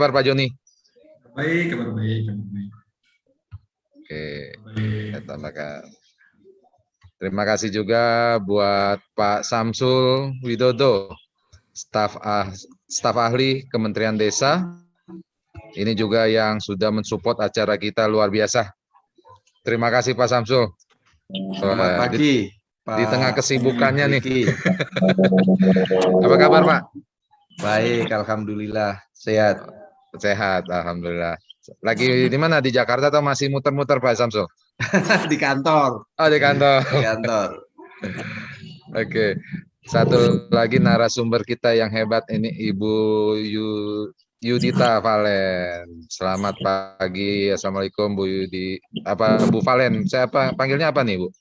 kabar Pak Joni? Baik, kabar baik, kabar baik. Oke, Baik. saya tambahkan. Terima kasih juga buat Pak Samsul Widodo, staf ahli Kementerian Desa. Ini juga yang sudah mensupport acara kita luar biasa. Terima kasih Pak Samsul. Selamat pagi, di tengah kesibukannya nih. Riki. Apa kabar Pak? Baik, alhamdulillah sehat. Sehat, alhamdulillah. Lagi di mana? Di Jakarta atau masih muter-muter Pak Samsul? Di kantor. Oh, di kantor. Di kantor. Oke. Satu lagi narasumber kita yang hebat ini Ibu Yudita Valen. Selamat pagi. Assalamualaikum Bu Yudi. Bu Valen? Saya panggilnya apa nih Bu?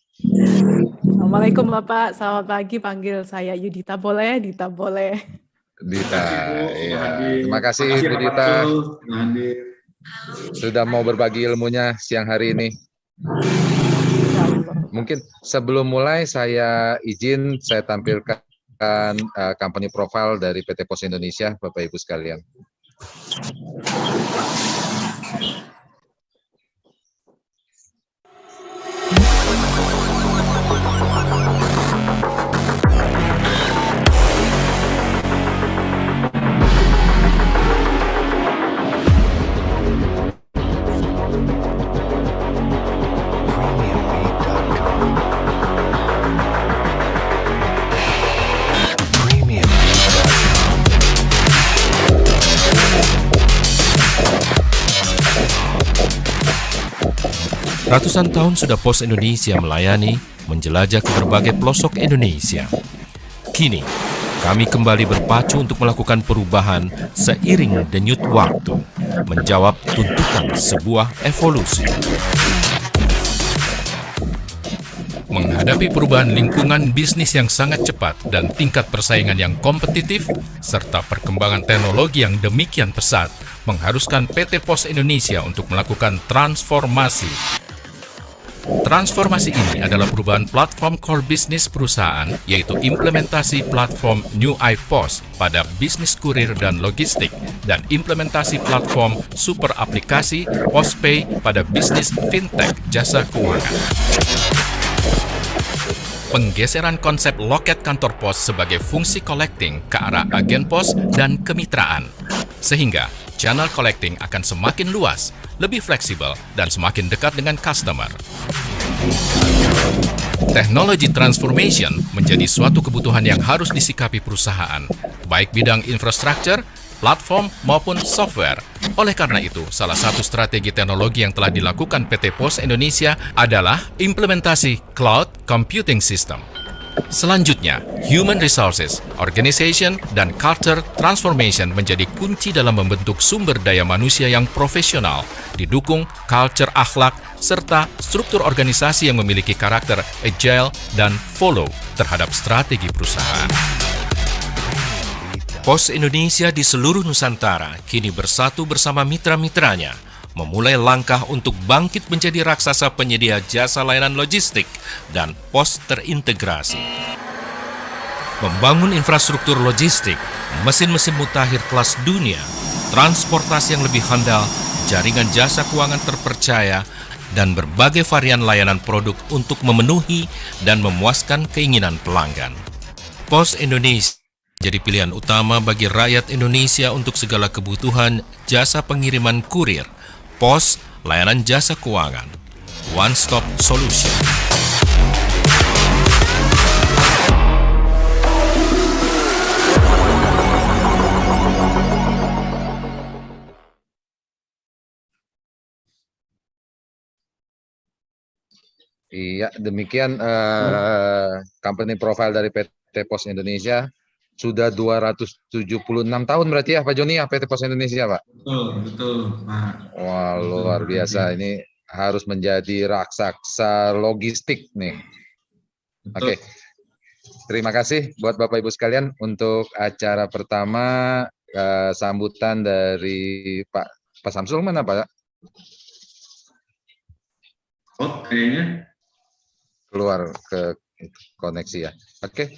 Assalamualaikum Bapak. Selamat pagi. Panggil saya Yudita boleh? Dita boleh. Dita. Iya. Terima kasih Bu Pak Dita. Hadir. Sudah mau berbagi ilmunya siang hari ini. Mungkin sebelum mulai saya izin saya tampilkan company profile dari PT Pos Indonesia, Bapak Ibu sekalian. Ratusan tahun sudah Pos Indonesia melayani, menjelajah ke berbagai pelosok Indonesia. Kini, kami kembali berpacu untuk melakukan perubahan seiring denyut waktu, menjawab tuntutan sebuah evolusi. Menghadapi perubahan lingkungan bisnis yang sangat cepat dan tingkat persaingan yang kompetitif, serta perkembangan teknologi yang demikian pesat, mengharuskan PT Pos Indonesia untuk melakukan transformasi. Transformasi ini adalah perubahan platform core bisnis perusahaan, yaitu implementasi platform New iPos pada bisnis kurir dan logistik, dan implementasi platform super aplikasi PosPay pada bisnis fintech jasa keuangan. Penggeseran konsep loket kantor pos sebagai fungsi collecting ke arah agen pos dan kemitraan, sehingga channel collecting akan semakin luas, lebih fleksibel, dan semakin dekat dengan customer. Teknologi transformation menjadi suatu kebutuhan yang harus disikapi perusahaan, baik bidang infrastruktur, platform, maupun software. Oleh karena itu, salah satu strategi teknologi yang telah dilakukan PT Pos Indonesia adalah implementasi Cloud Computing System. Selanjutnya, Human Resources, Organization, dan Culture Transformation menjadi kunci dalam membentuk sumber daya manusia yang profesional, didukung culture akhlak, serta struktur organisasi yang memiliki karakter agile dan follow terhadap strategi perusahaan. Pos Indonesia di seluruh Nusantara kini bersatu bersama mitra-mitranya, memulai langkah untuk bangkit menjadi raksasa penyedia jasa layanan logistik dan pos terintegrasi. Membangun infrastruktur logistik, mesin-mesin mutakhir kelas dunia, transportasi yang lebih handal, jaringan jasa keuangan terpercaya, dan berbagai varian layanan produk untuk memenuhi dan memuaskan keinginan pelanggan. Pos Indonesia jadi pilihan utama bagi rakyat Indonesia untuk segala kebutuhan jasa pengiriman kurir, pos, layanan jasa keuangan. One Stop Solution. Iya, demikian company profile dari PT Pos Indonesia. Sudah 276 tahun berarti ya Pak Joni ya PT Pos Indonesia Pak? Betul Pak. Wah luar biasa, ini harus menjadi raksasa logistik nih. Oke, terima kasih buat Bapak Ibu sekalian untuk acara pertama sambutan dari Pak Samsul mana Pak? Oh kayaknya Keluar ke koneksi ya. Oke,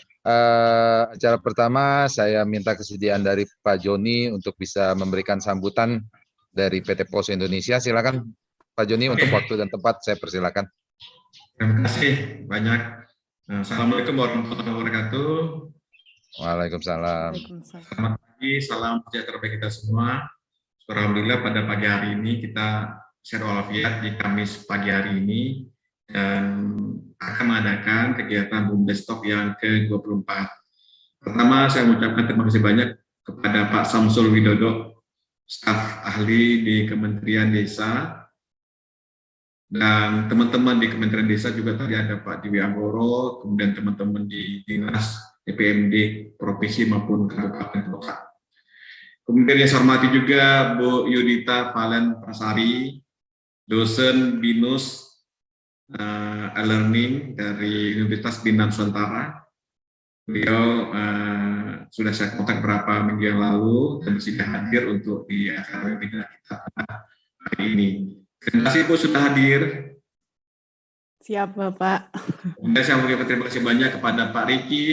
acara pertama saya minta kesediaan dari Pak Joni untuk bisa memberikan sambutan dari PT Pos Indonesia. Silakan Pak Joni untuk waktu dan tempat saya persilakan. Terima kasih banyak. Assalamualaikum warahmatullahi wabarakatuh. Waalaikumsalam. Selamat pagi, salam sejahtera bagi kita semua. Alhamdulillah pada pagi hari ini kita share walafiat di Kamis pagi hari ini dan akan mengadakan kegiatan BUMDes Talk yang ke-24. Pertama, saya mengucapkan terima kasih banyak kepada Pak Samsul Widodo, staf ahli di Kementerian Desa, dan teman-teman di Kementerian Desa juga tadi ada Pak Dewi Anggoro, kemudian teman-teman di Dinas DPMD Provinsi maupun Kabupaten Kota. Kemudian yang saya hormati juga Bu Yudita Valen Prasari, dosen BINUS e-learning dari Universitas Bina Nusantara. Beliau sudah saya kontak beberapa minggu yang lalu dan sudah hadir untuk di acara webinar kita hari ini. Terima kasih Bu sudah hadir. Siap Bapak. Kemudian saya mengucapkan terima kasih banyak kepada Pak Riki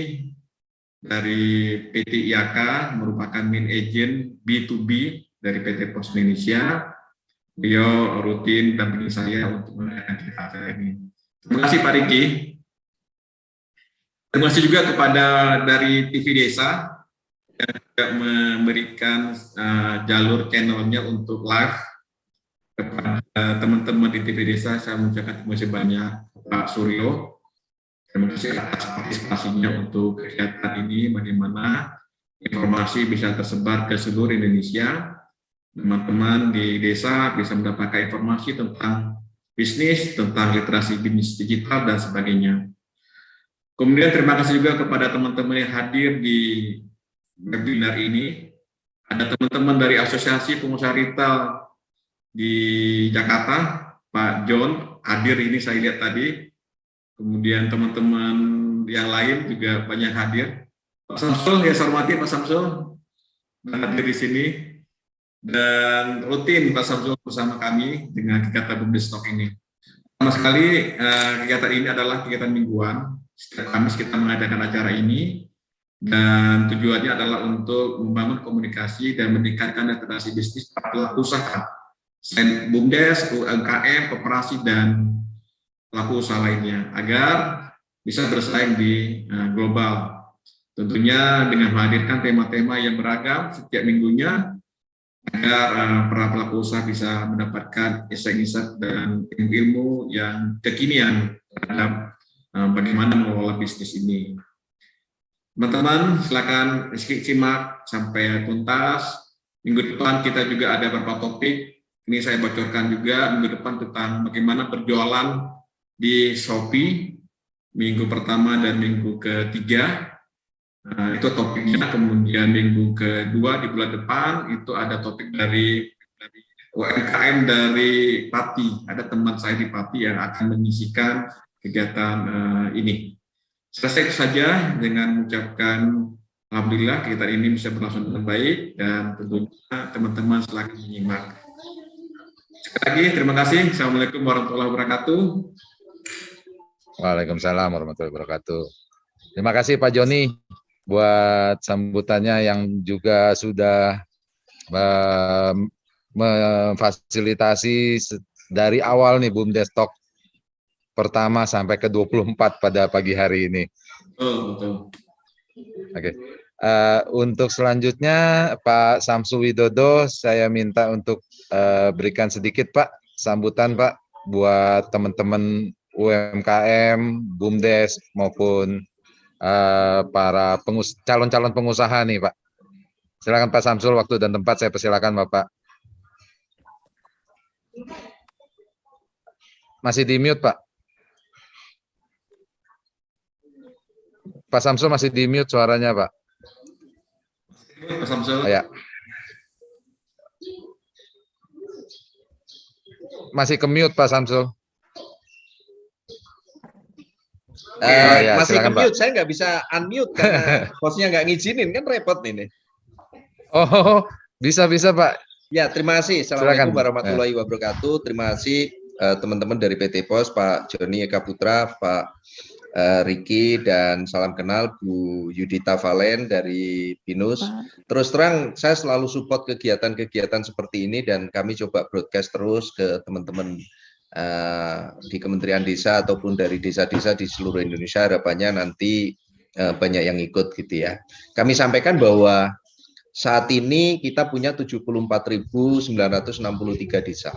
dari PT IAK, merupakan main agent B2B dari PT Pos Indonesia. Beliau rutin dampingi saya untuk mengadakan acara ini. Terima kasih Pak Riki. Terima kasih juga kepada dari TV Desa yang juga memberikan jalur channelnya untuk live. Kepada teman-teman di TV Desa, saya mengucapkan terima kasih banyak Pak Suryo. Terima kasih atas partisipasinya untuk kegiatan ini, bagaimana informasi bisa tersebar ke seluruh Indonesia. Teman-teman di desa bisa mendapatkan informasi tentang bisnis, tentang literasi bisnis digital, dan sebagainya. Kemudian terima kasih juga kepada teman-teman yang hadir di webinar ini. Ada teman-teman dari Asosiasi Pengusaha Retail di Jakarta, Pak John, hadir ini saya lihat tadi. Kemudian teman-teman yang lain juga banyak hadir. Pak Samsul, ya saya hormati Pak Samsul, hadir di sini. Dan rutin Pak Samsul bersama kami dengan kegiatan BUMDes Talk ini. Pertama sekali, kegiatan ini adalah kegiatan mingguan. Setiap Kamis kita mengadakan acara ini, dan tujuannya adalah untuk membangun komunikasi dan meningkatkan literasi bisnis para pelaku usaha, selain BUMDes, UMKM, koperasi, dan pelaku usaha lainnya, agar bisa bersaing di global. Tentunya dengan menghadirkan tema-tema yang beragam setiap minggunya, agar para pelaku usaha bisa mendapatkan insight-insight dan ilmu yang kekinian terhadap bagaimana mengelola bisnis ini. Teman-teman, silakan simak sampai tuntas. Minggu depan kita juga ada beberapa topik. Ini saya bocorkan juga minggu depan tentang bagaimana berjualan di Shopee minggu pertama dan minggu ketiga. Itu topiknya. Kemudian minggu kedua di bulan depan itu ada topik dari UMKM dari Pati. Ada teman saya di Pati yang akan mengisikan kegiatan ini. Selesai itu saja dengan mengucapkan alhamdulillah kegiatan ini bisa berlangsung dengan baik, dan tentunya teman-teman silakan menyimak. Sekali lagi terima kasih. Assalamualaikum warahmatullahi wabarakatuh. Waalaikumsalam warahmatullahi wabarakatuh. Terima kasih Pak Joni buat sambutannya yang juga sudah memfasilitasi dari awal nih BUMDes Talk pertama sampai ke 24 pada pagi hari ini. Betul. Oke. Untuk selanjutnya Pak Samsul Widodo, saya minta untuk berikan sedikit Pak sambutan Pak buat teman-teman UMKM, BUMDes maupun para calon-calon pengusaha nih Pak. Silakan Pak Samsul, waktu dan tempat saya persilakan Bapak. Masih di mute Pak. Pak Samsul masih di mute suaranya Pak. Pak Samsul. Ya. Masih ke mute Pak Samsul. Ya, masih silakan, ke mute, saya nggak bisa unmute karena hostnya nggak ngizinin, kan repot ini. Oh, bisa Pak. Ya, terima kasih. Assalamualaikum warahmatullahi wabarakatuh. Terima kasih teman-teman dari PT Pos, Pak Joni Eka Putra, Pak Ricky, dan salam kenal Bu Yudita Valen dari BINUS. Terus terang saya selalu support kegiatan-kegiatan seperti ini dan kami coba broadcast terus ke teman-teman di Kementerian Desa ataupun dari desa-desa di seluruh Indonesia. Harapannya nanti banyak yang ikut gitu ya. Kami sampaikan bahwa saat ini kita punya 74.963 desa.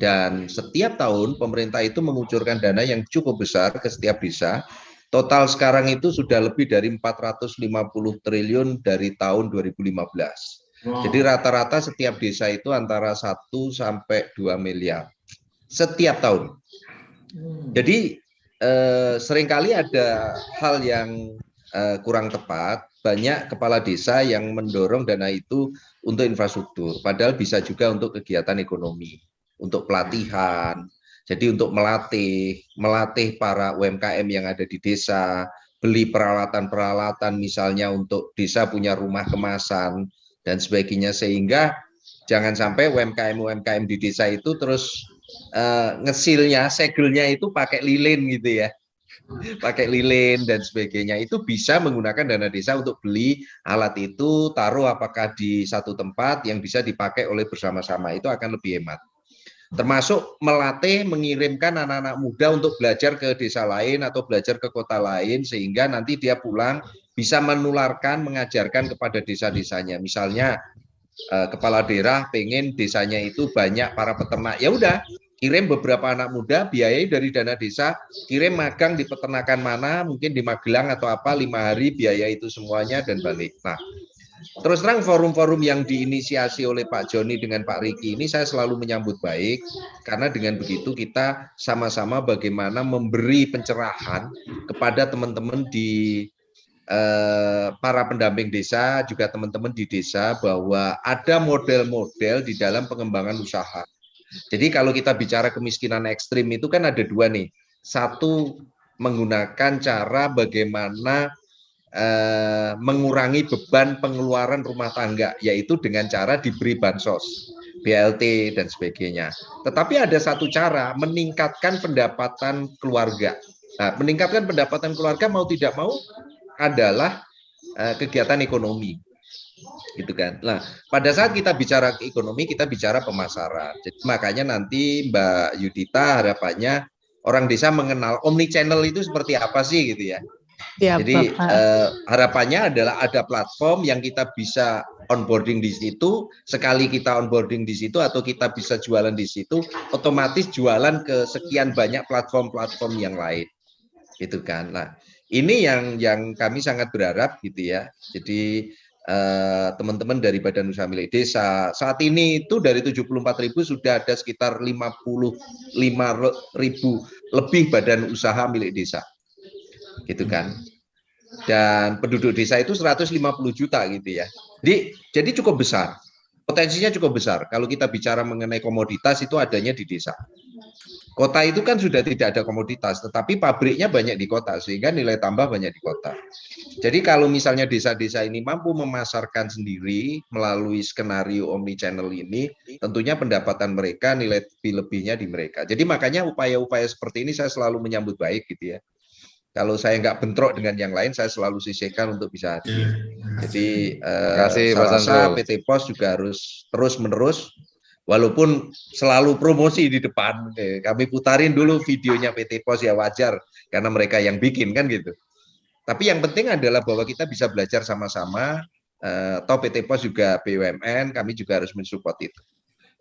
Dan setiap tahun pemerintah itu mengucurkan dana yang cukup besar ke setiap desa. Total sekarang itu sudah lebih dari 450 triliun dari tahun 2015. Jadi rata-rata setiap desa itu antara 1 sampai 2 miliar setiap tahun. Jadi seringkali ada hal yang kurang tepat. Banyak kepala desa yang mendorong dana itu untuk infrastruktur, padahal bisa juga untuk kegiatan ekonomi, untuk pelatihan, jadi untuk melatih para UMKM yang ada di desa, beli peralatan-peralatan misalnya untuk desa punya rumah kemasan dan sebagainya, sehingga jangan sampai UMKM di desa itu terus ngesilnya, segelnya itu pakai lilin gitu ya, pakai lilin dan sebagainya. Itu bisa menggunakan dana desa untuk beli alat itu, taruh apakah di satu tempat yang bisa dipakai oleh bersama-sama, itu akan lebih hemat. Termasuk melatih, mengirimkan anak-anak muda untuk belajar ke desa lain atau belajar ke kota lain, sehingga nanti dia pulang bisa menularkan, mengajarkan kepada desa-desanya. Misalnya kepala daerah pengen desanya itu banyak para peternak, ya udah kirim beberapa anak muda, biayai dari dana desa, kirim magang di peternakan mana, mungkin di Magelang atau apa, 5 hari, biaya itu semuanya dan balik. Nah, terus terang forum-forum yang diinisiasi oleh Pak Joni dengan Pak Ricky ini saya selalu menyambut baik, karena dengan begitu kita sama-sama bagaimana memberi pencerahan kepada teman-teman di para pendamping desa, juga teman-teman di desa, bahwa ada model-model di dalam pengembangan usaha. Jadi kalau kita bicara kemiskinan ekstrim itu kan ada dua nih. Satu, menggunakan cara bagaimana mengurangi beban pengeluaran rumah tangga, yaitu dengan cara diberi bansos, BLT dan sebagainya. Tetapi ada satu cara, meningkatkan pendapatan keluarga. Nah, meningkatkan pendapatan keluarga mau tidak mau adalah kegiatan ekonomi, gitu kan. Nah, pada saat kita bicara ekonomi, kita bicara pemasaran. Jadi makanya nanti Mbak Yudita harapannya orang desa mengenal omnichannel itu seperti apa sih, gitu ya. Ya, jadi harapannya adalah ada platform yang kita bisa onboarding di situ. Sekali kita onboarding di situ atau kita bisa jualan di situ, otomatis jualan ke sekian banyak platform-platform yang lain, gitu kan. Nah, ini yang kami sangat berharap, gitu ya. Jadi teman-teman dari Badan Usaha Milik Desa saat ini itu dari 74.000 sudah ada sekitar 55.000 lebih badan usaha milik desa, gitu kan. Dan penduduk desa itu 150 juta gitu ya. Jadi cukup besar. Potensinya cukup besar. Kalau kita bicara mengenai komoditas itu adanya di desa. Kota itu kan sudah tidak ada komoditas, tetapi pabriknya banyak di kota, sehingga nilai tambah banyak di kota. Jadi kalau misalnya desa-desa ini mampu memasarkan sendiri melalui skenario omnichannel ini, tentunya pendapatan mereka, nilai lebihnya di mereka. Jadi makanya upaya-upaya seperti ini saya selalu menyambut baik, gitu ya. Kalau saya nggak bentrok dengan yang lain, saya selalu sisihkan untuk bisa hadir. Jadi saya rasa PT POS juga harus terus-menerus, walaupun selalu promosi di depan. Kami putarin dulu videonya PT POS, ya wajar, karena mereka yang bikin kan gitu. Tapi yang penting adalah bahwa kita bisa belajar sama-sama, atau PT POS juga BUMN, kami juga harus mensupport itu.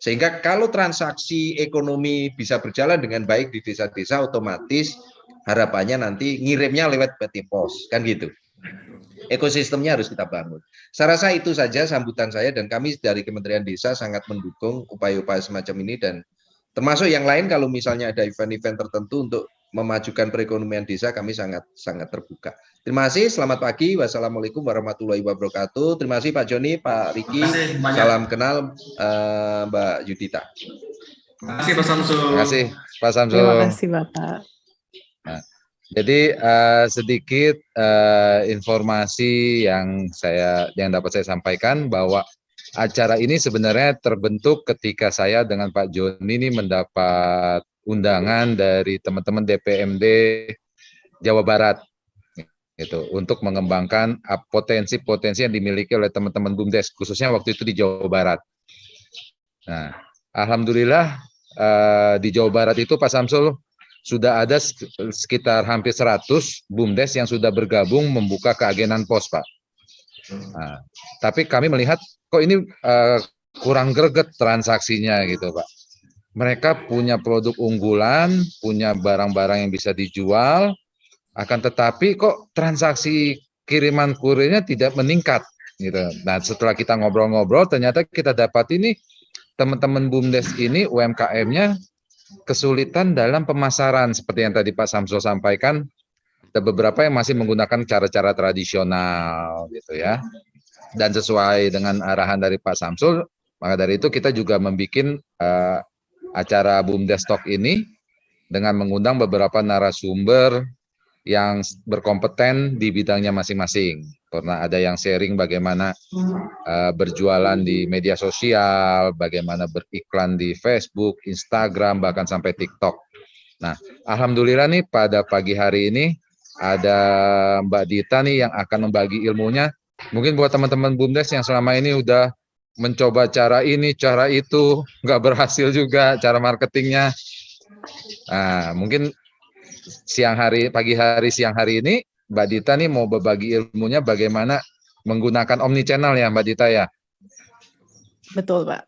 Sehingga kalau transaksi ekonomi bisa berjalan dengan baik di desa-desa, otomatis harapannya nanti ngirimnya lewat PT POS, kan gitu. Ekosistemnya harus kita bangun. Saya rasa itu saja sambutan saya, dan kami dari Kementerian Desa sangat mendukung upaya-upaya semacam ini, dan termasuk yang lain kalau misalnya ada event-event tertentu untuk memajukan perekonomian desa, kami sangat terbuka. Terima kasih, selamat pagi, wassalamualaikum warahmatullahi wabarakatuh. Terima kasih Pak Joni, Pak Ricky, salam kenal Mbak Yudita. Terima kasih Pak Samsul. Terima kasih Pak Samsul. Terima kasih Bapak. Nah, jadi sedikit informasi yang dapat saya sampaikan, bahwa acara ini sebenarnya terbentuk ketika saya dengan Pak Joni ini mendapat undangan dari teman-teman DPMD Jawa Barat itu untuk mengembangkan potensi-potensi yang dimiliki oleh teman-teman BUMDes, khususnya waktu itu di Jawa Barat. Nah, alhamdulillah di Jawa Barat itu Pak Samsul sudah ada sekitar hampir 100 BUMDes yang sudah bergabung membuka keagenan pos, Pak. Nah, tapi kami melihat kok ini kurang greget transaksinya gitu, Pak. Mereka punya produk unggulan, punya barang-barang yang bisa dijual, akan tetapi kok transaksi kiriman kurirnya tidak meningkat gitu. Nah, setelah kita ngobrol-ngobrol ternyata kita dapat ini teman-teman BUMDes ini UMKM-nya kesulitan dalam pemasaran seperti yang tadi Pak Samsul sampaikan. Ada beberapa yang masih menggunakan cara-cara tradisional gitu ya. Dan sesuai dengan arahan dari Pak Samsul, maka dari itu kita juga membuat acara BUMDes Talk ini dengan mengundang beberapa narasumber yang berkompeten di bidangnya masing-masing. Karena ada yang sharing bagaimana berjualan di media sosial, bagaimana beriklan di Facebook, Instagram, bahkan sampai TikTok. Nah, alhamdulillah nih pada pagi hari ini ada Mbak Dita nih yang akan membagi ilmunya. Mungkin buat teman-teman BUMDes yang selama ini udah mencoba cara ini, cara itu, nggak berhasil juga cara marketingnya. Nah, mungkin pagi hari, siang hari ini Mbak Dita nih mau berbagi ilmunya bagaimana menggunakan omnichannel ya Mbak Dita ya. Betul, Pak.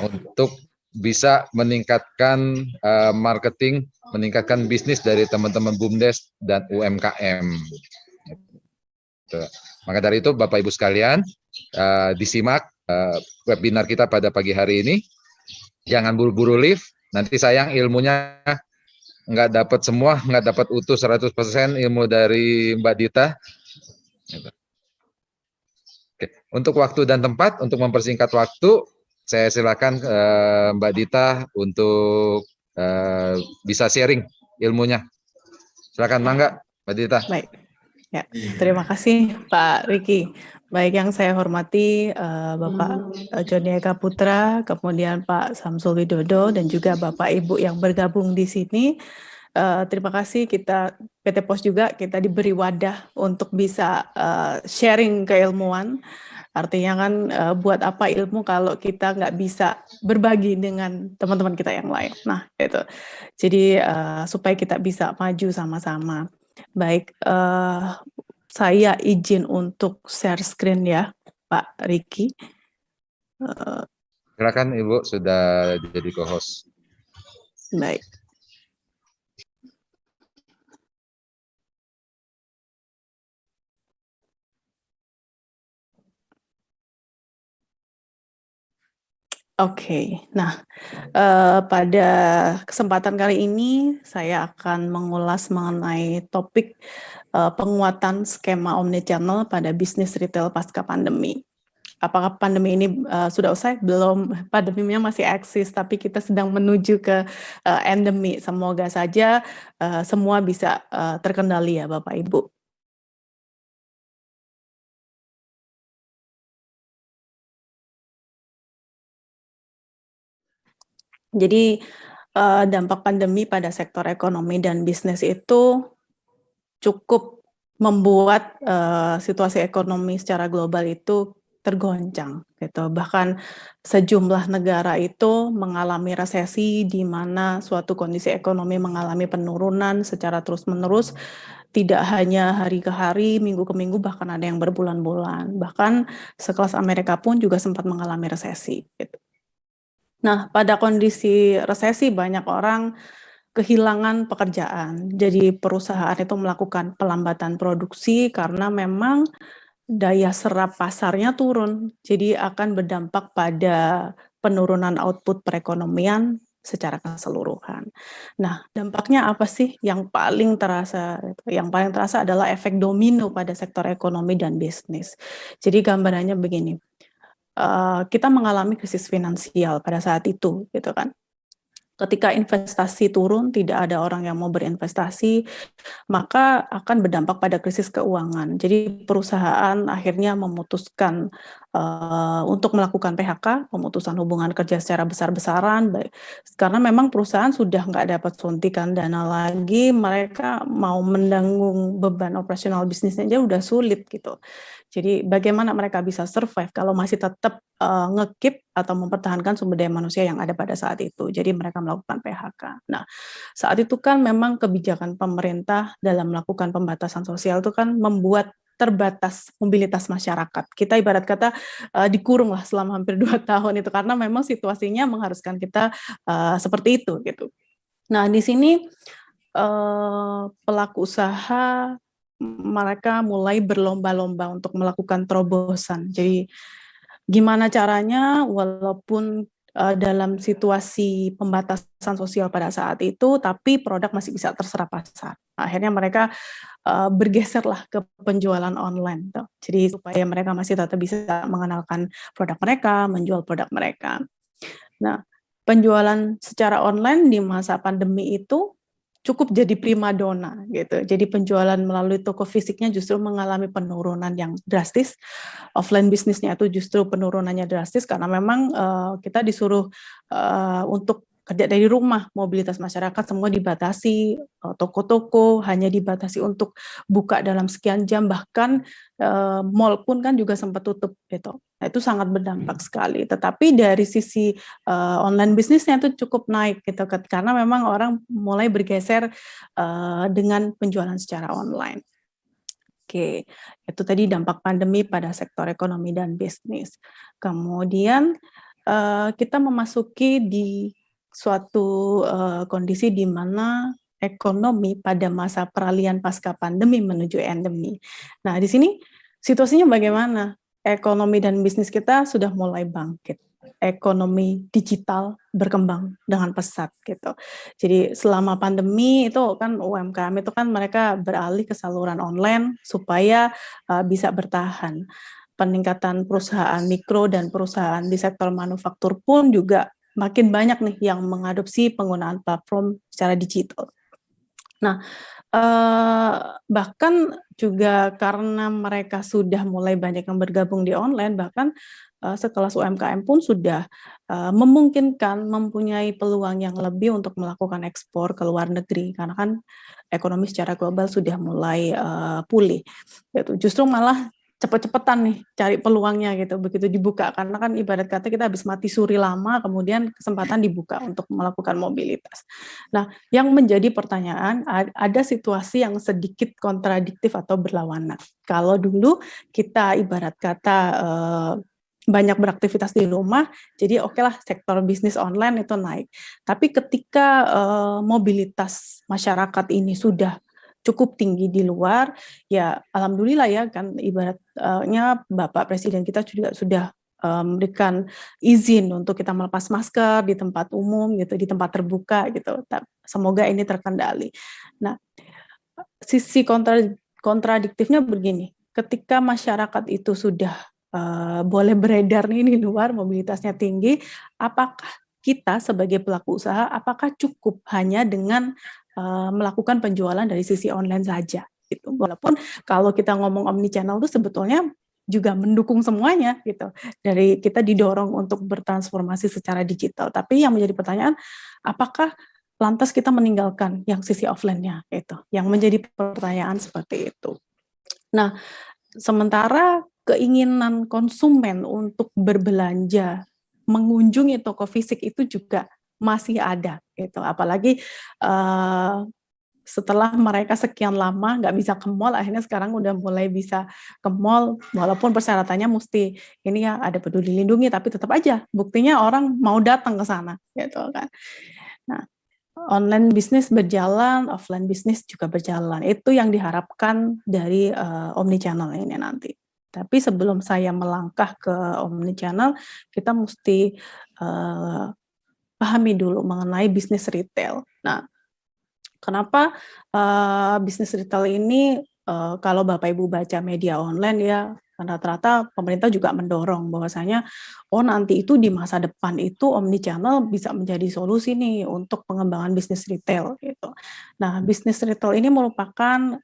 Untuk bisa meningkatkan marketing, meningkatkan bisnis dari teman-teman BUMDes dan UMKM. Maka dari itu Bapak Ibu sekalian, disimak webinar kita pada pagi hari ini. Jangan buru-buru live, nanti sayang ilmunya nggak dapat semua, nggak dapat utuh 100% ilmu dari Mbak Dita. Oke. Untuk waktu dan tempat, untuk mempersingkat waktu, saya silakan Mbak Dita untuk bisa sharing ilmunya. Silakan Mangga, Mbak Dita. Baik. Ya, terima kasih Pak Riki. Baik, yang saya hormati Bapak Joni Eka Putra, kemudian Pak Samsul Widodo, dan juga Bapak Ibu yang bergabung di sini. Terima kasih PT POS juga kita diberi wadah untuk bisa sharing keilmuan. Artinya kan buat apa ilmu kalau kita nggak bisa berbagi dengan teman-teman kita yang lain. Nah, itu. Jadi supaya kita bisa maju sama-sama. Baik, saya izin untuk share screen ya, Pak Riki. Silakan Ibu, sudah jadi co-host. Baik. Oke, nah pada kesempatan kali ini saya akan mengulas mengenai topik penguatan skema omnichannel pada bisnis retail pasca pandemi. Apakah pandemi ini sudah usai? Belum, pandeminya masih eksis, tapi kita sedang menuju ke endemi. Semoga saja semua bisa terkendali ya Bapak Ibu. Jadi dampak pandemi pada sektor ekonomi dan bisnis itu cukup membuat situasi ekonomi secara global itu tergoncang gitu. Bahkan sejumlah negara itu mengalami resesi di mana suatu kondisi ekonomi mengalami penurunan secara terus-menerus, tidak hanya hari ke hari, minggu ke minggu, bahkan ada yang berbulan-bulan. Bahkan sekelas Amerika pun juga sempat mengalami resesi gitu. Nah, pada kondisi resesi banyak orang kehilangan pekerjaan. Jadi perusahaan itu melakukan pelambatan produksi karena memang daya serap pasarnya turun. Jadi akan berdampak pada penurunan output perekonomian secara keseluruhan. Nah, dampaknya apa sih yang paling terasa? Yang paling terasa adalah efek domino pada sektor ekonomi dan bisnis. Jadi gambarannya begini. Kita mengalami krisis finansial pada saat itu, gitu kan. Ketika investasi turun, tidak ada orang yang mau berinvestasi, maka akan berdampak pada krisis keuangan. Jadi perusahaan akhirnya memutuskan untuk melakukan PHK, pemutusan hubungan kerja secara besar-besaran, karena memang perusahaan sudah nggak dapat suntikan dana lagi, mereka mau menanggung beban operasional bisnisnya aja udah sulit gitu. Jadi bagaimana mereka bisa survive kalau masih tetap nge-keep atau mempertahankan sumber daya manusia yang ada pada saat itu. Jadi mereka melakukan PHK. Nah, saat itu kan memang kebijakan pemerintah dalam melakukan pembatasan sosial itu kan membuat terbatas mobilitas masyarakat. Kita ibarat kata dikurung lah selama hampir 2 tahun itu karena memang situasinya mengharuskan kita seperti itu gitu. Nah, di sini pelaku usaha mereka mulai berlomba-lomba untuk melakukan terobosan. Jadi gimana caranya walaupun dalam situasi pembatasan sosial pada saat itu, tapi produk masih bisa terserap pasar. Akhirnya mereka bergeserlah ke penjualan online. Jadi supaya mereka masih tetap bisa mengenalkan produk mereka, menjual produk mereka. Nah, penjualan secara online di masa pandemi itu cukup jadi primadona gitu. Jadi penjualan melalui toko fisiknya justru mengalami penurunan yang drastis. Offline bisnisnya itu justru penurunannya drastis karena memang kita disuruh untuk kerja dari rumah, mobilitas masyarakat semua dibatasi, toko-toko hanya dibatasi untuk buka dalam sekian jam, bahkan mall pun kan juga sempat tutup gitu. Nah, itu sangat berdampak sekali. Tetapi dari sisi online bisnisnya itu cukup naik gitu, karena memang orang mulai bergeser dengan penjualan secara online. Oke, itu tadi dampak pandemi pada sektor ekonomi dan bisnis. Kemudian kita memasuki di suatu kondisi di mana ekonomi pada masa peralihan pasca pandemi menuju endemi. Nah, di sini situasinya bagaimana? Ekonomi dan bisnis kita sudah mulai bangkit. Ekonomi digital berkembang dengan pesat gitu. Jadi selama pandemi itu kan UMKM itu kan mereka beralih ke saluran online supaya bisa bertahan. Peningkatan perusahaan mikro dan perusahaan di sektor manufaktur pun juga makin banyak nih yang mengadopsi penggunaan platform secara digital. Nah, bahkan juga karena mereka sudah mulai banyak yang bergabung di online, bahkan sekelas UMKM pun sudah memungkinkan mempunyai peluang yang lebih untuk melakukan ekspor ke luar negeri, karena kan ekonomi secara global sudah mulai pulih. Gitu. Justru malah cepet-cepetan nih cari peluangnya gitu begitu dibuka, karena kan ibarat kata kita habis mati suri lama kemudian kesempatan dibuka untuk melakukan mobilitas. Nah, yang menjadi pertanyaan, ada situasi yang sedikit kontradiktif atau berlawanan. Kalau dulu kita ibarat kata banyak beraktivitas di rumah, jadi oke lah sektor bisnis online itu naik. Tapi ketika mobilitas masyarakat ini sudah cukup tinggi di luar, ya alhamdulillah ya kan ibaratnya Bapak Presiden kita juga sudah memberikan izin untuk kita melepas masker di tempat umum gitu, di tempat terbuka gitu. Semoga ini terkendali. Nah, sisi kontradiktifnya begini, ketika masyarakat itu sudah boleh beredar nih di luar, mobilitasnya tinggi, apakah kita sebagai pelaku usaha, apakah cukup hanya dengan melakukan penjualan dari sisi online saja gitu. Walaupun kalau kita ngomong omnichannel itu sebetulnya juga mendukung semuanya gitu. Dari kita didorong untuk bertransformasi secara digital. Tapi yang menjadi pertanyaan, apakah lantas kita meninggalkan yang sisi offline-nya itu? Yang menjadi pertanyaan seperti itu. Nah, sementara keinginan konsumen untuk berbelanja, mengunjungi toko fisik itu juga masih ada gitu, apalagi setelah mereka sekian lama nggak bisa ke mall, akhirnya sekarang udah mulai bisa ke mall, walaupun persyaratannya mesti ini ya ada peduli lindungi, tapi tetap aja buktinya orang mau datang ke sana gitu kan. Nah, online bisnis berjalan, offline bisnis juga berjalan, itu yang diharapkan dari omnichannel ini nanti. Tapi sebelum saya melangkah ke omnichannel, kita mesti pahami dulu mengenai bisnis retail. Nah, kenapa bisnis retail ini kalau Bapak Ibu baca media online ya Dan rata-rata pemerintah juga mendorong bahwasanya nanti itu di masa depan itu omnichannel bisa menjadi solusi nih untuk pengembangan bisnis retail gitu. Nah, bisnis retail ini merupakan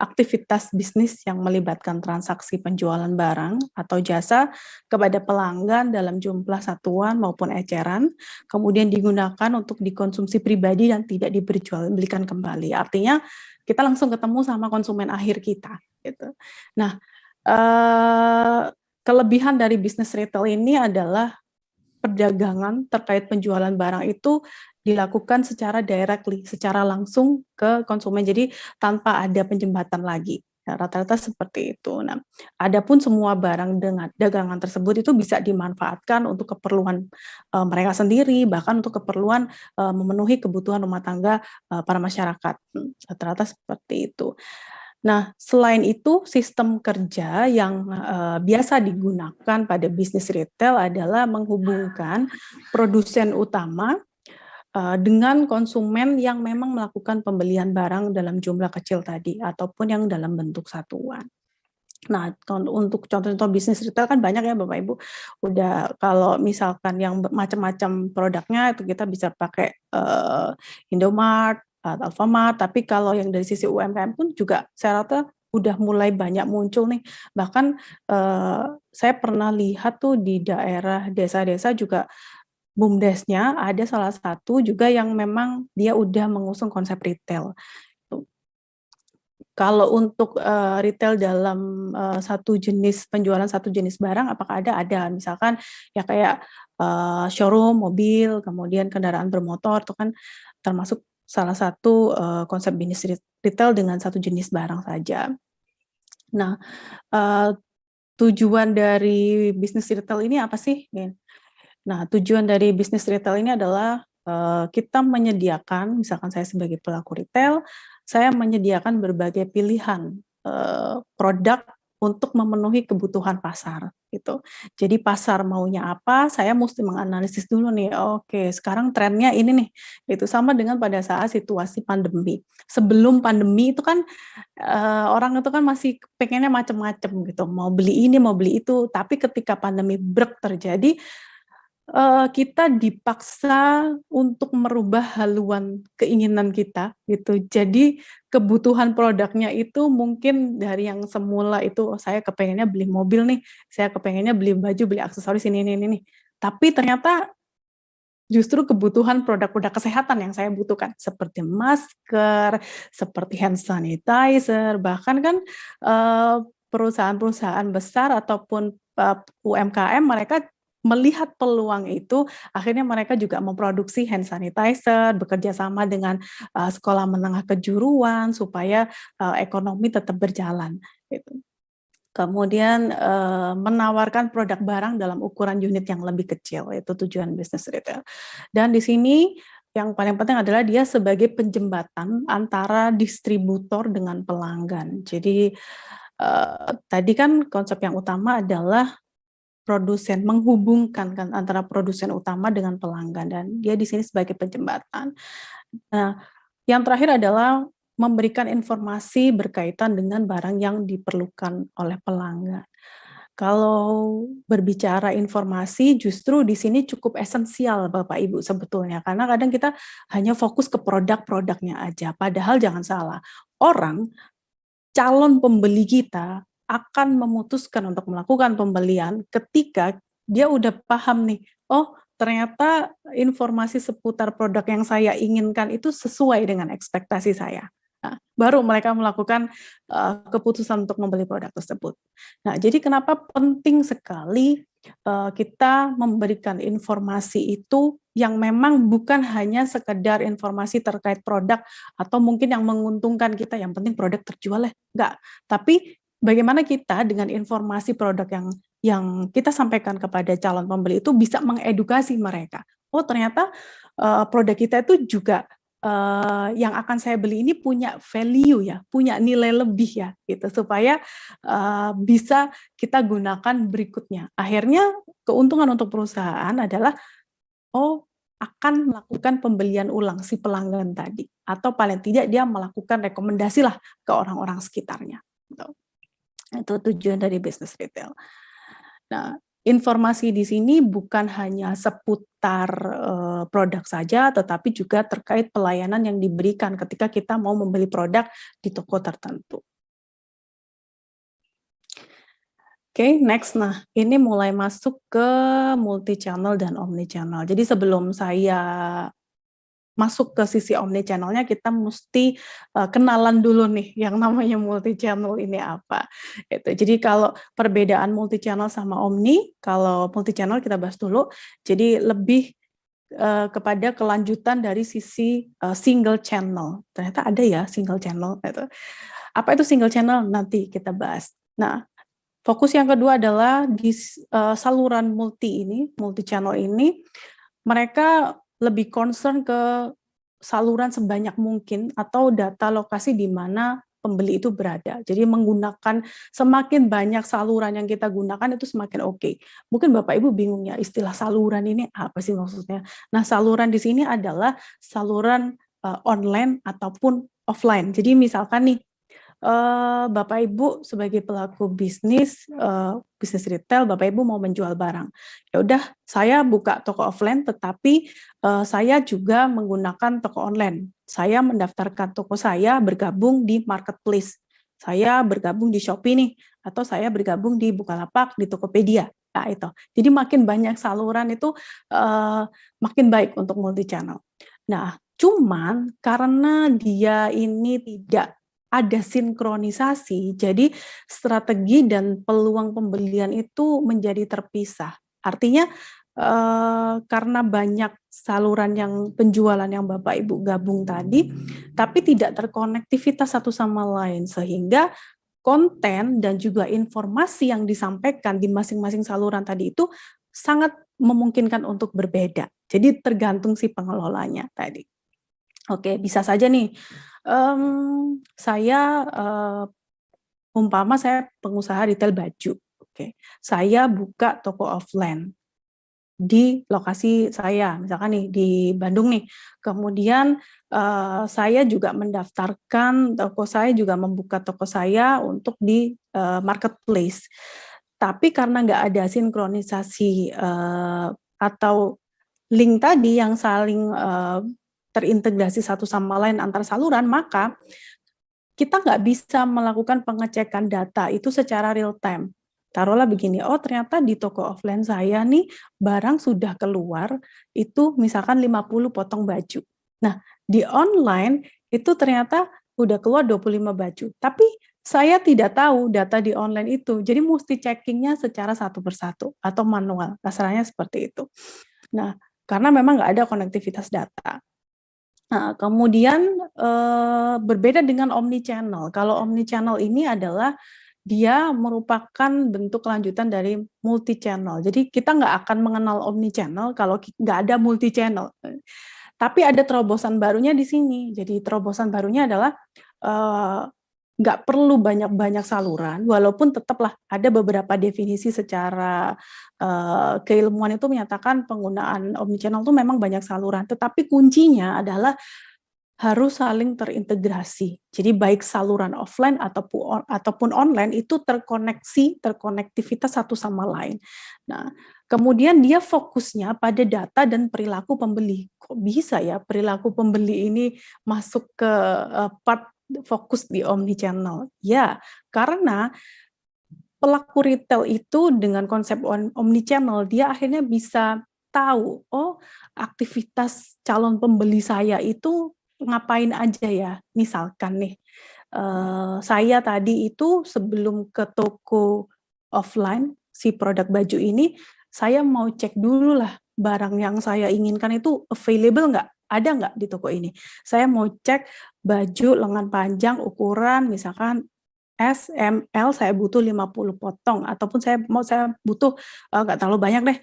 aktivitas bisnis yang melibatkan transaksi penjualan barang atau jasa kepada pelanggan dalam jumlah satuan maupun eceran, kemudian digunakan untuk dikonsumsi pribadi dan tidak diperjualbelikan kembali. Artinya kita langsung ketemu sama konsumen akhir kita gitu. Nah, kelebihan dari bisnis retail ini adalah perdagangan terkait penjualan barang itu dilakukan secara directly, secara langsung ke konsumen. Jadi tanpa ada penjembatan lagi. Nah, rata-rata seperti itu. Nah, adapun semua barang dengan dagangan tersebut itu bisa dimanfaatkan untuk keperluan mereka sendiri, bahkan untuk keperluan memenuhi kebutuhan rumah tangga para masyarakat. Rata-rata seperti itu. Nah, selain itu, sistem kerja yang biasa digunakan pada bisnis retail adalah menghubungkan produsen utama dengan konsumen yang memang melakukan pembelian barang dalam jumlah kecil tadi, ataupun yang dalam bentuk satuan. Nah, untuk contoh-contoh bisnis retail kan banyak ya Bapak Ibu. Udah kalau misalkan yang macam-macam produknya itu kita bisa pakai Indomart, Alfamart, tapi kalau yang dari sisi UMKM pun juga saya rasa udah mulai banyak muncul nih. Bahkan saya pernah lihat tuh di daerah desa-desa juga BUMDes-nya ada salah satu juga yang memang dia udah mengusung konsep retail. Kalau untuk retail dalam satu jenis penjualan satu jenis barang, apakah ada? Misalkan ya kayak showroom mobil, kemudian kendaraan bermotor, itu kan termasuk salah satu konsep bisnis retail dengan satu jenis barang saja. Nah, tujuan dari bisnis retail ini apa sih? Nah, tujuan dari bisnis retail ini adalah kita menyediakan, misalkan saya sebagai pelaku retail, saya menyediakan berbagai pilihan produk untuk memenuhi kebutuhan pasar gitu. Jadi pasar maunya apa, saya mesti menganalisis dulu nih. Oke, sekarang trennya ini nih. Itu sama dengan pada saat situasi pandemi. Sebelum pandemi itu kan orang itu kan masih pengennya macam-macam gitu. Mau beli ini, mau beli itu. Tapi ketika pandemi terjadi, kita dipaksa untuk merubah haluan keinginan kita gitu. Jadi kebutuhan produknya itu mungkin dari yang semula itu saya kepengennya beli mobil nih, saya kepengennya beli baju, beli aksesoris ini nih. Tapi ternyata justru kebutuhan produk-produk kesehatan yang saya butuhkan seperti masker, seperti hand sanitizer, bahkan kan perusahaan-perusahaan besar ataupun UMKM mereka melihat peluang itu, akhirnya mereka juga memproduksi hand sanitizer, bekerja sama dengan sekolah menengah kejuruan supaya ekonomi tetap berjalan. Gitu. Kemudian menawarkan produk barang dalam ukuran unit yang lebih kecil, itu tujuan bisnis retail. Dan di sini yang paling penting adalah dia sebagai penjembatan antara distributor dengan pelanggan. Jadi tadi kan konsep yang utama adalah produsen, menghubungkan kan antara produsen utama dengan pelanggan, dan dia di sini sebagai penjembatan. Nah, yang terakhir adalah memberikan informasi berkaitan dengan barang yang diperlukan oleh pelanggan. Kalau berbicara informasi, justru di sini cukup esensial Bapak Ibu sebetulnya, karena kadang kita hanya fokus ke produk-produknya aja, padahal jangan salah, calon pembeli kita akan memutuskan untuk melakukan pembelian ketika dia udah paham nih, oh ternyata informasi seputar produk yang saya inginkan itu sesuai dengan ekspektasi saya. Nah, baru mereka melakukan keputusan untuk membeli produk tersebut. Nah, jadi kenapa penting sekali kita memberikan informasi itu yang memang bukan hanya sekedar informasi terkait produk atau mungkin yang menguntungkan kita, yang penting produk terjual ya, enggak. Tapi bagaimana kita dengan informasi produk yang kita sampaikan kepada calon pembeli itu bisa mengedukasi mereka. Oh ternyata produk kita itu juga yang akan saya beli ini punya value ya, punya nilai lebih ya, gitu supaya bisa kita gunakan berikutnya. Akhirnya keuntungan untuk perusahaan adalah akan melakukan pembelian ulang si pelanggan tadi, atau paling tidak dia melakukan rekomendasi lah ke orang-orang sekitarnya. Gitu. Itu tujuan dari bisnis retail. Nah, informasi di sini bukan hanya seputar produk saja, tetapi juga terkait pelayanan yang diberikan ketika kita mau membeli produk di toko tertentu. Oke, next. Nah, ini mulai masuk ke multi-channel dan omni-channel. Jadi sebelum saya masuk ke sisi omni-channel-nya, kita mesti kenalan dulu nih yang namanya multi-channel ini apa. Jadi kalau perbedaan multi-channel sama omni, kalau multi-channel kita bahas dulu, jadi lebih kepada kelanjutan dari sisi single channel. Ternyata ada ya single channel. Gitu. Apa itu single channel? Nanti kita bahas. Nah, fokus yang kedua adalah di saluran multi-channel ini, mereka lebih concern ke saluran sebanyak mungkin atau data lokasi di mana pembeli itu berada. Jadi menggunakan semakin banyak saluran yang kita gunakan itu semakin oke. Mungkin Bapak Ibu bingung ya istilah saluran ini apa sih maksudnya. Nah, saluran di sini adalah saluran online ataupun offline. Jadi misalkan nih Bapak Ibu sebagai pelaku bisnis retail, Bapak Ibu mau menjual barang. Ya udah, saya buka toko offline, tetapi saya juga menggunakan toko online. Saya mendaftarkan toko saya bergabung di marketplace. Saya bergabung di Shopee nih, atau saya bergabung di Bukalapak, di Tokopedia. Nah itu. Jadi makin banyak saluran itu makin baik untuk multi channel. Nah, cuman karena dia ini tidak ada sinkronisasi, jadi strategi dan peluang pembelian itu menjadi terpisah. Artinya karena banyak saluran yang penjualan yang Bapak Ibu gabung tadi, tapi tidak terkonektivitas satu sama lain, sehingga konten dan juga informasi yang disampaikan di masing-masing saluran tadi itu sangat memungkinkan untuk berbeda. Jadi tergantung si pengelolanya tadi. Oke, bisa saja nih, saya umpama saya pengusaha retail baju, oke. Saya buka toko offline di lokasi saya, misalkan nih di Bandung nih. Kemudian saya juga mendaftarkan toko saya, juga membuka toko saya untuk di marketplace. Tapi karena nggak ada sinkronisasi atau link tadi yang saling terintegrasi satu sama lain antar saluran, maka kita nggak bisa melakukan pengecekan data itu secara real time. Taruhlah begini, oh ternyata di toko offline saya nih barang sudah keluar itu misalkan 50 potong baju. Nah, di online itu ternyata udah keluar 25 baju. Tapi saya tidak tahu data di online itu. Jadi mesti checkingnya secara satu persatu atau manual. Kasarnya seperti itu. Nah, karena memang nggak ada konektivitas data. Nah, kemudian berbeda dengan omni-channel. Kalau omni-channel ini adalah dia merupakan bentuk lanjutan dari multi-channel. Jadi kita nggak akan mengenal omni-channel kalau nggak ada multi-channel. Tapi ada terobosan barunya di sini. Jadi terobosan barunya adalah nggak perlu banyak-banyak saluran, walaupun tetaplah ada beberapa definisi secara keilmuan itu menyatakan penggunaan omnichannel itu memang banyak saluran, tetapi kuncinya adalah harus saling terintegrasi. Jadi baik saluran offline ataupun online itu terkonektivitas satu sama lain. Nah, kemudian dia fokusnya pada data dan perilaku pembeli. Kok bisa ya perilaku pembeli ini masuk ke part fokus di omnichannel? Ya, karena pelaku retail itu dengan konsep omnichannel, dia akhirnya bisa tahu, oh aktivitas calon pembeli saya itu ngapain aja ya. Misalkan nih, saya tadi itu sebelum ke toko offline, si produk baju ini, saya mau cek dulu lah barang yang saya inginkan itu available nggak? Ada nggak di toko ini? Saya mau cek baju lengan panjang ukuran misalkan S, M, L, saya butuh 50 potong, ataupun saya butuh nggak terlalu banyak deh,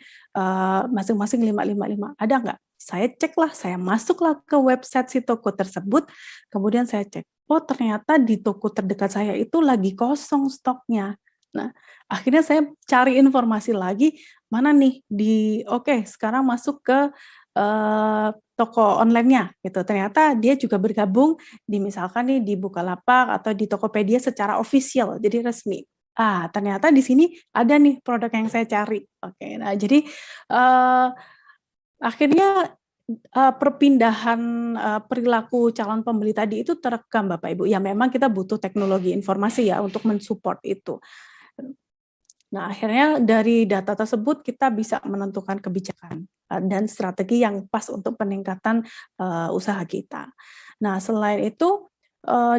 masing-masing 5, ada nggak? Saya ceklah, saya masuklah ke website si toko tersebut, kemudian saya cek, oh ternyata di toko terdekat saya itu lagi kosong stoknya. Nah, akhirnya saya cari informasi lagi, mana nih oke, sekarang masuk ke toko online-nya gitu. Ternyata dia juga bergabung di misalkan nih di Bukalapak atau di Tokopedia secara official, jadi resmi. ternyata di sini ada nih produk yang saya cari. Oke, nah jadi akhirnya perpindahan perilaku calon pembeli tadi itu terekam Bapak Ibu. Ya memang kita butuh teknologi informasi ya untuk mensupport itu. Nah, akhirnya dari data tersebut kita bisa menentukan kebijakan dan strategi yang pas untuk peningkatan usaha kita. Nah, selain itu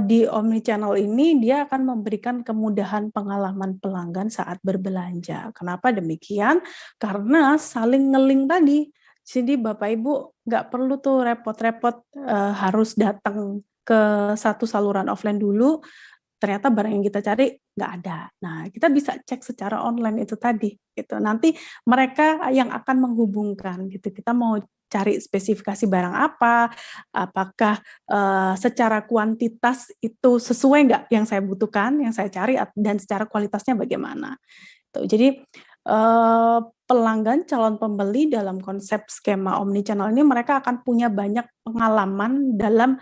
di omnichannel ini dia akan memberikan kemudahan pengalaman pelanggan saat berbelanja. Kenapa demikian? Karena saling ngeling tadi. Jadi Bapak Ibu nggak perlu tuh repot-repot harus datang ke satu saluran offline dulu, ternyata barang yang kita cari nggak ada. Nah, kita bisa cek secara online itu tadi, gitu. Nanti mereka yang akan menghubungkan, gitu. Kita mau cari spesifikasi barang apa, apakah secara kuantitas itu sesuai nggak yang saya butuhkan, yang saya cari, dan secara kualitasnya bagaimana. Tuh, jadi pelanggan calon pembeli dalam konsep skema omnichannel ini mereka akan punya banyak pengalaman dalam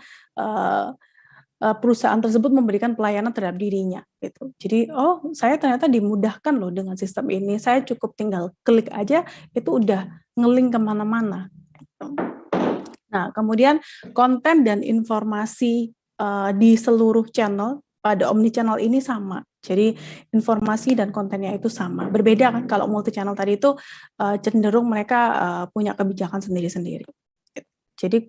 perusahaan tersebut memberikan pelayanan terhadap dirinya gitu. Jadi, oh saya ternyata dimudahkan loh dengan sistem ini. Saya cukup tinggal klik aja itu udah nge-link kemana-mana. Gitu. Nah, kemudian konten dan informasi di seluruh channel pada omnichannel ini sama. Jadi informasi dan kontennya itu sama. Berbeda kan kalau multi channel tadi itu cenderung mereka punya kebijakan sendiri-sendiri. Jadi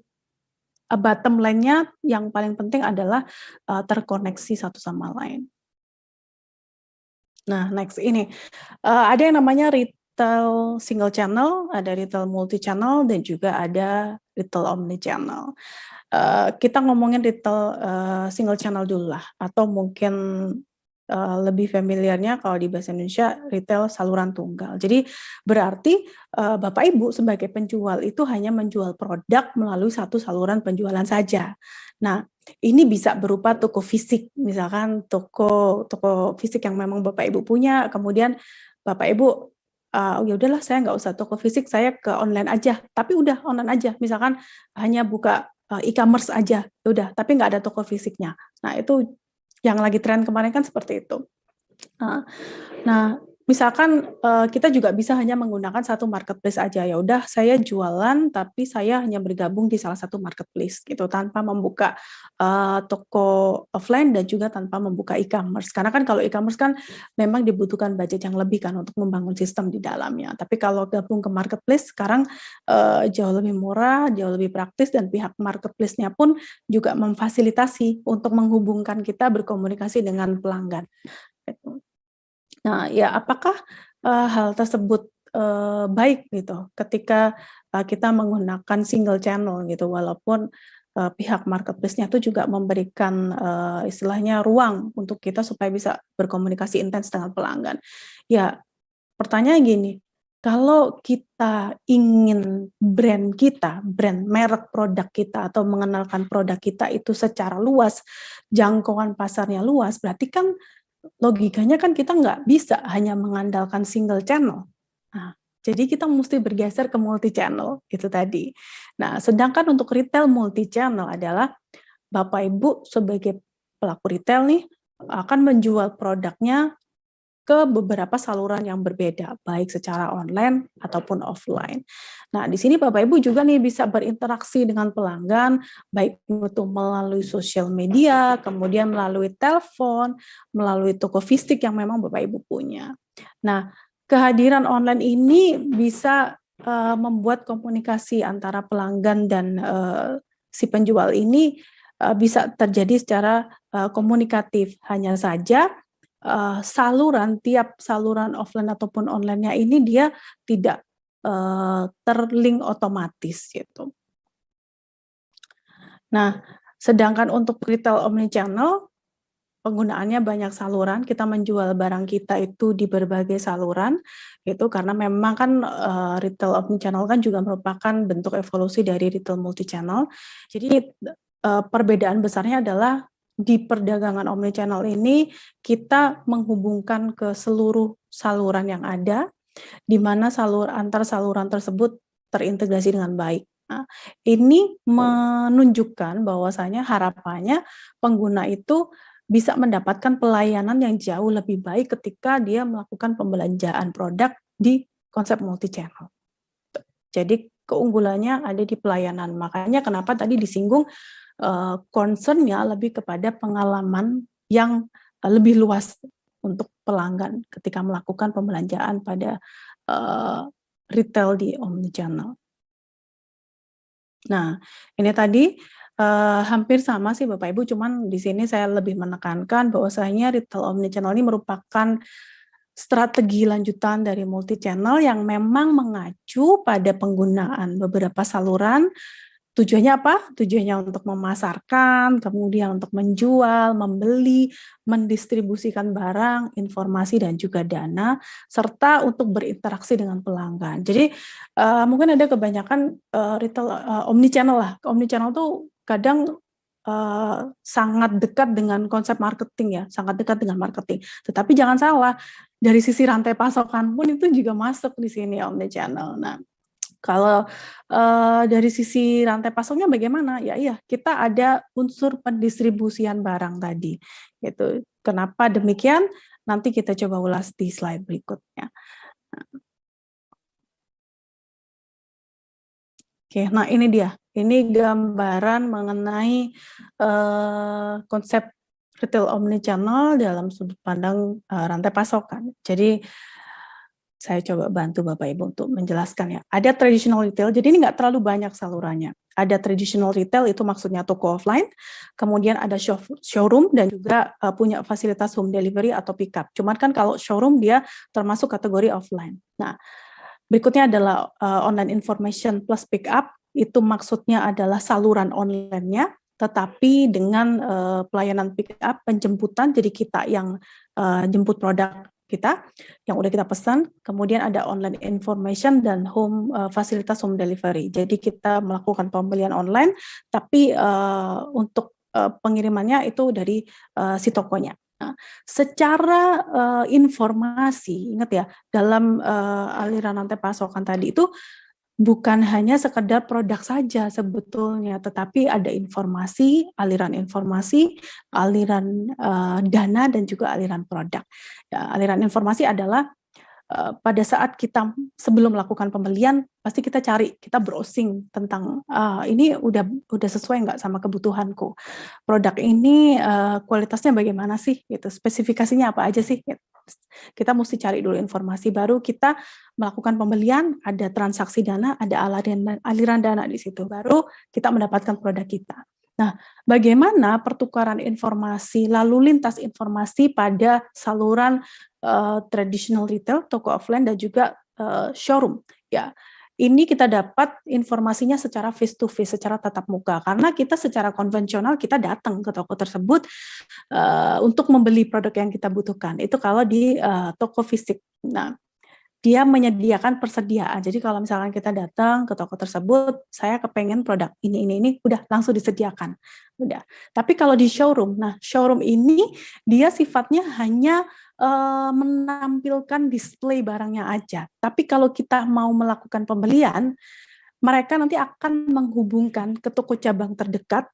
bottom line-nya yang paling penting adalah terkoneksi satu sama lain. Nah, next ini ada yang namanya retail single channel, ada retail multi channel, dan juga ada retail omni channel. Kita ngomongin retail single channel dulu lah, atau mungkin lebih familiarnya kalau di bahasa Indonesia retail saluran tunggal. Jadi berarti Bapak Ibu sebagai penjual itu hanya menjual produk melalui satu saluran penjualan saja. Nah, ini bisa berupa toko fisik, misalkan toko fisik yang memang Bapak Ibu punya, kemudian Bapak Ibu ya udahlah saya nggak usah toko fisik, saya ke online aja. Tapi udah online aja, misalkan hanya buka e-commerce aja, udah, tapi nggak ada toko fisiknya. Nah, itu yang lagi tren kemarin kan seperti itu. Nah, misalkan kita juga bisa hanya menggunakan satu marketplace aja, ya udah saya jualan tapi saya hanya bergabung di salah satu marketplace gitu tanpa membuka toko offline dan juga tanpa membuka e-commerce. Karena kan kalau e-commerce kan memang dibutuhkan budget yang lebih kan untuk membangun sistem di dalamnya. Tapi kalau gabung ke marketplace sekarang jauh lebih murah, jauh lebih praktis, dan pihak marketplace-nya pun juga memfasilitasi untuk menghubungkan kita berkomunikasi dengan pelanggan. Nah, ya apakah hal tersebut baik gitu ketika kita menggunakan single channel gitu, walaupun pihak marketplace-nya itu juga memberikan istilahnya ruang untuk kita supaya bisa berkomunikasi intens dengan pelanggan. Ya, pertanyaan gini, kalau kita ingin brand merek produk kita atau mengenalkan produk kita itu secara luas, jangkauan pasarnya luas, berarti kan logikanya kan kita nggak bisa hanya mengandalkan single channel. Nah, jadi kita mesti bergeser ke multi channel itu tadi. Nah, sedangkan untuk retail multi channel adalah Bapak Ibu sebagai pelaku retail nih akan menjual produknya ke beberapa saluran yang berbeda, baik secara online ataupun offline. Nah, di sini Bapak Ibu juga nih bisa berinteraksi dengan pelanggan, baik itu melalui sosial media, kemudian melalui telepon, melalui toko fisik yang memang Bapak Ibu punya. Nah, kehadiran online ini bisa membuat komunikasi antara pelanggan dan si penjual ini bisa terjadi secara komunikatif. Hanya saja tiap saluran offline ataupun online-nya ini dia tidak terlink otomatis gitu. Nah, sedangkan untuk retail omnichannel penggunaannya banyak saluran, kita menjual barang kita itu di berbagai saluran gitu, karena memang kan retail omnichannel kan juga merupakan bentuk evolusi dari retail multichannel. Jadi perbedaan besarnya adalah di perdagangan omnichannel ini kita menghubungkan ke seluruh saluran yang ada, di mana antar saluran tersebut terintegrasi dengan baik. Nah, ini menunjukkan bahwasanya harapannya pengguna itu bisa mendapatkan pelayanan yang jauh lebih baik ketika dia melakukan pembelanjaan produk di konsep multi-channel. Jadi keunggulannya ada di pelayanan. Makanya kenapa tadi disinggung concern-nya lebih kepada pengalaman yang lebih luas untuk pelanggan ketika melakukan pembelanjaan pada retail di omnichannel. Nah, ini tadi hampir sama sih Bapak Ibu, cuman di sini saya lebih menekankan bahwasanya retail omnichannel ini merupakan strategi lanjutan dari multi-channel yang memang mengacu pada penggunaan beberapa saluran. Tujuannya apa? Tujuannya untuk memasarkan, kemudian untuk menjual, membeli, mendistribusikan barang, informasi, dan juga dana, serta untuk berinteraksi dengan pelanggan. Jadi mungkin ada kebanyakan retail omnichannel lah. Omnichannel tuh kadang sangat dekat dengan konsep marketing ya, sangat dekat dengan marketing. Tetapi jangan salah, dari sisi rantai pasokan pun itu juga masuk di sini omnichannel. Nah, kalau dari sisi rantai pasoknya bagaimana? Ya iya, kita ada unsur pendistribusian barang tadi. Gitu. Kenapa demikian? Nanti kita coba ulas di slide berikutnya. Oke, nah ini dia. Ini gambaran mengenai konsep retail omnichannel dalam sudut pandang rantai pasokan. Jadi saya coba bantu Bapak Ibu untuk menjelaskan ya. Ada traditional retail, jadi ini nggak terlalu banyak salurannya. Ada traditional retail, itu maksudnya toko offline, kemudian ada showroom dan juga punya fasilitas home delivery atau pick up. Cuman kan kalau showroom dia termasuk kategori offline. Nah, berikutnya adalah online information plus pick up, itu maksudnya adalah saluran online-nya, tetapi dengan pelayanan pick up, penjemputan, jadi kita yang jemput produk kita yang udah kita pesan, kemudian ada online information dan fasilitas home delivery. Jadi kita melakukan pembelian online, tapi untuk pengirimannya itu dari si tokonya. Nah, secara informasi, ingat ya, dalam aliran rantai pasokan tadi itu bukan hanya sekedar produk saja sebetulnya, tetapi ada informasi, aliran dana, dan juga aliran produk. Ya, aliran informasi adalah pada saat kita sebelum melakukan pembelian, pasti kita cari, kita browsing tentang ini udah sesuai nggak sama kebutuhanku. Produk ini kualitasnya bagaimana sih? Gitu. Spesifikasinya apa aja sih? Gitu. Kita mesti cari dulu informasi, baru kita melakukan pembelian, ada transaksi dana, ada aliran dana di situ, baru kita mendapatkan produk kita. Nah, bagaimana pertukaran informasi, lalu lintas informasi pada saluran traditional retail, toko offline, dan juga showroom? Ya, ini kita dapat informasinya secara face to face, secara tatap muka, karena kita secara konvensional kita datang ke toko tersebut untuk membeli produk yang kita butuhkan. Itu kalau di toko fisik. Nah, dia menyediakan persediaan. Jadi kalau misalkan kita datang ke toko tersebut, saya kepengen produk ini, udah langsung disediakan. Udah. Tapi kalau di showroom, nah showroom ini dia sifatnya hanya menampilkan display barangnya aja. Tapi kalau kita mau melakukan pembelian, mereka nanti akan menghubungkan ke toko cabang terdekat,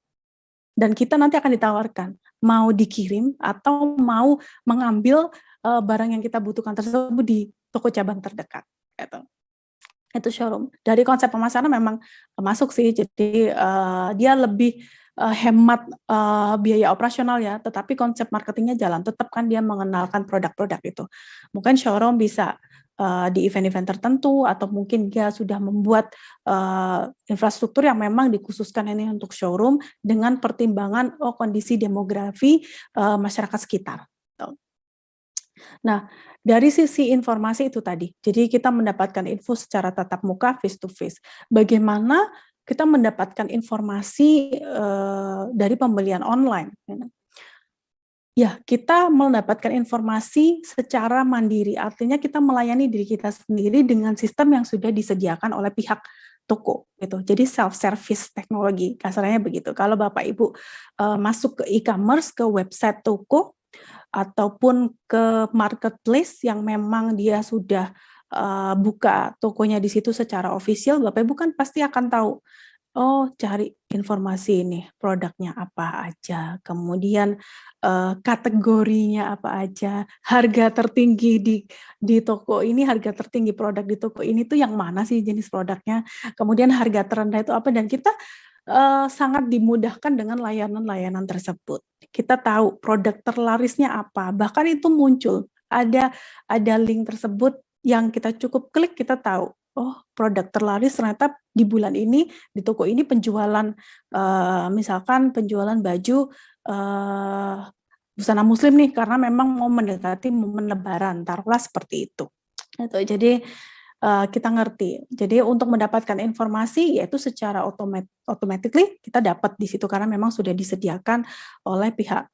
dan kita nanti akan ditawarkan mau dikirim atau mau mengambil barang yang kita butuhkan tersebut di toko cabang terdekat. Gitu. Itu showroom. Dari konsep pemasaran memang masuk sih, jadi dia lebih hemat biaya operasional ya, tetapi konsep marketingnya jalan, tetap kan dia mengenalkan produk-produk itu. Mungkin showroom bisa di event-event tertentu, atau mungkin dia sudah membuat infrastruktur yang memang dikhususkan ini untuk showroom dengan pertimbangan kondisi demografi masyarakat sekitar. Nah, dari sisi informasi itu tadi, jadi kita mendapatkan info secara tatap muka, face to face. Bagaimana kita mendapatkan informasi dari pembelian online? Ya, kita mendapatkan informasi secara mandiri, artinya kita melayani diri kita sendiri dengan sistem yang sudah disediakan oleh pihak toko, gitu. Jadi self-service teknologi, kasarnya begitu. Kalau Bapak Ibu masuk ke e-commerce, ke website toko, ataupun ke marketplace yang memang dia sudah buka tokonya di situ secara official, Bapak Ibu kan pasti akan tahu, cari informasi ini, produknya apa aja, kemudian kategorinya apa aja, harga tertinggi di toko ini, harga tertinggi produk di toko ini tuh yang mana sih jenis produknya, kemudian harga terendah itu apa, dan kita sangat dimudahkan dengan layanan-layanan tersebut. Kita tahu produk terlarisnya apa, bahkan itu muncul, ada link tersebut yang kita cukup klik, kita tahu, oh produk terlaris ternyata di bulan ini, di toko ini penjualan, misalkan penjualan baju busana muslim nih, karena memang mau mendekati momen lebaran, taruhlah seperti itu. Jadi kita ngerti. Jadi untuk mendapatkan informasi yaitu secara automatically kita dapat di situ karena memang sudah disediakan oleh pihak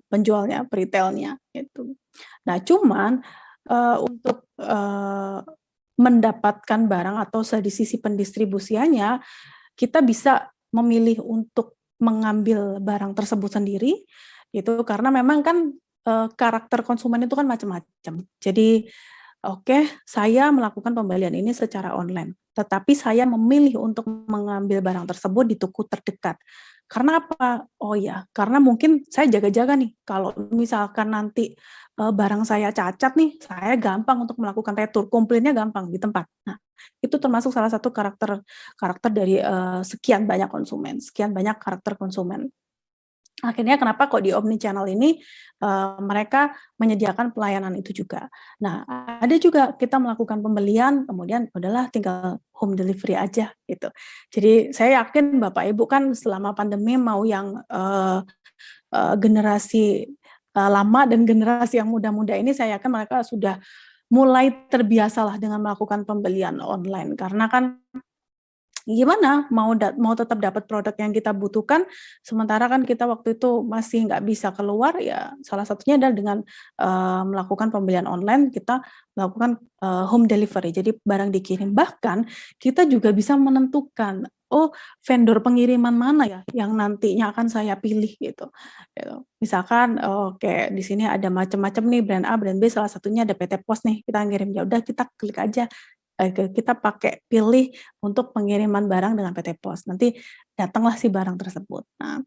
penjualnya, retailnya gitu. Nah, cuman untuk mendapatkan barang atau di sisi pendistribusiannya, kita bisa memilih untuk mengambil barang tersebut sendiri, itu karena memang kan karakter konsumen itu kan macam-macam. Jadi oke, saya melakukan pembelian ini secara online, tetapi saya memilih untuk mengambil barang tersebut di toko terdekat. Karena apa? Oh ya, karena mungkin saya jaga-jaga nih, kalau misalkan nanti barang saya cacat nih, saya gampang untuk melakukan retur, komplainnya gampang di tempat. Nah, itu termasuk salah satu karakter dari sekian banyak konsumen, sekian banyak karakter konsumen. Akhirnya kenapa kok di omnichannel ini mereka menyediakan pelayanan itu juga. Nah, ada juga kita melakukan pembelian, kemudian udahlah tinggal home delivery aja gitu. Jadi saya yakin Bapak Ibu kan selama pandemi mau yang generasi lama dan generasi yang muda-muda ini, saya yakin mereka sudah mulai terbiasalah dengan melakukan pembelian online, karena kan gimana mau tetap dapat produk yang kita butuhkan, sementara kan kita waktu itu masih nggak bisa keluar, ya salah satunya adalah dengan melakukan pembelian online, kita melakukan home delivery, jadi barang dikirim. Bahkan kita juga bisa menentukan, oh vendor pengiriman mana ya yang nantinya akan saya pilih gitu. Misalkan oke, di sini ada macam-macam nih, brand A, brand B, salah satunya ada PT Pos nih, kita ngirim, ya udah kita klik aja, kita pakai pilih untuk pengiriman barang dengan PT Pos. Nanti datanglah si barang tersebut. Nah,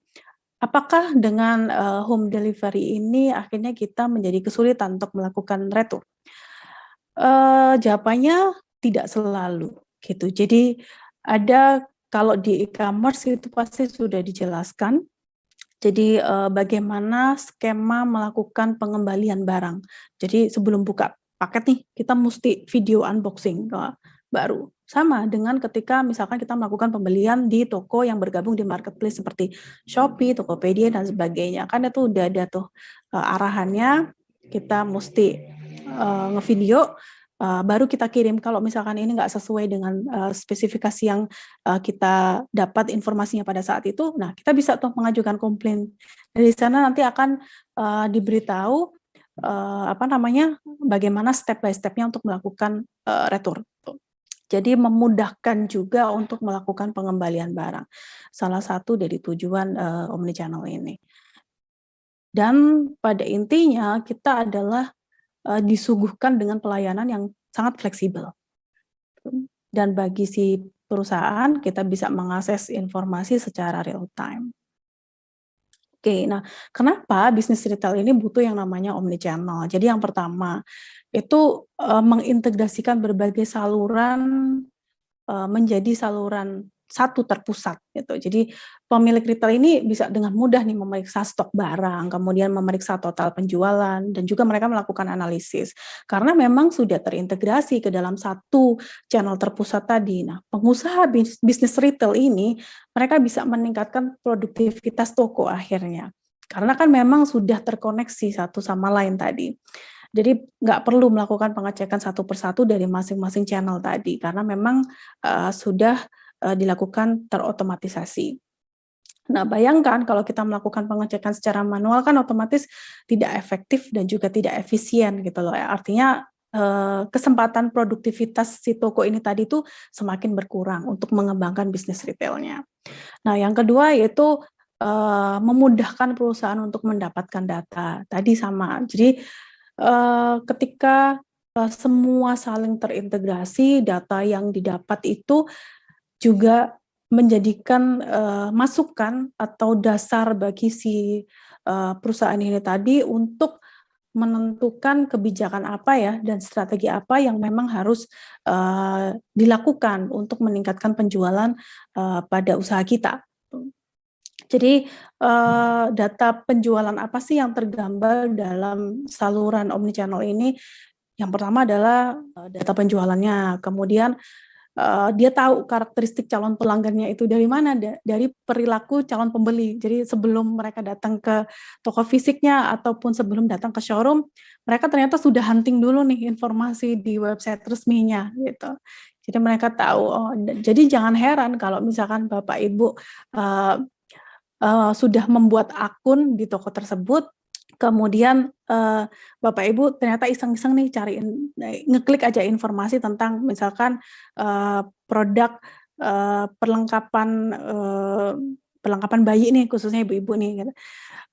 apakah dengan home delivery ini akhirnya kita menjadi kesulitan untuk melakukan retur? Jawabannya tidak selalu gitu. Jadi ada, kalau di e-commerce itu pasti sudah dijelaskan. Jadi bagaimana skema melakukan pengembalian barang. Jadi sebelum buka paket nih, kita mesti video unboxing baru. Sama dengan ketika misalkan kita melakukan pembelian di toko yang bergabung di marketplace seperti Shopee, Tokopedia, dan sebagainya. Kan itu udah ada tuh arahannya, kita mesti ngevideo, baru kita kirim. Kalau misalkan ini nggak sesuai dengan spesifikasi yang kita dapat informasinya pada saat itu, nah kita bisa tuh mengajukan komplain. Dari sana nanti akan diberitahu bagaimana step by step-nya untuk melakukan retur. Jadi memudahkan juga untuk melakukan pengembalian barang. Salah satu dari tujuan omnichannel ini. Dan pada intinya kita adalah disuguhkan dengan pelayanan yang sangat fleksibel. Dan bagi si perusahaan, kita bisa mengakses informasi secara real time. Oke, nah kenapa bisnis retail ini butuh yang namanya omnichannel? Jadi yang pertama, itu mengintegrasikan berbagai saluran menjadi saluran satu terpusat gitu. Jadi pemilik retail ini bisa dengan mudah nih memeriksa stok barang, kemudian memeriksa total penjualan, dan juga mereka melakukan analisis. Karena memang sudah terintegrasi ke dalam satu channel terpusat tadi. Nah, pengusaha bisnis retail ini, mereka bisa meningkatkan produktivitas toko akhirnya. Karena kan memang sudah terkoneksi satu sama lain tadi. Jadi nggak perlu melakukan pengecekan satu persatu dari masing-masing channel tadi, karena memang sudah dilakukan terotomatisasi. Nah, bayangkan kalau kita melakukan pengecekan secara manual kan otomatis tidak efektif dan juga tidak efisien gitu loh. Artinya kesempatan produktivitas si toko ini tadi tuh semakin berkurang untuk mengembangkan bisnis retailnya. Nah, yang kedua yaitu memudahkan perusahaan untuk mendapatkan data. Tadi sama. Jadi ketika semua saling terintegrasi, data yang didapat itu juga menjadikan masukan atau dasar bagi si perusahaan ini tadi untuk menentukan kebijakan apa ya dan strategi apa yang memang harus dilakukan untuk meningkatkan penjualan pada usaha kita. Jadi data penjualan apa sih yang tergambar dalam saluran omnichannel ini? Yang pertama adalah data penjualannya, kemudian dia tahu karakteristik calon pelanggannya itu dari mana, dari perilaku calon pembeli. Jadi sebelum mereka datang ke toko fisiknya ataupun sebelum datang ke showroom, mereka ternyata sudah hunting dulu nih informasi di website resminya gitu. Jadi mereka tahu. Jadi jangan heran kalau misalkan Bapak Ibu sudah membuat akun di toko tersebut, kemudian Bapak Ibu ternyata iseng-iseng nih cariin, ngeklik aja informasi tentang misalkan produk perlengkapan bayi nih, khususnya ibu-ibu nih, gitu.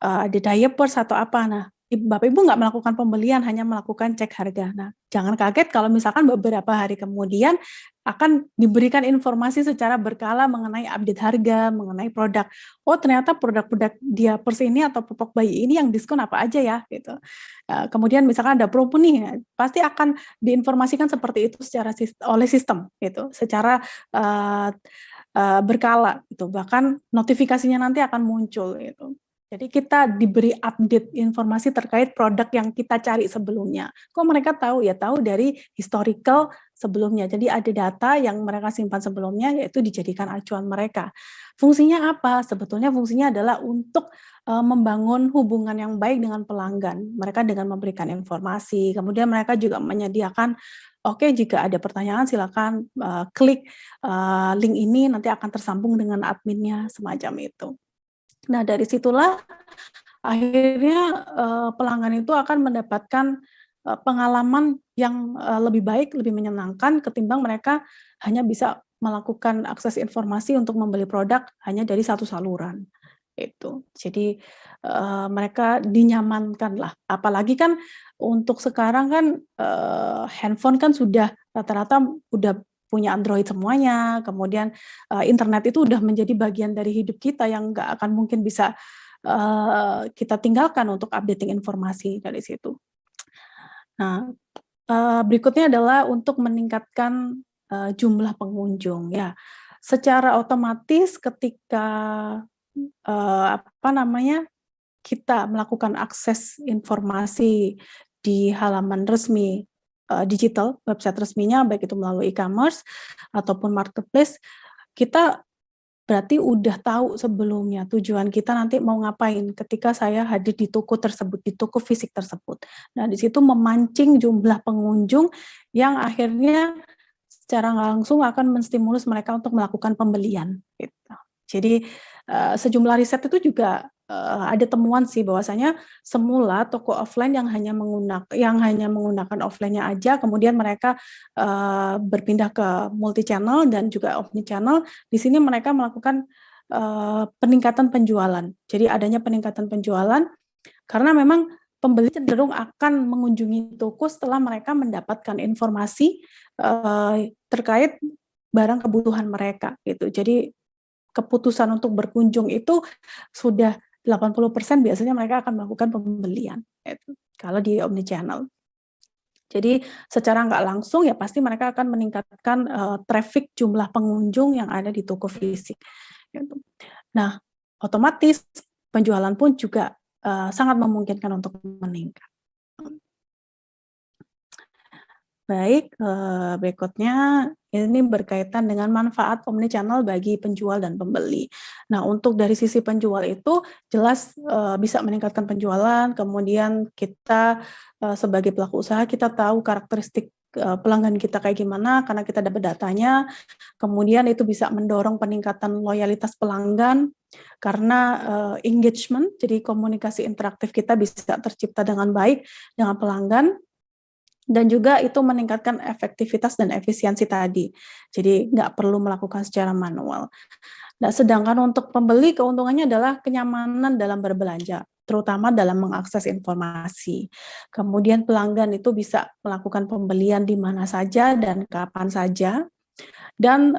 Ada diapers atau apa. Nah, Bapak Ibu nggak melakukan pembelian, hanya melakukan cek harga. Nah, jangan kaget kalau misalkan beberapa hari kemudian akan diberikan informasi secara berkala mengenai update harga, mengenai produk. Oh, ternyata produk-produk diapers ini atau popok bayi ini yang diskon apa aja ya, gitu. Kemudian misalkan ada promo nih, pasti akan diinformasikan seperti itu oleh sistem, gitu, secara berkala, gitu. Bahkan notifikasinya nanti akan muncul, gitu. Jadi kita diberi update informasi terkait produk yang kita cari sebelumnya. Kok mereka tahu? Ya tahu dari historical sebelumnya. Jadi ada data yang mereka simpan sebelumnya, yaitu dijadikan acuan mereka. Fungsinya apa? Sebetulnya fungsinya adalah untuk membangun hubungan yang baik dengan pelanggan. Mereka dengan memberikan informasi. Kemudian mereka juga menyediakan, oke, jika ada pertanyaan silakan klik link ini, nanti akan tersambung dengan adminnya, semacam itu. Nah, dari situlah akhirnya pelanggan itu akan mendapatkan pengalaman yang lebih baik, lebih menyenangkan ketimbang mereka hanya bisa melakukan akses informasi untuk membeli produk hanya dari satu saluran. Itu. Jadi mereka dinyamankan lah. Apalagi kan untuk sekarang kan handphone kan sudah rata-rata udah punya Android semuanya, kemudian internet itu udah menjadi bagian dari hidup kita yang nggak akan mungkin bisa kita tinggalkan untuk updating informasi dari situ. Nah, berikutnya adalah untuk meningkatkan jumlah pengunjung ya. Secara otomatis ketika kita melakukan akses informasi di halaman resmi digital, website resminya, baik itu melalui e-commerce ataupun marketplace, kita berarti udah tahu sebelumnya tujuan kita nanti mau ngapain ketika saya hadir di toko tersebut, di toko fisik tersebut. Nah, di situ memancing jumlah pengunjung yang akhirnya secara nggak langsung akan menstimulus mereka untuk melakukan pembelian. Gitu. Jadi sejumlah riset itu juga ada temuan sih bahwasanya semula toko offline yang hanya menggunakan offline-nya aja, kemudian mereka berpindah ke multi channel dan juga omni channel. Di sini mereka melakukan peningkatan penjualan. Jadi adanya peningkatan penjualan karena memang pembeli cenderung akan mengunjungi toko setelah mereka mendapatkan informasi terkait barang kebutuhan mereka gitu. Jadi keputusan untuk berkunjung itu sudah 80% biasanya mereka akan melakukan pembelian gitu, kalau di omnichannel. Jadi secara nggak langsung ya pasti mereka akan meningkatkan traffic jumlah pengunjung yang ada di toko fisik. Gitu. Nah, otomatis penjualan pun juga sangat memungkinkan untuk meningkat. Baik, berikutnya ini berkaitan dengan manfaat omnichannel bagi penjual dan pembeli. Nah, untuk dari sisi penjual itu jelas bisa meningkatkan penjualan, kemudian kita sebagai pelaku usaha kita tahu karakteristik pelanggan kita kayak gimana karena kita dapat datanya, kemudian itu bisa mendorong peningkatan loyalitas pelanggan karena engagement, jadi komunikasi interaktif kita bisa tercipta dengan baik dengan pelanggan. Dan juga itu meningkatkan efektivitas dan efisiensi tadi. Jadi nggak perlu melakukan secara manual. Nah, sedangkan untuk pembeli keuntungannya adalah kenyamanan dalam berbelanja, terutama dalam mengakses informasi. Kemudian pelanggan itu bisa melakukan pembelian di mana saja dan kapan saja. dan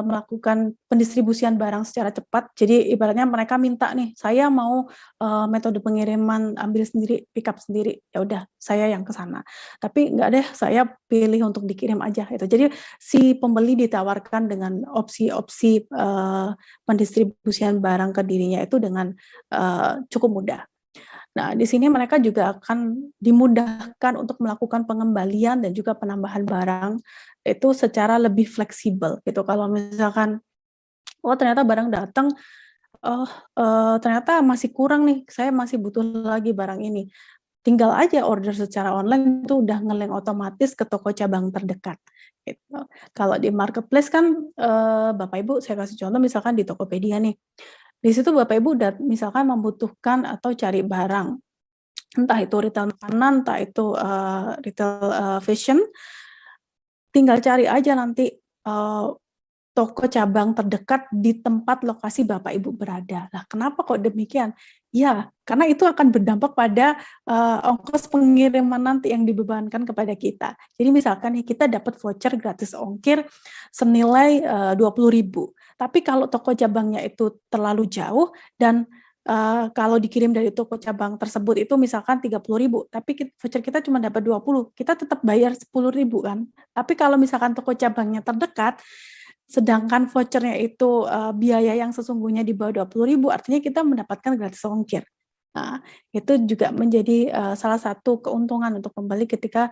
melakukan pendistribusian barang secara cepat. Jadi ibaratnya mereka minta nih, saya mau metode pengiriman ambil sendiri, pick up sendiri, ya udah saya yang ke sana. Tapi enggak deh, saya pilih untuk dikirim aja itu. Jadi si pembeli ditawarkan dengan opsi-opsi pendistribusian barang ke dirinya itu dengan cukup mudah. Nah, di sini mereka juga akan dimudahkan untuk melakukan pengembalian dan juga penambahan barang itu secara lebih fleksibel gitu. Kalau misalkan, oh ternyata barang datang, oh ternyata masih kurang nih, saya masih butuh lagi barang ini. Tinggal aja order secara online itu udah nge-link otomatis ke toko cabang terdekat. Gitu. Kalau di marketplace kan, Bapak Ibu saya kasih contoh misalkan di Tokopedia nih. Di situ Bapak Ibu udah misalkan membutuhkan atau cari barang, entah itu retail makanan, entah itu retail fashion, tinggal cari aja nanti toko cabang terdekat di tempat lokasi Bapak Ibu berada. Nah, kenapa kok demikian? Ya, karena itu akan berdampak pada ongkos pengiriman nanti yang dibebankan kepada kita. Jadi misalkan nih kita dapat voucher gratis ongkir senilai 20.000. Tapi kalau toko cabangnya itu terlalu jauh dan kalau dikirim dari toko cabang tersebut itu misalkan 30.000, tapi voucher kita cuma dapat 20, kita tetap bayar 10.000 kan. Tapi kalau misalkan toko cabangnya terdekat, sedangkan vouchernya itu biaya yang sesungguhnya di bawah 20.000, artinya kita mendapatkan gratis ongkir. Nah, itu juga menjadi salah satu keuntungan untuk pembeli ketika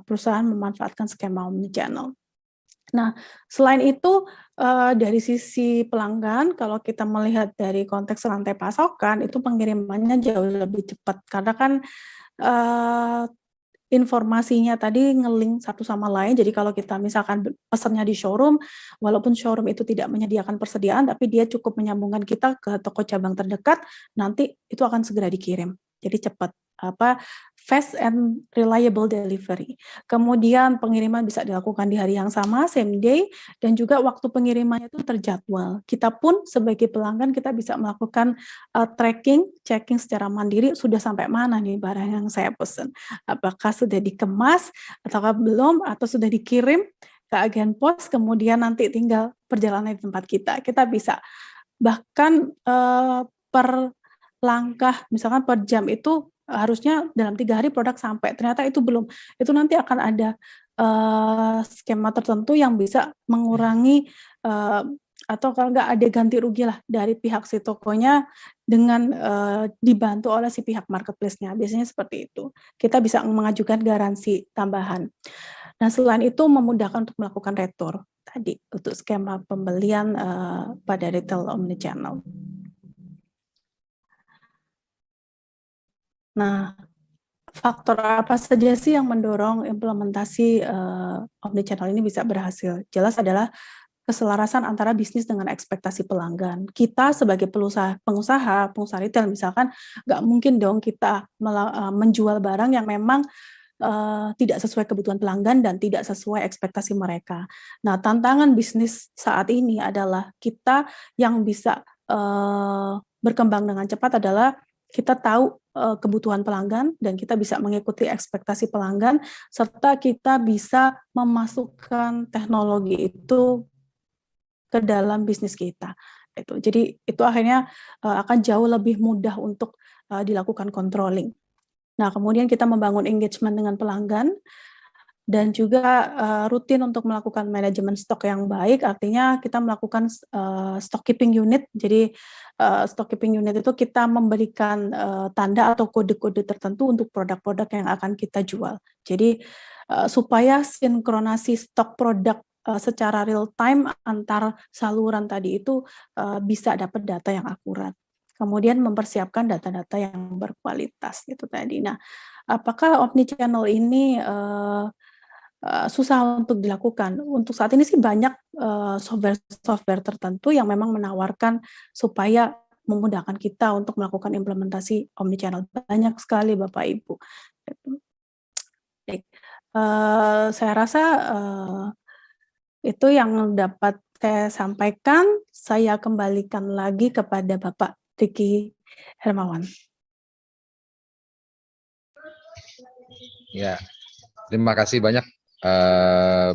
perusahaan memanfaatkan skema omnichannel. Nah, selain itu dari sisi pelanggan, kalau kita melihat dari konteks rantai pasokan, itu pengirimannya jauh lebih cepat karena kan informasinya tadi nge-link satu sama lain. Jadi kalau kita misalkan pesannya di showroom, walaupun showroom itu tidak menyediakan persediaan, tapi dia cukup menyambungkan kita ke toko cabang terdekat, nanti itu akan segera dikirim. Jadi cepat, fast and reliable delivery. Kemudian pengiriman bisa dilakukan di hari yang sama, same day, dan juga waktu pengirimannya itu terjadwal. Kita pun sebagai pelanggan kita bisa melakukan tracking, checking secara mandiri sudah sampai mana nih barang yang saya pesan. Apakah sudah dikemas atau belum, atau sudah dikirim ke agen pos, kemudian nanti tinggal perjalanan di tempat kita. Kita bisa bahkan per langkah, misalkan per jam itu harusnya dalam 3 hari produk sampai, ternyata itu belum. Itu nanti akan ada skema tertentu yang bisa mengurangi atau kalau nggak ada ganti rugi lah dari pihak si tokonya dengan dibantu oleh si pihak marketplace-nya. Biasanya seperti itu. Kita bisa mengajukan garansi tambahan. Nah, selain itu memudahkan untuk melakukan retur tadi untuk skema pembelian pada retail omnichannel. Nah, faktor apa saja sih yang mendorong implementasi omnichannel ini bisa berhasil? Jelas adalah keselarasan antara bisnis dengan ekspektasi pelanggan. Kita sebagai pengusaha retail misalkan, nggak mungkin dong kita menjual barang yang memang tidak sesuai kebutuhan pelanggan dan tidak sesuai ekspektasi mereka. Nah, tantangan bisnis saat ini adalah kita yang bisa berkembang dengan cepat adalah kita tahu kebutuhan pelanggan dan kita bisa mengikuti ekspektasi pelanggan serta kita bisa memasukkan teknologi itu ke dalam bisnis kita. Jadi itu akhirnya akan jauh lebih mudah untuk dilakukan controlling. Nah, kemudian kita membangun engagement dengan pelanggan dan juga rutin untuk melakukan manajemen stok yang baik, artinya kita melakukan stock keeping unit. Jadi stock keeping unit itu kita memberikan tanda atau kode-kode tertentu untuk produk-produk yang akan kita jual. Jadi supaya sinkronasi stok produk secara real time antar saluran tadi itu bisa dapat data yang akurat. Kemudian mempersiapkan data-data yang berkualitas itu tadi. Nah, apakah omnichannel ini susah untuk dilakukan? Untuk saat ini sih banyak software tertentu yang memang menawarkan supaya memudahkan kita untuk melakukan implementasi omnichannel. Banyak sekali Bapak Ibu. Saya rasa itu yang dapat saya sampaikan. Saya kembalikan lagi kepada Bapak Riki Hermawan. Ya, terima kasih banyak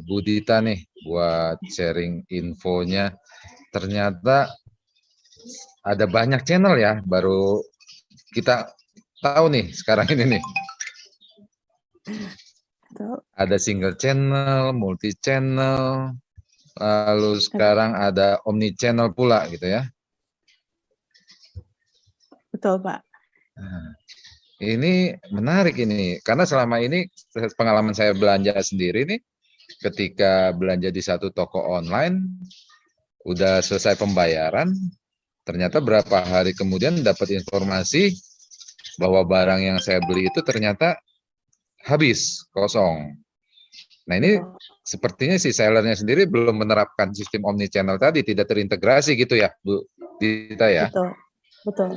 Bu Dita nih buat sharing infonya. Ternyata ada banyak channel ya, baru kita tahu nih sekarang ini nih. Ada single channel, multi channel, lalu sekarang ada omni channel pula gitu ya. Betul, Pak. Nah, ini menarik ini, karena selama ini pengalaman saya belanja sendiri nih, ketika belanja di satu toko online, udah selesai pembayaran, ternyata berapa hari kemudian dapat informasi bahwa barang yang saya beli itu ternyata habis, kosong. Nah ini sepertinya si sellernya sendiri belum menerapkan sistem omni channel tadi, tidak terintegrasi gitu ya, Bu Dita ya? Betul,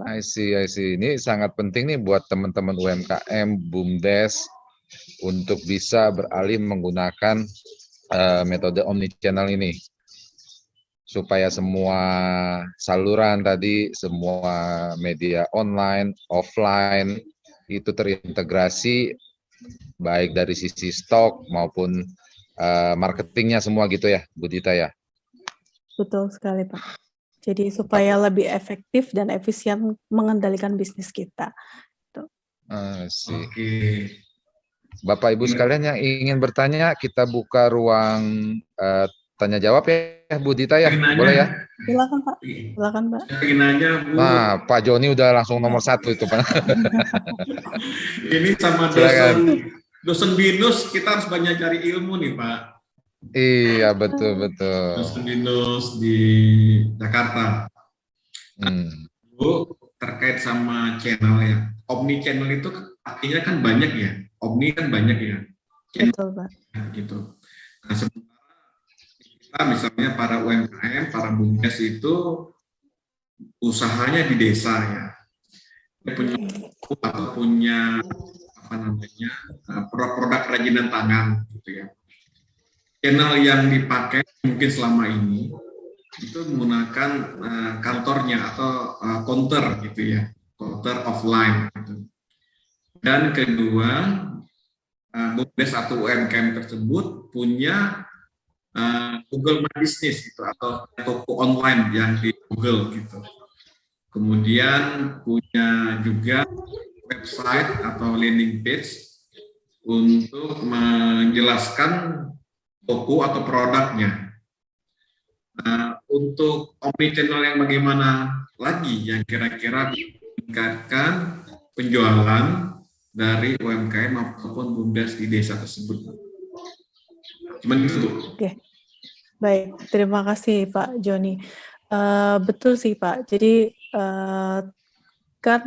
Pak. I see. Ini sangat penting nih buat teman-teman UMKM, BUMDes, untuk bisa beralih menggunakan metode omni channel ini. Supaya semua saluran tadi, semua media online, offline, itu terintegrasi baik dari sisi stok maupun marketingnya semua gitu ya, Bu Dita ya? Betul sekali, Pak. Jadi supaya lebih efektif dan efisien mengendalikan bisnis kita. Oke. Bapak Ibu sekalian yang ingin bertanya, kita buka ruang tanya jawab ya, Bu Dita ya? Boleh ya? Silakan, Pak. Silakan, Pak. Nah, Pak Joni udah langsung nomor 1 itu, Pak. Ini sama dosen binus, kita harus banyak cari ilmu nih, Pak. Iya, betul. Dosen binus di Jakarta. Bu, terkait sama channel ya. Omni channel itu artinya kan banyak ya. Omni kan banyak ya. Betul, Pak. Gitu. Nah, sementara kita misalnya para UMKM, para BUMDes itu usahanya di desa ya. Dia punya produk kerajinan tangan gitu ya. Channel yang dipakai mungkin selama ini itu menggunakan kantornya atau counter gitu ya, counter offline gitu. Dan kedua, BUMDes atau UMKM tersebut punya Google My Business gitu, atau toko online yang di Google gitu. Kemudian punya juga website atau landing page untuk menjelaskan toko atau produknya. Untuk omnichannel yang bagaimana lagi yang kira-kira meningkatkan penjualan dari UMKM maupun BUMDes di desa tersebut. Cuman itu. Oke. Baik, terima kasih Pak Joni. Betul sih Pak. Jadi kan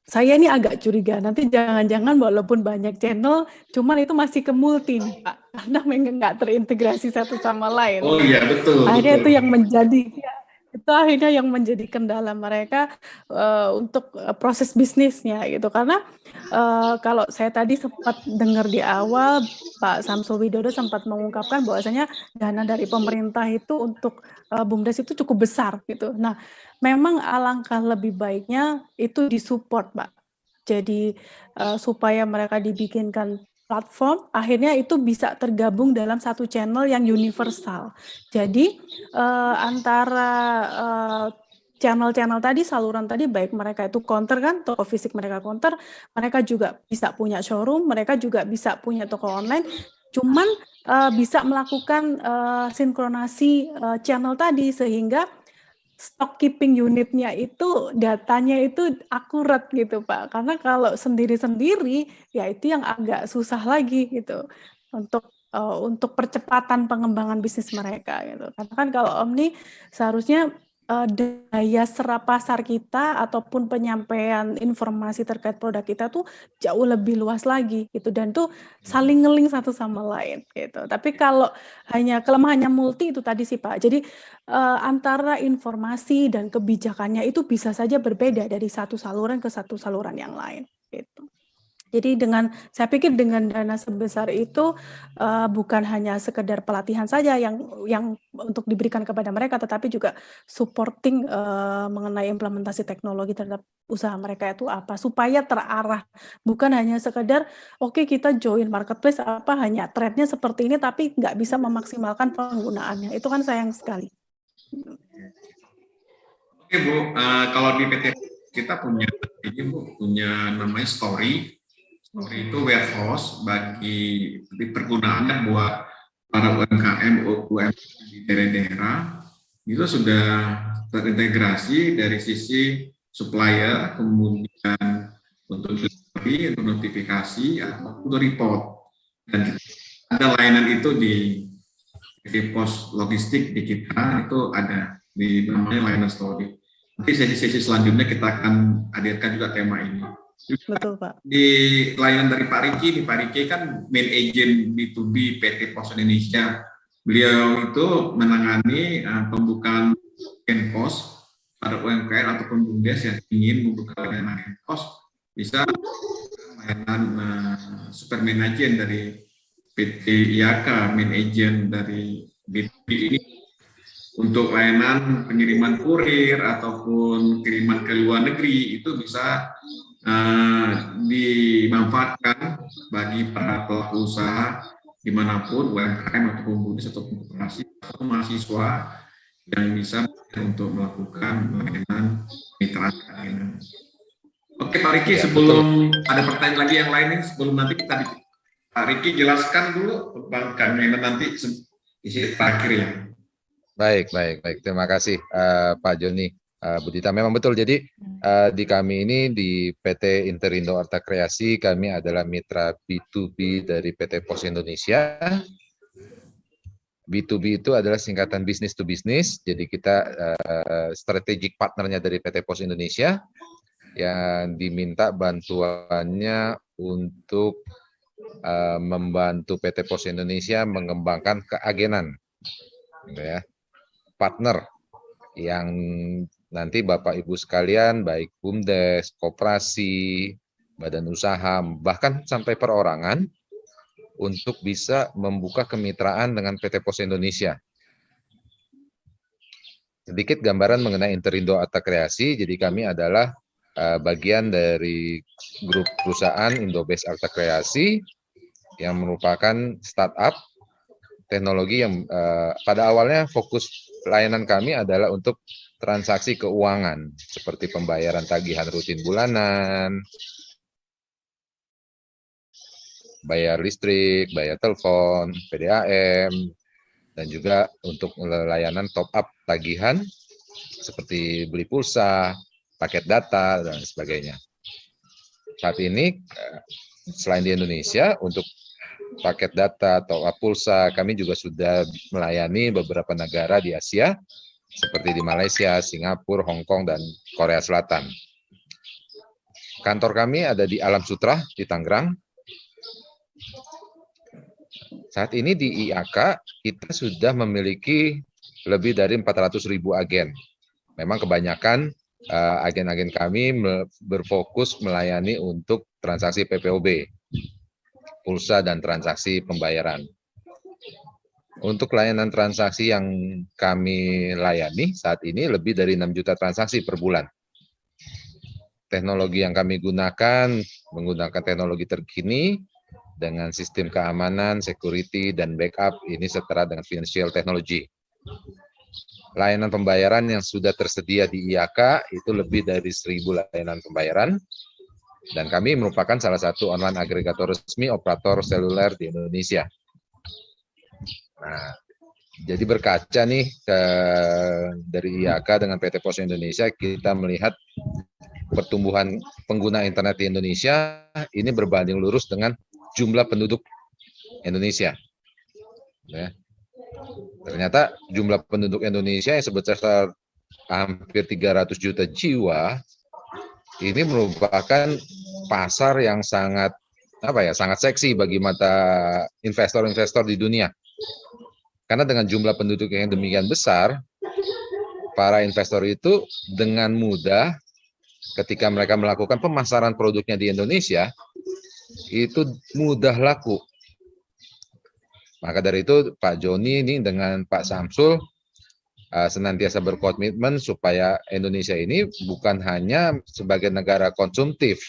saya ini agak curiga, nanti jangan-jangan walaupun banyak channel, cuman itu masih ke multi nih Pak, karena memang nggak terintegrasi satu sama lain. Oh iya, betul. Akhirnya itu yang menjadi kendala mereka untuk proses bisnisnya gitu. Karena kalau saya tadi sempat dengar di awal, Pak Samsul Widodo sempat mengungkapkan bahwasanya dana dari pemerintah itu untuk BUMDes itu cukup besar gitu. Nah, memang alangkah lebih baiknya itu disupport, Pak. Jadi supaya mereka dibikinkan platform, akhirnya itu bisa tergabung dalam satu channel yang universal. Jadi antara channel-channel tadi, saluran tadi, baik mereka itu counter kan, toko fisik mereka counter, mereka juga bisa punya showroom, mereka juga bisa punya toko online, cuman bisa melakukan sinkronasi channel tadi sehingga stock keeping unitnya itu datanya itu akurat gitu Pak. Karena kalau sendiri-sendiri ya itu yang agak susah lagi gitu untuk percepatan pengembangan bisnis mereka gitu. Karena kan kalau Omni seharusnya daya serap pasar kita ataupun penyampaian informasi terkait produk kita tuh jauh lebih luas lagi gitu, dan tuh saling ngeling satu sama lain gitu. Tapi kalau hanya kelemahannya multi itu tadi sih Pak. Jadi antara informasi dan kebijakannya itu bisa saja berbeda dari satu saluran ke satu saluran yang lain gitu. Jadi saya pikir dengan dana sebesar itu bukan hanya sekedar pelatihan saja yang untuk diberikan kepada mereka, tetapi juga supporting mengenai implementasi teknologi terhadap usaha mereka itu apa, supaya terarah. Bukan hanya sekedar, oke kita join marketplace hanya trend-nya seperti ini, tapi nggak bisa memaksimalkan penggunaannya. Itu kan sayang sekali. Oke Bu, kalau di PT kita punya namanya Story. Story itu warehouse bagi pergunaannya buat para UMKM di daerah-daerah itu sudah terintegrasi dari sisi supplier, kemudian untuk delivery, untuk notifikasi, atau untuk report. Dan ada layanan itu di pos logistik di kita itu ada di namanya layanan Story. Nanti sesi selanjutnya kita akan hadirkan juga tema ini. Betul Pak. Di layanan dari Pak Riki kan main agent B2B PT Pos Indonesia. Beliau itu menangani pembukaan pos pada UMKM ataupun BUMDes yang ingin membuka layanan pos, bisa layanan super main agent dari PT IAK, main agent dari B2B ini untuk layanan pengiriman kurir ataupun kiriman ke luar negeri itu bisa dimanfaatkan bagi para pelaku usaha dimanapun, UMKM ataupun BUMDes ataupun koperasi atau mahasiswa yang bisa untuk melakukan layanan mitra layanan. Oke Pak Riki, sebelum ada pertanyaan lagi yang lain, sebelum nanti kita Pak Riki jelaskan dulu tentang kami nanti isi terakhir ya. Baik. Terima kasih Pak Joni. Bu Dita, memang betul. Jadi di kami ini di PT Interindo Arta Kreasi, kami adalah mitra B2B dari PT Pos Indonesia. B2B itu adalah singkatan business to business. Jadi kita strategic partnernya dari PT Pos Indonesia yang diminta bantuannya untuk membantu PT Pos Indonesia mengembangkan keagenan, ya, partner yang nanti Bapak Ibu sekalian, baik BUMDes, koperasi, badan usaha, bahkan sampai perorangan, untuk bisa membuka kemitraan dengan PT Pos Indonesia. Sedikit gambaran mengenai Interindo Arta Kreasi, jadi kami adalah bagian dari grup perusahaan Indobest Arta Kreasi yang merupakan startup teknologi yang pada awalnya fokus layanan kami adalah untuk transaksi keuangan seperti pembayaran tagihan rutin bulanan, bayar listrik, bayar telepon, PDAM, dan juga untuk layanan top up tagihan seperti beli pulsa, paket data, dan sebagainya. Saat ini selain di Indonesia, untuk paket data, top up pulsa, kami juga sudah melayani beberapa negara di Asia, seperti di Malaysia, Singapura, Hong Kong, dan Korea Selatan. Kantor kami ada di Alam Sutra, di Tangerang. Saat ini di IAK, kita sudah memiliki lebih dari 400.000 agen. Memang kebanyakan agen-agen kami berfokus melayani untuk transaksi PPOB, pulsa dan transaksi pembayaran. Untuk layanan transaksi yang kami layani saat ini lebih dari 6 juta transaksi per bulan. Teknologi yang kami gunakan menggunakan teknologi terkini dengan sistem keamanan, security, dan backup ini setara dengan financial technology. Layanan pembayaran yang sudah tersedia di IAK itu lebih dari 1.000 layanan pembayaran. Dan kami merupakan salah satu online agregator resmi operator seluler di Indonesia. Nah, jadi berkaca nih dari IAK dengan PT Pos Indonesia, kita melihat pertumbuhan pengguna internet di Indonesia ini berbanding lurus dengan jumlah penduduk Indonesia. Ya. Ternyata jumlah penduduk Indonesia yang sebesar hampir 300 juta jiwa ini merupakan pasar yang sangat sangat seksi bagi mata investor-investor di dunia. Karena dengan jumlah penduduk yang demikian besar, para investor itu dengan mudah ketika mereka melakukan pemasaran produknya di Indonesia, itu mudah laku. Maka dari itu Pak Joni ini dengan Pak Samsul senantiasa berkomitmen supaya Indonesia ini bukan hanya sebagai negara konsumtif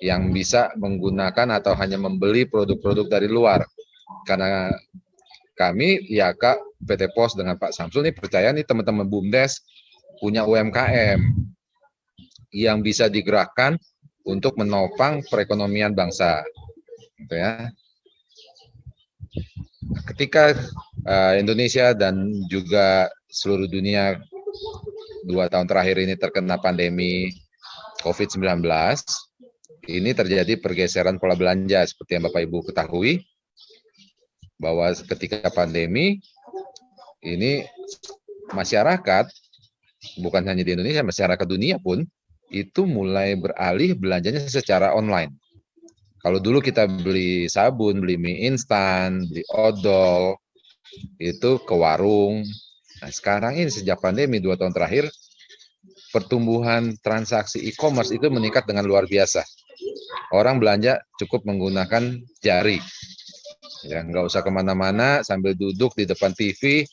yang bisa menggunakan atau hanya membeli produk-produk dari luar. Karena kami, IAKA, PT POS dengan Pak Samsul ini percaya nih teman-teman BUMDes punya UMKM yang bisa digerakkan untuk menopang perekonomian bangsa. Gitu ya. Ketika Indonesia dan juga seluruh dunia 2 tahun terakhir ini terkena pandemi COVID-19, ini terjadi pergeseran pola belanja seperti yang Bapak Ibu ketahui, bahwa ketika pandemi ini masyarakat, bukan hanya di Indonesia, masyarakat dunia pun itu mulai beralih belanjanya secara online. Kalau dulu kita beli sabun, beli mie instan, beli odol, itu ke warung. Nah, sekarang ini sejak pandemi 2 tahun terakhir, pertumbuhan transaksi e-commerce itu meningkat dengan luar biasa. Orang belanja cukup menggunakan jari. Ya, nggak usah kemana-mana, sambil duduk di depan TV,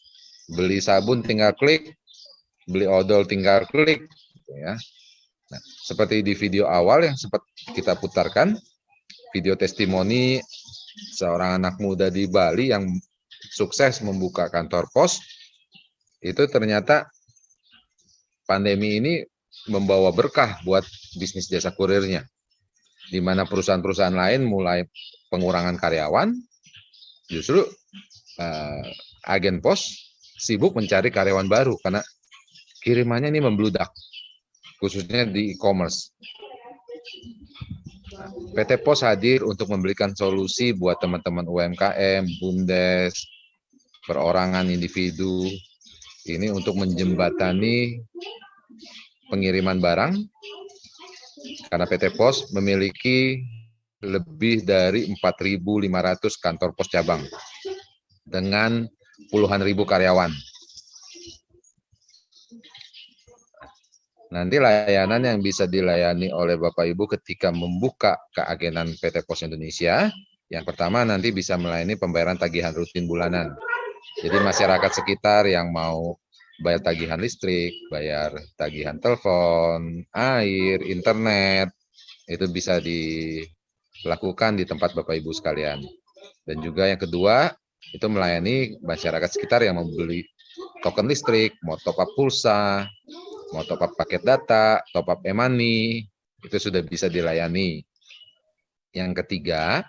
beli sabun tinggal klik, beli odol tinggal klik. Ya. Nah, seperti di video awal yang sempat kita putarkan, video testimoni seorang anak muda di Bali yang sukses membuka kantor pos, itu ternyata pandemi ini membawa berkah buat bisnis jasa kurirnya, di mana perusahaan-perusahaan lain mulai pengurangan karyawan, justru agen pos sibuk mencari karyawan baru karena kirimannya ini membludak, khususnya di e-commerce. PT POS hadir untuk memberikan solusi buat teman-teman UMKM, BUMDes, perorangan individu, ini untuk menjembatani pengiriman barang, karena PT POS memiliki lebih dari 4.500 kantor pos cabang dengan puluhan ribu karyawan. Nanti layanan yang bisa dilayani oleh Bapak Ibu ketika membuka keagenan PT POS Indonesia, yang pertama nanti bisa melayani pembayaran tagihan rutin bulanan. Jadi masyarakat sekitar yang mau bayar tagihan listrik, bayar tagihan telepon, air, internet, itu bisa dilakukan di tempat Bapak Ibu sekalian. Dan juga yang kedua, itu melayani masyarakat sekitar yang membeli token listrik, mau top up pulsa, mau top up paket data, top up e-money, itu sudah bisa dilayani. Yang ketiga,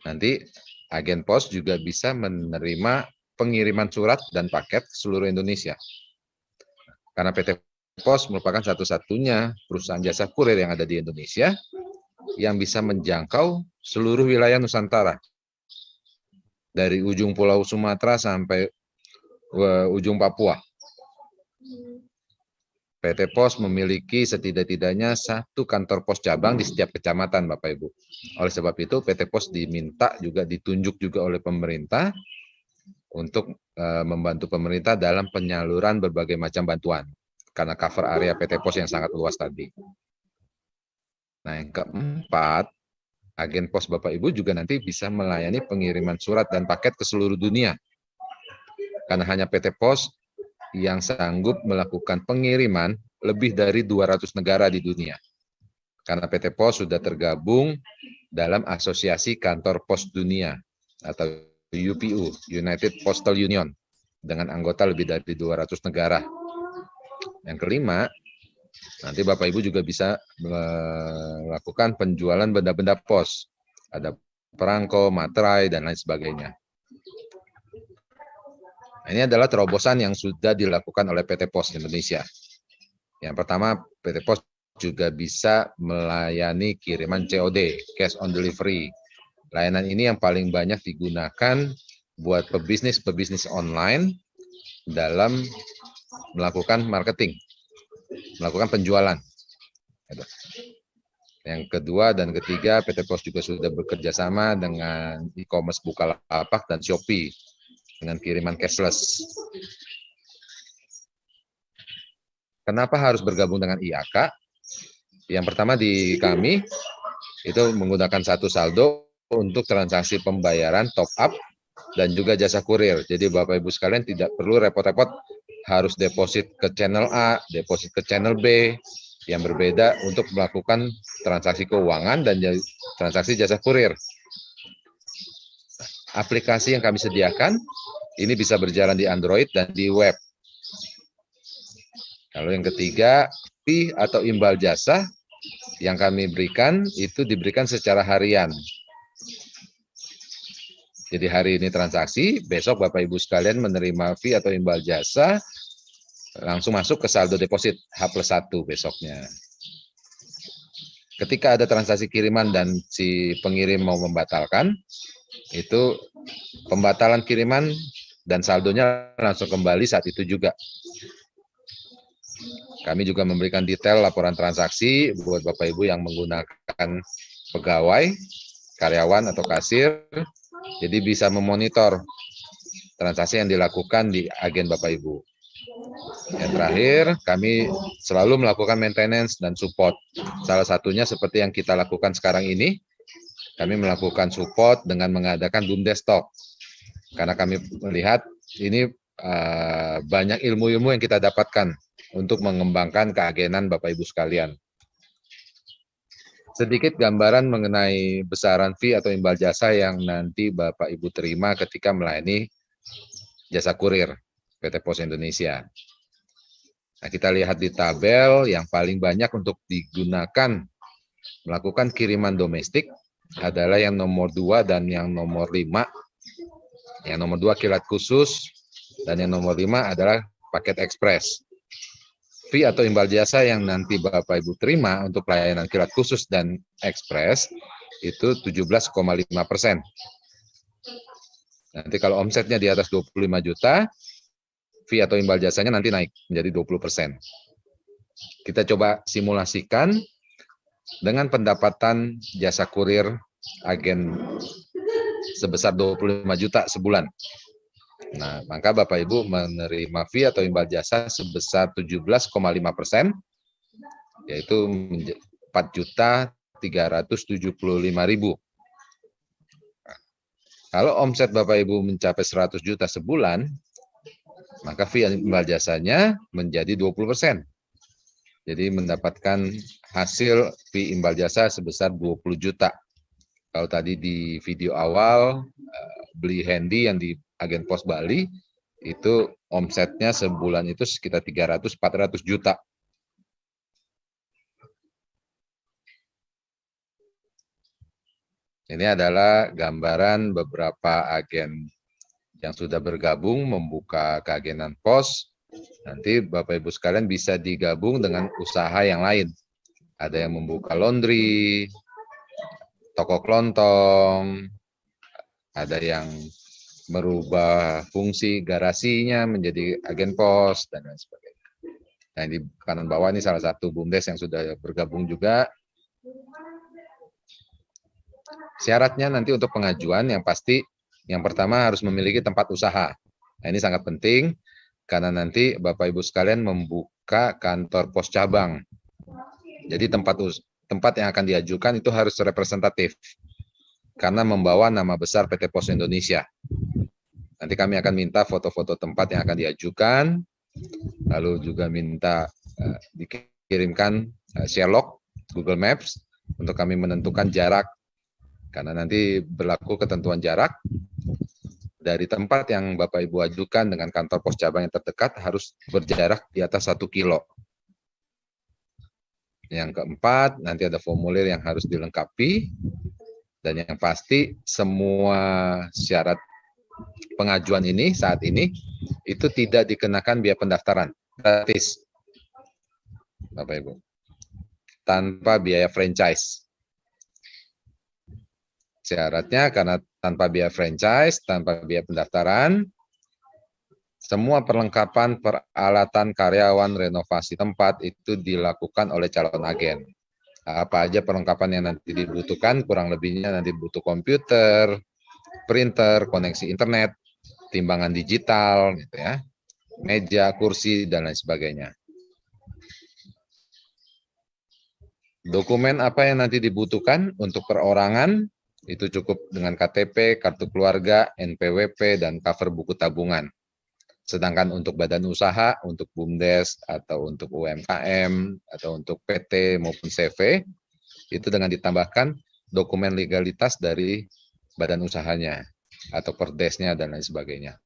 nanti agen pos juga bisa menerima pengiriman surat dan paket ke seluruh Indonesia. Karena PT POS merupakan satu-satunya perusahaan jasa kurir yang ada di Indonesia yang bisa menjangkau seluruh wilayah Nusantara. Dari ujung Pulau Sumatera sampai ujung Papua. PT POS memiliki setidak-tidaknya 1 kantor pos cabang di setiap kecamatan, Bapak Ibu. Oleh sebab itu, PT POS diminta juga, ditunjuk juga oleh pemerintah untuk membantu pemerintah dalam penyaluran berbagai macam bantuan. Karena cover area PT POS yang sangat luas tadi. Nah, yang keempat, agen pos Bapak Ibu juga nanti bisa melayani pengiriman surat dan paket ke seluruh dunia. Karena hanya PT POS yang sanggup melakukan pengiriman lebih dari 200 negara di dunia. Karena PT POS sudah tergabung dalam Asosiasi Kantor Pos Dunia atau UPU, United Postal Union, dengan anggota lebih dari 200 negara. Yang kelima, nanti Bapak Ibu juga bisa melakukan penjualan benda-benda pos. Ada perangko, materai, dan lain sebagainya. Ini adalah terobosan yang sudah dilakukan oleh PT POS Indonesia. Yang pertama, PT POS juga bisa melayani kiriman COD, cash on delivery. Layanan ini yang paling banyak digunakan buat pebisnis online dalam melakukan marketing, melakukan penjualan. Yang kedua dan ketiga, PT POS juga sudah bekerja sama dengan e-commerce Bukalapak dan Shopee dengan kiriman cashless. Kenapa harus bergabung dengan IAKA? Yang pertama di kami, itu menggunakan satu saldo untuk transaksi pembayaran top up dan juga jasa kurir. Jadi Bapak Ibu sekalian tidak perlu repot-repot harus deposit ke channel A, deposit ke channel B yang berbeda untuk melakukan transaksi keuangan dan transaksi jasa kurir. Aplikasi yang kami sediakan ini bisa berjalan di Android dan di web. Lalu yang ketiga, fee atau imbal jasa yang kami berikan itu diberikan secara harian. Jadi hari ini transaksi, besok Bapak Ibu sekalian menerima fee atau imbal jasa, langsung masuk ke saldo deposit H+1 besoknya. Ketika ada transaksi kiriman dan si pengirim mau membatalkan, itu pembatalan kiriman dan saldonya langsung kembali saat itu juga. Kami juga memberikan detail laporan transaksi buat Bapak Ibu yang menggunakan pegawai, karyawan atau kasir, jadi bisa memonitor transaksi yang dilakukan di agen Bapak Ibu. Yang terakhir, kami selalu melakukan maintenance dan support. Salah satunya seperti yang kita lakukan sekarang ini, kami melakukan support dengan mengadakan BUMDes Talk. Karena kami melihat ini banyak ilmu-ilmu yang kita dapatkan untuk mengembangkan keagenan Bapak Ibu sekalian. Sedikit gambaran mengenai besaran fee atau imbal jasa yang nanti Bapak Ibu terima ketika melayani jasa kurir PT Pos Indonesia. Nah, kita lihat di tabel yang paling banyak untuk digunakan melakukan kiriman domestik adalah yang nomor 2 dan yang nomor 5. Yang nomor 2 kilat khusus dan yang nomor 5 adalah paket ekspres. Fee atau imbal jasa yang nanti Bapak Ibu terima untuk pelayanan kilat khusus dan ekspres itu 17,5%. Nanti kalau omsetnya di atas 25 juta, fee atau imbal jasanya nanti naik menjadi 20%. Kita coba simulasikan dengan pendapatan jasa kurir agen sebesar 25 juta sebulan. Nah, maka Bapak Ibu menerima fee atau imbal jasa sebesar 17,5%, yaitu 4.375.000. Kalau omset Bapak Ibu mencapai 100 juta sebulan, maka fee imbal jasanya menjadi 20%. Jadi mendapatkan hasil fee imbal jasa sebesar 20 juta. Kalau tadi di video awal, beli handy yang di agen Pos Bali, itu omsetnya sebulan itu sekitar 300-400 juta. Ini adalah gambaran beberapa agen yang sudah bergabung membuka keagenan pos. Nanti Bapak Ibu sekalian bisa digabung dengan usaha yang lain. Ada yang membuka laundry, toko kelontong, ada yang merubah fungsi garasinya menjadi agen pos, dan lain sebagainya. Nah, di kanan bawah ini salah satu BUMDes yang sudah bergabung juga. Syaratnya nanti untuk pengajuan yang pasti, yang pertama harus memiliki tempat usaha. Nah, ini sangat penting, karena nanti Bapak Ibu sekalian membuka kantor pos cabang. Jadi tempat yang akan diajukan itu harus representatif, karena membawa nama besar PT Pos Indonesia. Nanti kami akan minta foto-foto tempat yang akan diajukan, lalu juga minta dikirimkan share log Google Maps untuk kami menentukan jarak, karena nanti berlaku ketentuan jarak dari tempat yang Bapak Ibu ajukan dengan kantor pos cabang yang terdekat harus berjarak di atas 1 kilo. Yang keempat, nanti ada formulir yang harus dilengkapi, dan yang pasti semua syarat pengajuan ini saat ini itu tidak dikenakan biaya pendaftaran, gratis, Bapak Ibu, tanpa biaya franchise. Syaratnya karena tanpa biaya franchise, tanpa biaya pendaftaran, semua perlengkapan peralatan karyawan renovasi tempat itu dilakukan oleh calon agen. Apa aja perlengkapan yang nanti dibutuhkan, kurang lebihnya nanti butuh komputer, printer, koneksi internet, timbangan digital, gitu ya, meja, kursi, dan lain sebagainya. Dokumen apa yang nanti dibutuhkan untuk perorangan, itu cukup dengan KTP, kartu keluarga, NPWP, dan cover buku tabungan. Sedangkan untuk badan usaha, untuk BUMDes, atau untuk UMKM, atau untuk PT maupun CV, itu dengan ditambahkan dokumen legalitas dari badan usahanya, atau perdesnya, dan lain sebagainya.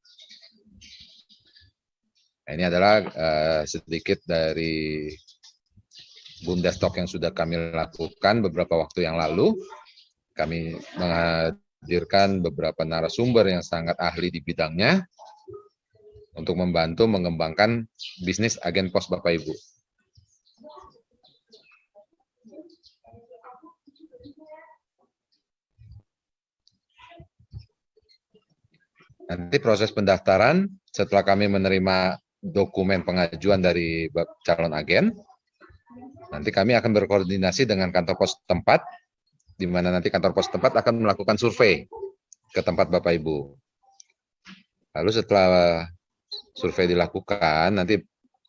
Nah, ini adalah sedikit dari BUMDes Talk yang sudah kami lakukan beberapa waktu yang lalu. Kami menghadirkan beberapa narasumber yang sangat ahli di bidangnya untuk membantu mengembangkan bisnis agen pos Bapak Ibu. Nanti proses pendaftaran setelah kami menerima dokumen pengajuan dari calon agen, nanti kami akan berkoordinasi dengan kantor pos tempat, di mana nanti kantor pos tempat akan melakukan survei ke tempat Bapak Ibu. Lalu setelah survei dilakukan, nanti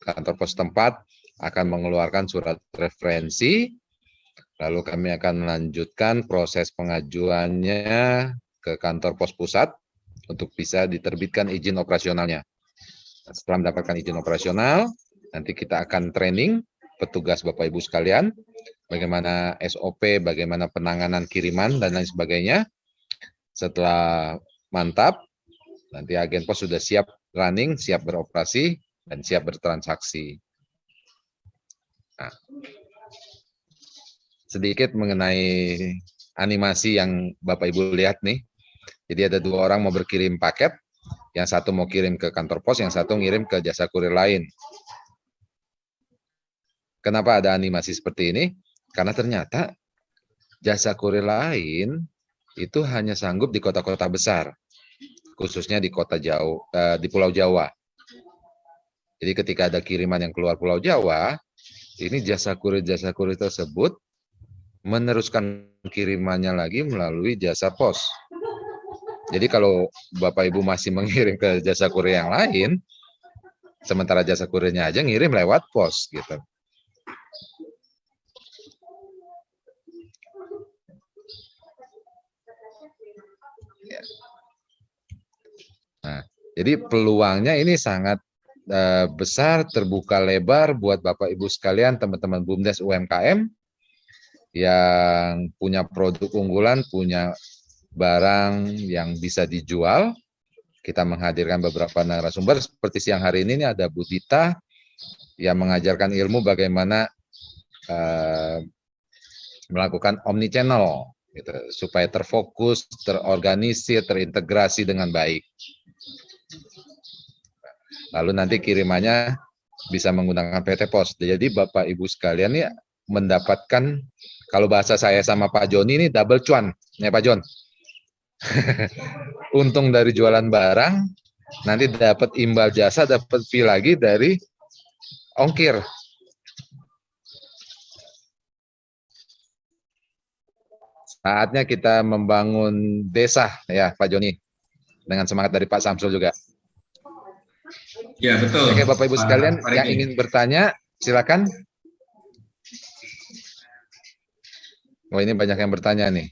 kantor pos tempat akan mengeluarkan surat referensi, lalu kami akan melanjutkan proses pengajuannya ke kantor pos pusat untuk bisa diterbitkan izin operasionalnya. Setelah mendapatkan izin operasional, nanti kita akan training petugas Bapak Ibu sekalian, bagaimana SOP, bagaimana penanganan kiriman, dan lain sebagainya. Setelah mantap, nanti agen pos sudah siap running, siap beroperasi, dan siap bertransaksi. Nah, sedikit mengenai animasi yang Bapak Ibu lihat nih. Jadi ada 2 orang mau berkirim paket, yang satu mau kirim ke kantor pos, yang satu ngirim ke jasa kurir lain. Kenapa ada animasi seperti ini? Karena ternyata jasa kurir lain itu hanya sanggup di kota-kota besar, khususnya di kota jauh, di Pulau Jawa. Jadi ketika ada kiriman yang keluar Pulau Jawa, ini jasa kurir tersebut meneruskan kirimannya lagi melalui jasa pos. Jadi kalau Bapak Ibu masih mengirim ke jasa kurir yang lain, sementara jasa kurirnya aja ngirim lewat pos gitu. Nah, jadi peluangnya ini sangat besar, terbuka lebar buat Bapak Ibu sekalian, teman-teman BUMDes UMKM yang punya produk unggulan, punya barang yang bisa dijual. Kita menghadirkan beberapa narasumber seperti siang hari ini ada Bu Dita yang mengajarkan ilmu bagaimana melakukan omnichannel gitu, supaya terfokus, terorganisir, terintegrasi dengan baik. Lalu nanti kirimannya bisa menggunakan PT Pos. Jadi Bapak Ibu sekalian ini mendapatkan, kalau bahasa saya sama Pak Joni ini double cuan, ya Pak Jon. Untung dari jualan barang, nanti dapat imbal jasa, dapat fee lagi dari ongkir. Saatnya kita membangun desa, ya Pak Joni, dengan semangat dari Pak Samsul juga. Ya betul. Oke Bapak Ibu sekalian yang ingin bertanya, silakan. Oh ini banyak yang bertanya nih.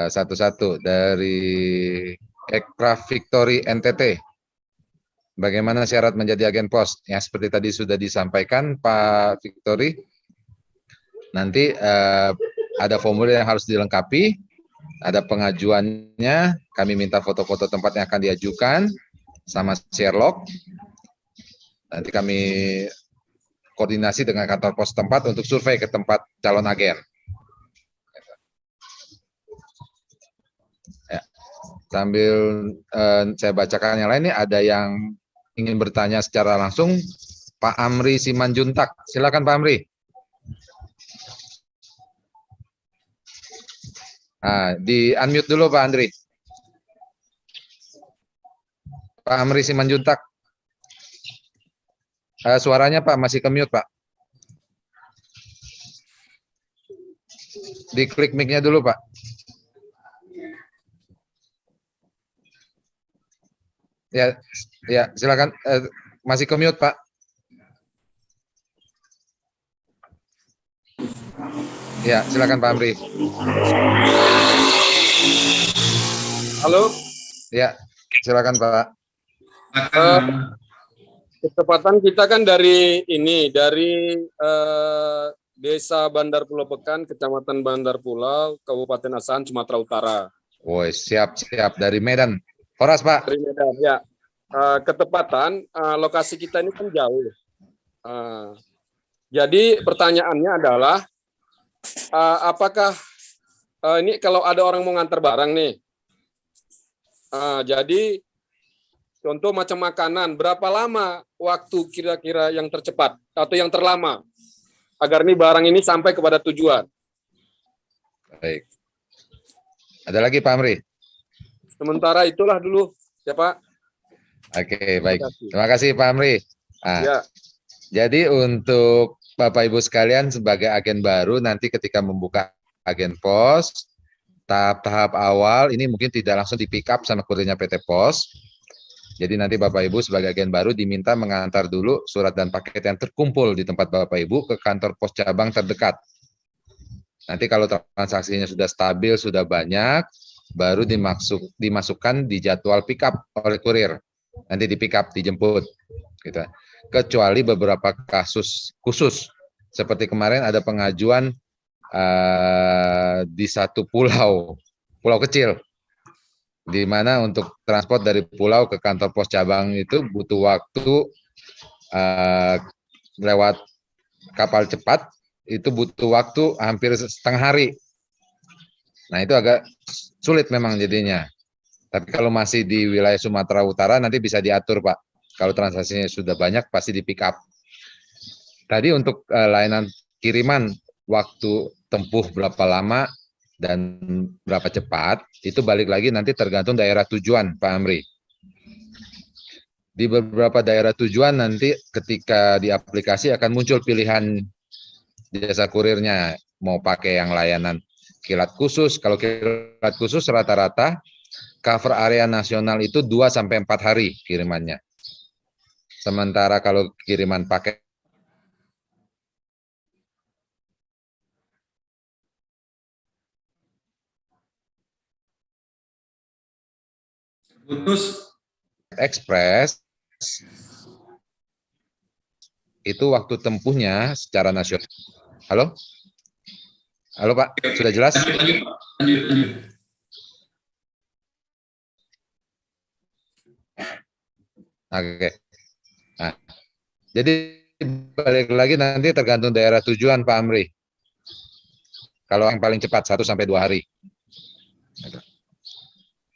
Satu-satu dari Aircraft Victory NTT. Bagaimana syarat menjadi agen pos? Yang seperti tadi sudah disampaikan Pak Victory. Nanti ada formulir yang harus dilengkapi, ada pengajuannya, kami minta foto-foto tempat yang akan diajukan, sama Sherlock. Nanti kami koordinasi dengan kantor pos tempat untuk survei ke tempat calon agen. Ya. Sambil saya bacakan yang lain, nih ada yang ingin bertanya secara langsung, Pak Amri Simanjuntak. Silakan Pak Amri. Nah, di unmute dulu Pak Andri. Pak Amri Simanjuntak. Suaranya Pak masih ke mute Pak. Diklik mic-nya dulu Pak. Ya silakan. Masih ke mute Pak. Ya, silakan Pak Amri. Halo. Ya, silakan Pak. Kecepatan kita kan dari Desa Bandar Pulau Pekan, Kecamatan Bandar Pulau, Kabupaten Asahan, Sumatera Utara. Woi, siap dari Medan. Horas Pak. Dari Medan, ya. Ketepatan lokasi kita ini kan jauh. Jadi pertanyaannya adalah apakah ini kalau ada orang mau ngantar barang nih, jadi contoh macam makanan, berapa lama waktu kira-kira yang tercepat atau yang terlama agar nih barang ini sampai kepada tujuan? Baik. Ada lagi Pak Amri? Sementara itulah dulu, ya Pak. Oke, baik. Terima kasih Pak Amri. Ya. Jadi untuk Bapak Ibu sekalian sebagai agen baru nanti ketika membuka agen pos, tahap-tahap awal ini mungkin tidak langsung di pick up sama kurirnya PT Pos. Jadi nanti Bapak Ibu sebagai agen baru diminta mengantar dulu surat dan paket yang terkumpul di tempat Bapak Ibu ke kantor pos cabang terdekat. Nanti kalau transaksinya sudah stabil, sudah banyak, baru dimasukkan di jadwal pick up oleh kurir. Nanti di pick up, dijemput. Gitu. Kecuali beberapa kasus khusus. Seperti kemarin ada pengajuan di satu pulau kecil, di mana untuk transport dari pulau ke kantor pos cabang itu butuh waktu lewat kapal cepat, itu butuh waktu hampir setengah hari. Nah itu agak sulit memang jadinya. Tapi kalau masih di wilayah Sumatera Utara nanti bisa diatur Pak. Kalau transaksinya sudah banyak pasti di pick up. Tadi untuk layanan kiriman waktu tempuh berapa lama dan berapa cepat, itu balik lagi nanti tergantung daerah tujuan, Pak Amri. Di beberapa daerah tujuan nanti ketika di aplikasi akan muncul pilihan jasa kurirnya, mau pakai yang layanan kilat khusus. Kalau kilat khusus rata-rata cover area nasional itu 2-4 hari kirimannya. Sementara kalau kiriman paket putus ekspres itu waktu tempuhnya secara nasional. Halo? Halo Pak, sudah jelas? Lanjut. Oke. Nah, jadi balik lagi nanti tergantung daerah tujuan Pak Amri. Kalau yang paling cepat 1-2 hari.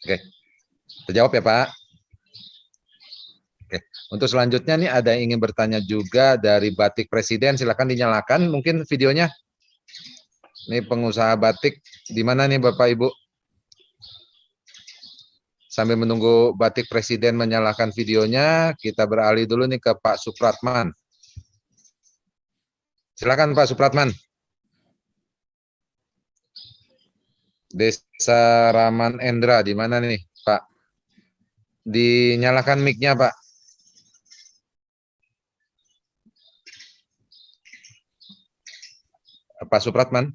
Oke. Terjawab ya Pak? Oke. Untuk selanjutnya nih ada yang ingin bertanya juga dari Batik Presiden, silakan dinyalakan mungkin videonya. Ini pengusaha batik di mana nih Bapak Ibu? Sambil menunggu Batik Presiden menyalakan videonya, kita beralih dulu nih ke Pak Supratman. Silakan Pak Supratman. Desa Raman Endra di mana nih Pak? Dinyalakan mic-nya Pak. Pak Supratman.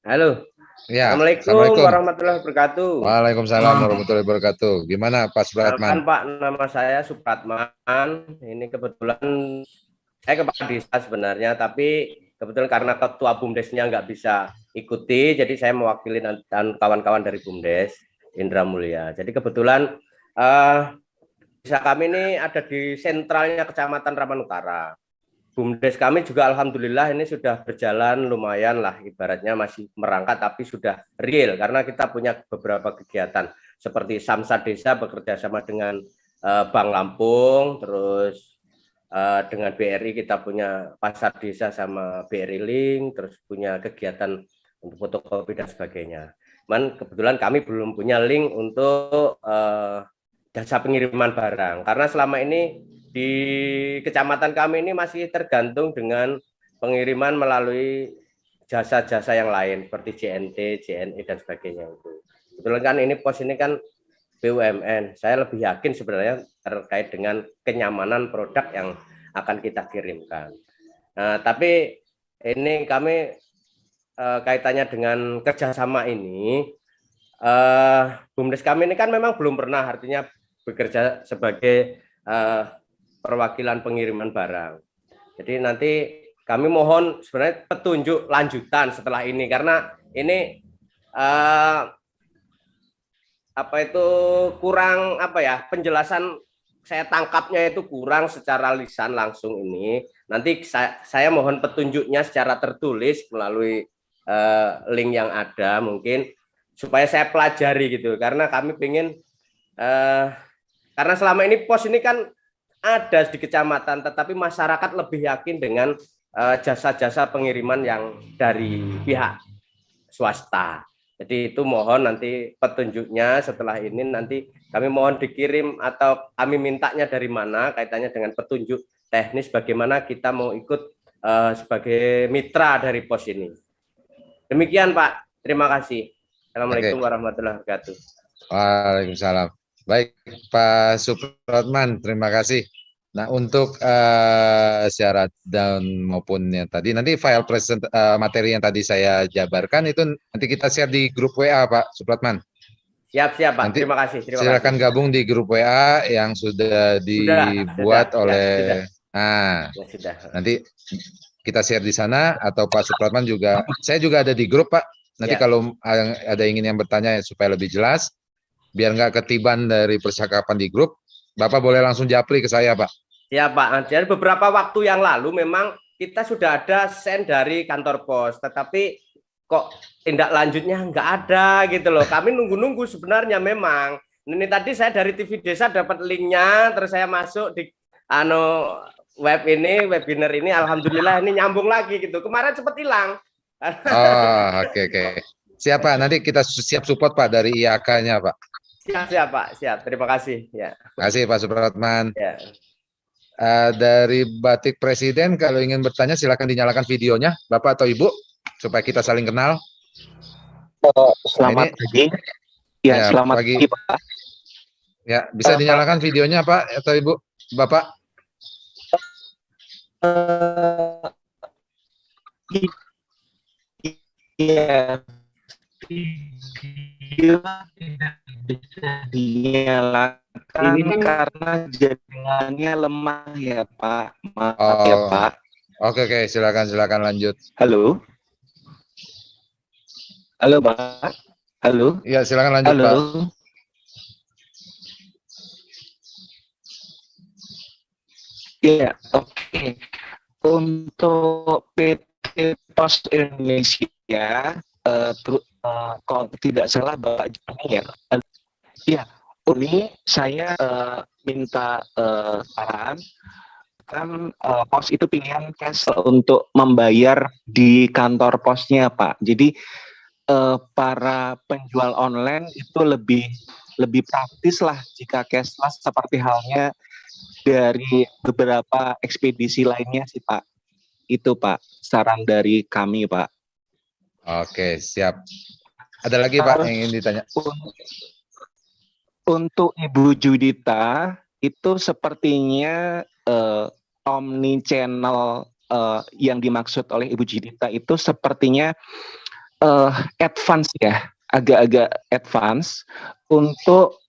Halo. Ya, Assalamualaikum warahmatullahi wabarakatuh. Waalaikumsalam warahmatullahi wabarakatuh. Gimana Pak Supratman? Pak, nama saya Supratman. Ini kebetulan saya kepala desa sebenarnya, tapi kebetulan karena ketua BUMDesnya nggak bisa ikuti, jadi saya mewakili dan kawan-kawan dari BUMDes, Indra Mulia. Jadi kebetulan desa kami ini ada di sentralnya Kecamatan Raman Utara. BUMDes kami juga alhamdulillah ini sudah berjalan lumayan lah, ibaratnya masih merangkak tapi sudah real karena kita punya beberapa kegiatan seperti Samsat Desa bekerja sama dengan Bank Lampung, terus dengan BRI kita punya Pasar Desa sama BRI Link, terus punya kegiatan untuk fotokopi dan sebagainya. Cuman kebetulan kami belum punya link untuk jasa pengiriman barang karena selama ini di kecamatan kami ini masih tergantung dengan pengiriman melalui jasa-jasa yang lain seperti JNT, JNE dan sebagainya itu. Kebetulan kan ini pos ini kan BUMN. Saya lebih yakin sebenarnya terkait dengan kenyamanan produk yang akan kita kirimkan. Nah, tapi ini kami kaitannya dengan kerjasama ini, BUMDes kami ini kan memang belum pernah artinya bekerja sebagai perwakilan pengiriman barang. Jadi nanti kami mohon sebenarnya petunjuk lanjutan setelah ini, karena ini kurang penjelasan, saya tangkapnya itu kurang secara lisan langsung ini. Nanti saya mohon petunjuknya secara tertulis melalui link yang ada mungkin, supaya saya pelajari gitu, karena kami ingin karena selama ini pos ini kan ada di kecamatan, tetapi masyarakat lebih yakin dengan jasa-jasa pengiriman yang dari pihak swasta. Jadi itu mohon nanti petunjuknya setelah ini, nanti kami mohon dikirim atau kami mintanya dari mana kaitannya dengan petunjuk teknis bagaimana kita mau ikut sebagai mitra dari pos ini. Demikian Pak, terima kasih. Assalamualaikum warahmatullahi wabarakatuh. Waalaikumsalam. Baik Pak Supratman, terima kasih. Nah untuk syarat dan maupun yang tadi, nanti file materi yang tadi saya jabarkan itu nanti kita share di grup WA Pak Supratman. Siap Pak, nanti terima kasih. Silakan gabung di grup WA yang sudah dibuat oleh. Nah, sudah. Nanti kita share di sana, atau Pak Supratman juga, saya juga ada di grup Pak. Nanti kalau ada ingin yang bertanya supaya lebih jelas, biar nggak ketiban dari percakapan di grup, Bapak boleh langsung japri ke saya Pak. Ya Pak, jadi beberapa waktu yang lalu memang kita sudah ada send dari kantor pos, tetapi kok tindak lanjutnya nggak ada gitu loh. Kami nunggu-nunggu sebenarnya memang. Ini tadi saya dari TV Desa dapat linknya, terus saya masuk di webinar ini, alhamdulillah ini nyambung lagi gitu. Kemarin sempat hilang. Oh, oke. Siapa? Nanti kita siap support Pak dari IAK-nya Pak. Siap Pak, siap. Terima kasih. Ya. Terima kasih Pak Supratman. Ya. Dari Batik Presiden, kalau ingin bertanya silakan dinyalakan videonya Bapak atau Ibu supaya kita saling kenal. Selamat pagi. Ya, selamat pagi Pak. Ya, bisa dinyalakan videonya Pak atau Ibu, Bapak? Iya, video tidak bisa dinyalakan karena jaringannya lemah ya Pak. Maaf ya Pak. Oke, silakan lanjut. Halo Pak. Halo. Iya, silakan lanjut Pak. Iya, oke. Untuk PT Pos Indonesia, kalau tidak salah Bapak Joni ya. Iya, ini saya minta saran. Kan pos itu pilihan cash untuk membayar di kantor posnya Pak. Jadi para penjual online itu lebih praktis lah jika cashless, seperti halnya dari beberapa ekspedisi lainnya sih Pak. Itu Pak saran dari kami Pak. Oke, siap. Ada lagi Pak yang ingin ditanya? Untuk Ibu Judita itu sepertinya omni channel yang dimaksud oleh Ibu Judita itu sepertinya advance ya, agak-agak advance untuk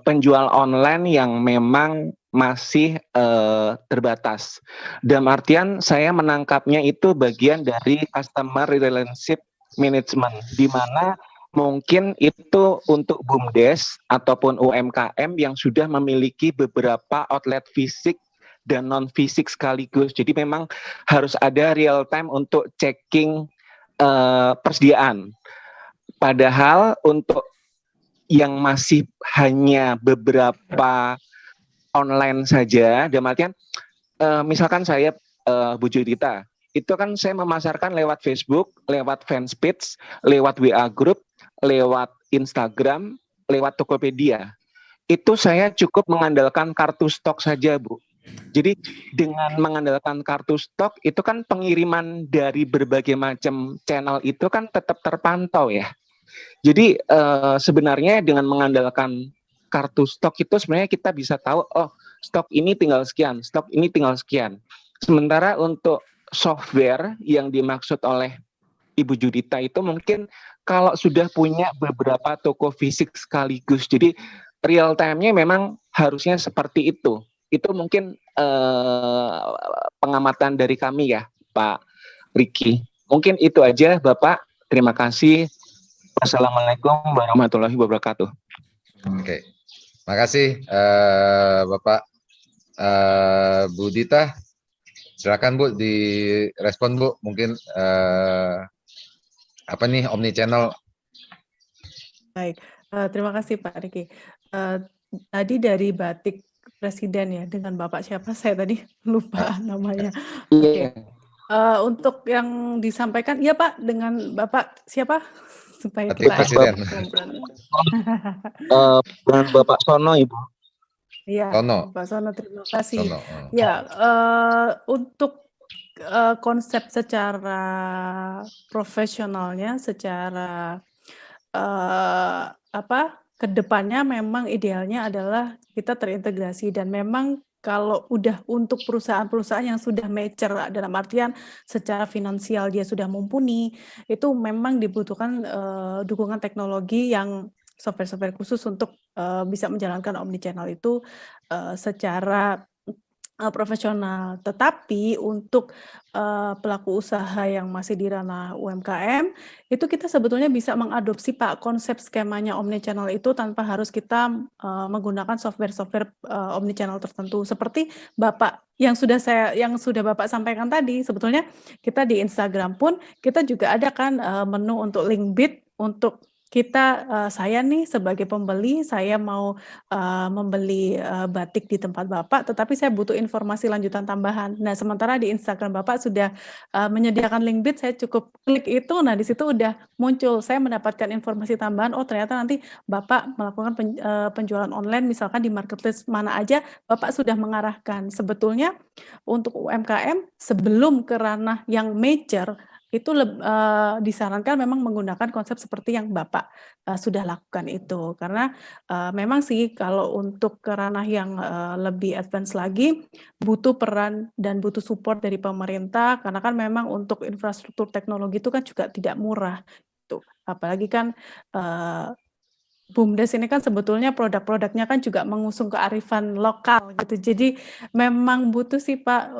penjual online yang memang masih terbatas. Dalam artian saya menangkapnya itu bagian dari customer relationship management, di mana mungkin itu untuk BUMDes ataupun UMKM yang sudah memiliki beberapa outlet fisik dan non fisik sekaligus. Jadi memang harus ada real time untuk checking persediaan. Padahal untuk yang masih hanya beberapa online saja, dalam artian misalkan saya Bu Judita, itu kan saya memasarkan lewat Facebook, lewat fanpage, lewat WA group, lewat Instagram, lewat Tokopedia. Itu saya cukup mengandalkan kartu stok saja, Bu. Jadi dengan mengandalkan kartu stok itu kan pengiriman dari berbagai macam channel itu kan tetap terpantau ya. Jadi sebenarnya dengan mengandalkan kartu stok itu sebenarnya kita bisa tahu, oh stok ini tinggal sekian, stok ini tinggal sekian. Sementara untuk software yang dimaksud oleh Ibu Judita itu mungkin kalau sudah punya beberapa toko fisik sekaligus. Jadi real time-nya memang harusnya seperti itu. Itu mungkin pengamatan dari kami ya, Pak Riki. Mungkin itu aja, Bapak. Terima kasih. Wassalamualaikum warahmatullahi wabarakatuh. Oke, makasih Bapak Bu Dita. Silakan Bu, direspon Bu. Mungkin apa nih omnichannel? Baik, terima kasih Pak Riki. Tadi dari Batik Presiden ya, dengan Bapak siapa? Saya tadi lupa namanya. Oke. Untuk yang disampaikan, iya Pak, dengan Bapak siapa? Supaya Batik kita Presiden. Dengan Bapak Sono, Ibu. Iya, Sono. Pak Sono, terima kasih. Sono. Ya, untuk konsep secara profesionalnya, secara kedepannya memang idealnya adalah kita terintegrasi, dan memang kalau udah untuk perusahaan-perusahaan yang sudah mature dalam artian secara finansial dia sudah mumpuni, itu memang dibutuhkan dukungan teknologi yang software-software khusus untuk bisa menjalankan omnichannel itu secara profesional. Tetapi untuk pelaku usaha yang masih di ranah UMKM, itu kita sebetulnya bisa mengadopsi Pak konsep skemanya omnichannel itu tanpa harus kita menggunakan software-software omnichannel tertentu. Seperti Bapak yang sudah Bapak sampaikan tadi, sebetulnya kita di Instagram pun kita juga ada kan menu untuk link bid untuk kita, saya nih sebagai pembeli, saya mau membeli batik di tempat Bapak, tetapi saya butuh informasi lanjutan tambahan. Nah, sementara di Instagram Bapak sudah menyediakan link bid, saya cukup klik itu, nah di situ udah muncul, saya mendapatkan informasi tambahan, oh ternyata nanti Bapak melakukan penjualan online, misalkan di marketplace mana aja, Bapak sudah mengarahkan. Sebetulnya untuk UMKM sebelum ke ranah yang major, itu disarankan memang menggunakan konsep seperti yang Bapak sudah lakukan itu. Karena memang sih kalau untuk ke ranah yang lebih advance lagi, butuh peran dan butuh support dari pemerintah, karena kan memang untuk infrastruktur teknologi itu kan juga tidak murah. Tuh. Apalagi kan BUMDes ini kan sebetulnya produk-produknya kan juga mengusung kearifan lokal gitu. Jadi memang butuh sih Pak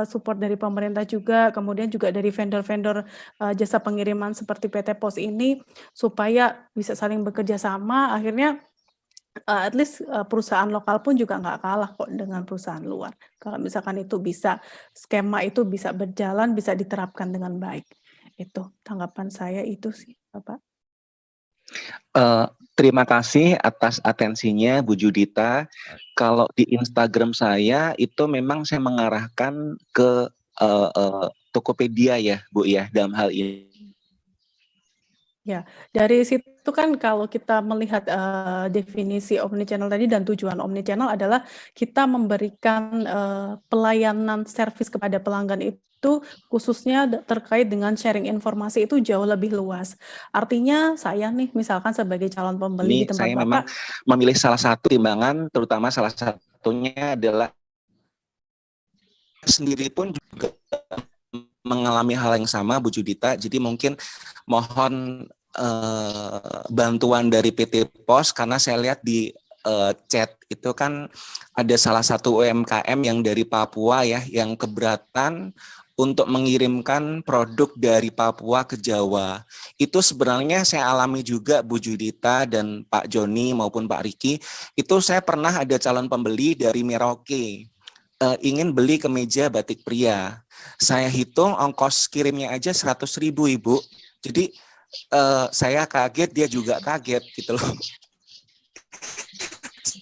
support dari pemerintah juga, kemudian juga dari vendor-vendor jasa pengiriman seperti PT Pos ini supaya bisa saling bekerja sama. Akhirnya at least perusahaan lokal pun juga nggak kalah kok dengan perusahaan luar. Kalau misalkan itu bisa skema itu bisa berjalan, bisa diterapkan dengan baik. Itu tanggapan saya itu sih, Bapak. Terima kasih atas atensinya Bu Judita. Kalau di Instagram saya itu memang saya mengarahkan ke Tokopedia ya Bu ya dalam hal ini. Ya, dari situ kan kalau kita melihat definisi omnichannel tadi dan tujuan omnichannel adalah kita memberikan pelayanan servis kepada pelanggan itu khususnya terkait dengan sharing informasi itu jauh lebih luas. Artinya saya nih misalkan sebagai calon pembeli di tempat saya Bapak, memang memilih salah satu timbangan, terutama salah satunya adalah sendiri pun juga mengalami hal yang sama Bu Judita, jadi mungkin mohon bantuan dari PT Pos, karena saya lihat di chat itu kan ada salah satu UMKM yang dari Papua ya, yang keberatan untuk mengirimkan produk dari Papua ke Jawa. Itu sebenarnya saya alami juga Bu Judita dan Pak Joni maupun Pak Riki, itu saya pernah ada calon pembeli dari Merauke, ingin beli kemeja batik pria. Saya hitung ongkos kirimnya aja 100.000 Ibu. Jadi saya kaget, dia juga kaget gitu loh.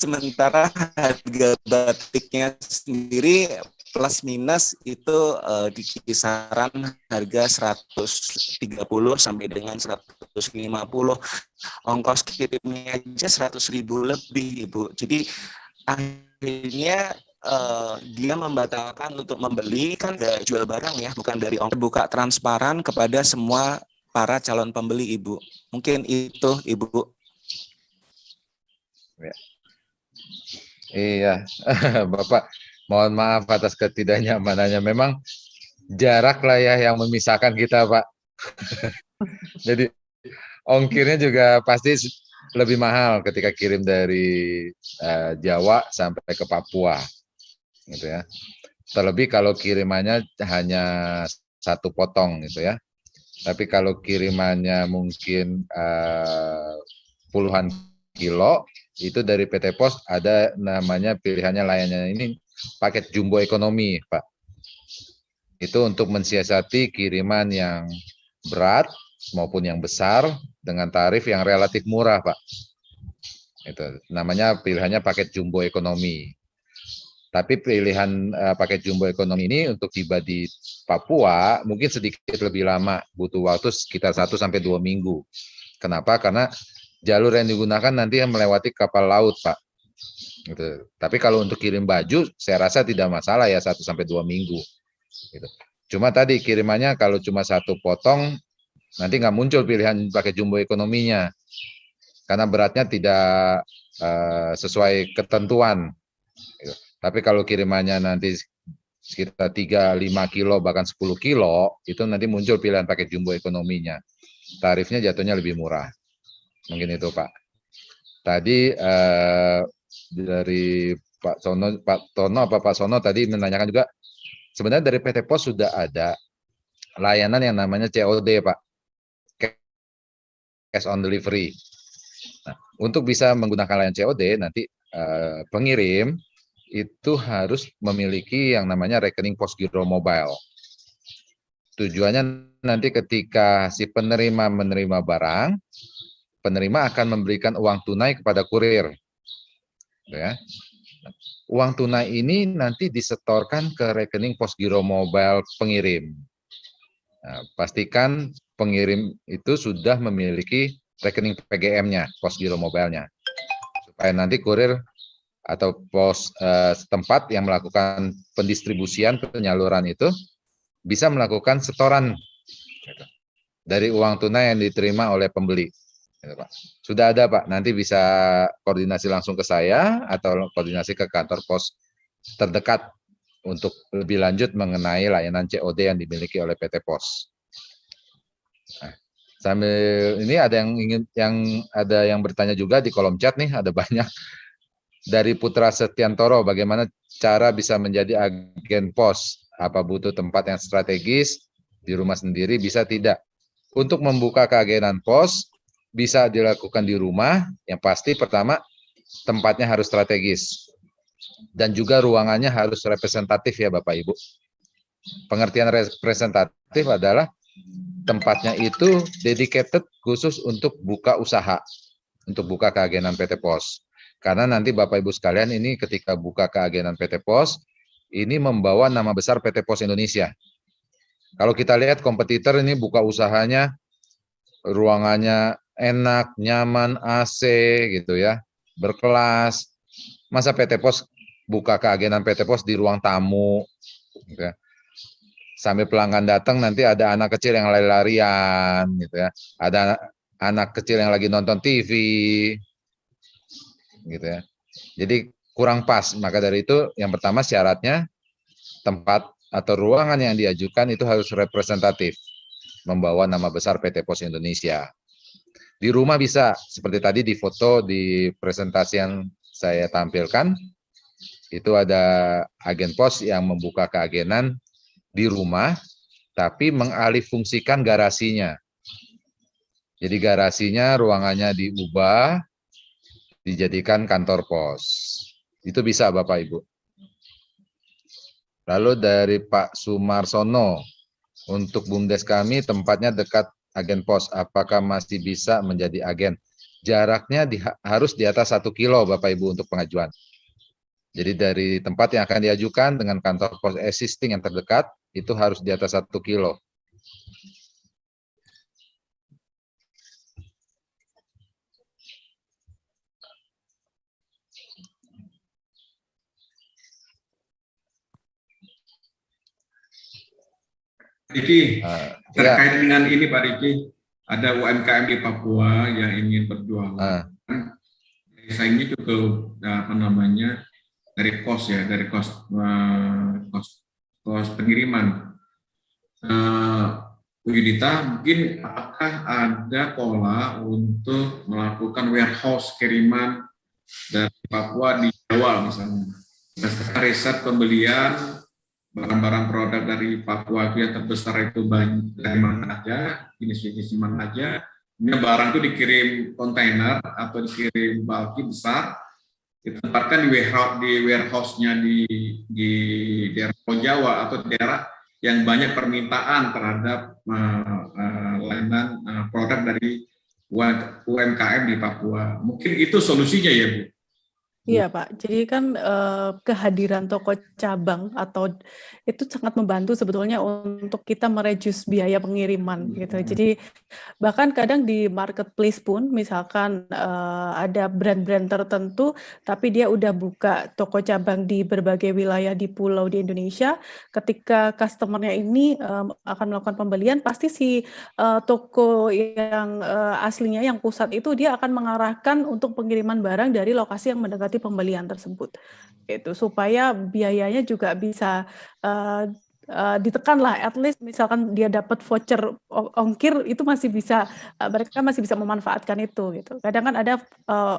Sementara harga batiknya sendiri plus minus itu di kisaran harga 130 sampai dengan 150. Ongkos kirimnya aja 100.000 lebih Ibu. Jadi akhirnya dia membatalkan untuk membeli, kan jual barang ya, bukan dari ongkos. Buka transparan kepada semua para calon pembeli Ibu. Mungkin itu Ibu. Ya. Iya, Bapak, mohon maaf atas ketidaknyamanannya. Memang jarak lah ya yang memisahkan kita, Pak. Jadi ongkirnya juga pasti lebih mahal ketika kirim dari Jawa sampai ke Papua, gitu ya. Terlebih kalau kirimannya hanya satu potong, gitu ya. Tapi kalau kirimannya mungkin puluhan kilo, itu dari PT Pos ada namanya pilihannya layannya ini paket jumbo ekonomi, Pak. Itu untuk mensiasati kiriman yang berat maupun yang besar dengan tarif yang relatif murah, Pak. Itu namanya pilihannya paket jumbo ekonomi. Tapi pilihan paket jumbo ekonomi ini untuk tiba di Papua mungkin sedikit lebih lama, butuh waktu sekitar 1-2 minggu. Kenapa? Karena jalur yang digunakan nanti yang melewati kapal laut, Pak. Gitu. Tapi kalau untuk kirim baju, saya rasa tidak masalah ya 1-2 minggu. Gitu. Cuma tadi kirimannya kalau cuma satu potong, nanti nggak muncul pilihan pakai jumbo ekonominya. Karena beratnya tidak sesuai ketentuan. Gitu. Tapi kalau kirimannya nanti sekitar 3-5 kilo, bahkan 10 kilo, itu nanti muncul pilihan pakai jumbo ekonominya. Tarifnya jatuhnya lebih murah. Mungkin itu, Pak. Tadi dari Pak Sono tadi menanyakan juga, sebenarnya dari PT Pos sudah ada layanan yang namanya COD, Pak. Cash on delivery. Nah, untuk bisa menggunakan layanan COD, nanti pengirim itu harus memiliki yang namanya rekening Posgiro Mobile. Tujuannya nanti ketika si penerima menerima barang, penerima akan memberikan uang tunai kepada kurir. Ya. Uang tunai ini nanti disetorkan ke rekening Posgiro Mobile pengirim. Nah, pastikan pengirim itu sudah memiliki rekening PGM-nya, Posgiro Mobile-nya. Supaya nanti kurir atau pos setempat yang melakukan pendistribusian penyaluran itu bisa melakukan setoran dari uang tunai yang diterima oleh pembeli. Sudah ada, Pak, nanti bisa koordinasi langsung ke saya atau koordinasi ke kantor pos terdekat untuk lebih lanjut mengenai layanan COD yang dimiliki oleh PT Pos. Nah, sambil ini ada yang bertanya juga di kolom chat nih, ada banyak. Dari Putra Setiantoro, bagaimana cara bisa menjadi agen pos? Apa butuh tempat yang strategis, di rumah sendiri, bisa tidak? Untuk membuka keagenan pos, bisa dilakukan di rumah, yang pasti pertama, tempatnya harus strategis. Dan juga ruangannya harus representatif ya Bapak Ibu. Pengertian representatif adalah tempatnya itu dedicated khusus untuk buka usaha, untuk buka keagenan PT Pos. Karena nanti Bapak Ibu sekalian ini ketika buka keagenan PT Pos, ini membawa nama besar PT Pos Indonesia. Kalau kita lihat kompetitor ini buka usahanya, ruangannya enak, nyaman, AC gitu ya, berkelas. Masa PT Pos buka keagenan PT Pos di ruang tamu, gitu ya. Sambil pelanggan datang nanti ada anak kecil yang lari-larian, gitu ya. Ada anak kecil yang lagi nonton TV, gitu ya. Jadi kurang pas. Maka dari itu yang pertama syaratnya tempat atau ruangan yang diajukan itu harus representatif, membawa nama besar PT Pos Indonesia. Di rumah bisa seperti tadi di foto di presentasi yang saya tampilkan, itu ada agen pos yang membuka keagenan di rumah tapi mengalihfungsikan garasinya. Jadi garasinya ruangannya diubah dijadikan kantor pos. Itu bisa Bapak Ibu. Lalu dari Pak Sumarsono, untuk BUMDes kami tempatnya dekat agen pos, apakah masih bisa menjadi agen? Jaraknya harus di atas 1 kilo Bapak Ibu untuk pengajuan. Jadi dari tempat yang akan diajukan dengan kantor pos existing yang terdekat, itu harus di atas 1 kilo. Riki, terkait dengan ini Pak Riki, ada UMKM di Papua yang ingin berjualan. Saingnya cukup dari kos ya, dari kos pengiriman. Bu Yudita, mungkin apakah ada pola untuk melakukan warehouse kiriman dari Papua di Jawa misalnya? Berdasarkan riset pembelian barang-barang produk dari Papua itu yang terbesar itu banyak dari mana aja, jenis-jenis mana aja. Ini barang itu dikirim kontainer atau dikirim bulky besar, ditempatkan di warehouse-nya di daerah Pulau Jawa atau daerah yang banyak permintaan terhadap layanan produk dari UMKM di Papua. Mungkin itu solusinya ya, Bu? Iya Pak, jadi kan kehadiran toko cabang atau itu sangat membantu sebetulnya untuk kita mereduce biaya pengiriman gitu. Jadi bahkan kadang di marketplace pun misalkan ada brand-brand tertentu tapi dia udah buka toko cabang di berbagai wilayah di pulau di Indonesia, ketika customernya ini akan melakukan pembelian pasti si toko yang aslinya yang pusat itu dia akan mengarahkan untuk pengiriman barang dari lokasi yang mendekati pembelian tersebut, itu supaya biayanya juga bisa ditekan lah, at least misalkan dia dapat voucher ongkir itu masih bisa mereka masih bisa memanfaatkan itu gitu. Kadang kan ada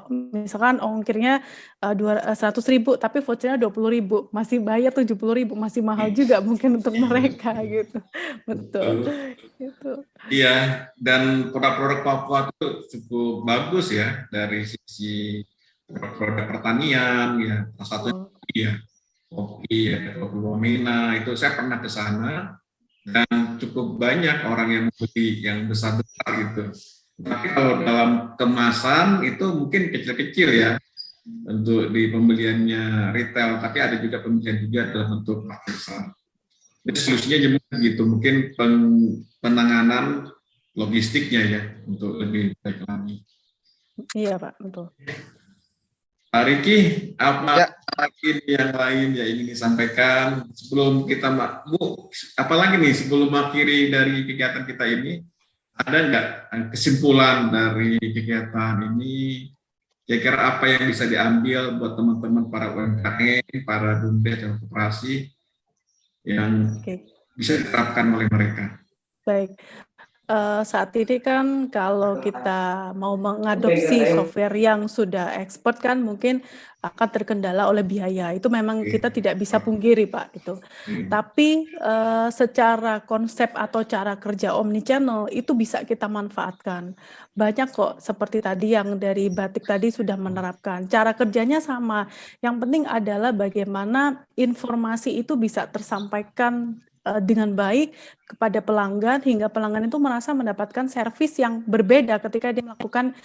misalkan ongkirnya 100.000 tapi vouchernya 20.000 masih bayar 70.000 masih mahal juga mungkin untuk mereka gitu. Betul. Gitu. Iya, dan produk-produk Papua itu cukup bagus ya dari sisi produk pertanian ya, salah satunya kopi ya, kopi Wamena itu saya pernah ke sana dan cukup banyak orang yang membeli yang besar-besar gitu. Tapi kalau dalam kemasan itu mungkin kecil-kecil ya untuk di pembeliannya retail, tapi ada juga pembelian juga dalam bentuk besar. Jadi solusinya gitu, mungkin penanganan logistiknya ya untuk lebih baik lagi. Iya Pak, betul. Pak Riki, apa lagi yang lain yang ingin disampaikan sebelum kita, Bu, apalagi nih sebelum mengakhiri dari kegiatan kita ini, ada nggak kesimpulan dari kegiatan ini, kira-kira apa yang bisa diambil buat teman-teman para UMKM, para BUMDes dan koperasi yang bisa diterapkan oleh mereka? Baik. Saat ini kan kalau kita mau mengadopsi software yang sudah expert kan mungkin akan terkendala oleh biaya. Itu memang kita tidak bisa pungkiri Pak itu. Tapi secara konsep atau cara kerja omnichannel itu bisa kita manfaatkan. Banyak kok seperti tadi yang dari Batik tadi sudah menerapkan. Cara kerjanya sama. Yang penting adalah bagaimana informasi itu bisa tersampaikan dengan baik kepada pelanggan hingga pelanggan itu merasa mendapatkan servis yang berbeda ketika dia melakukan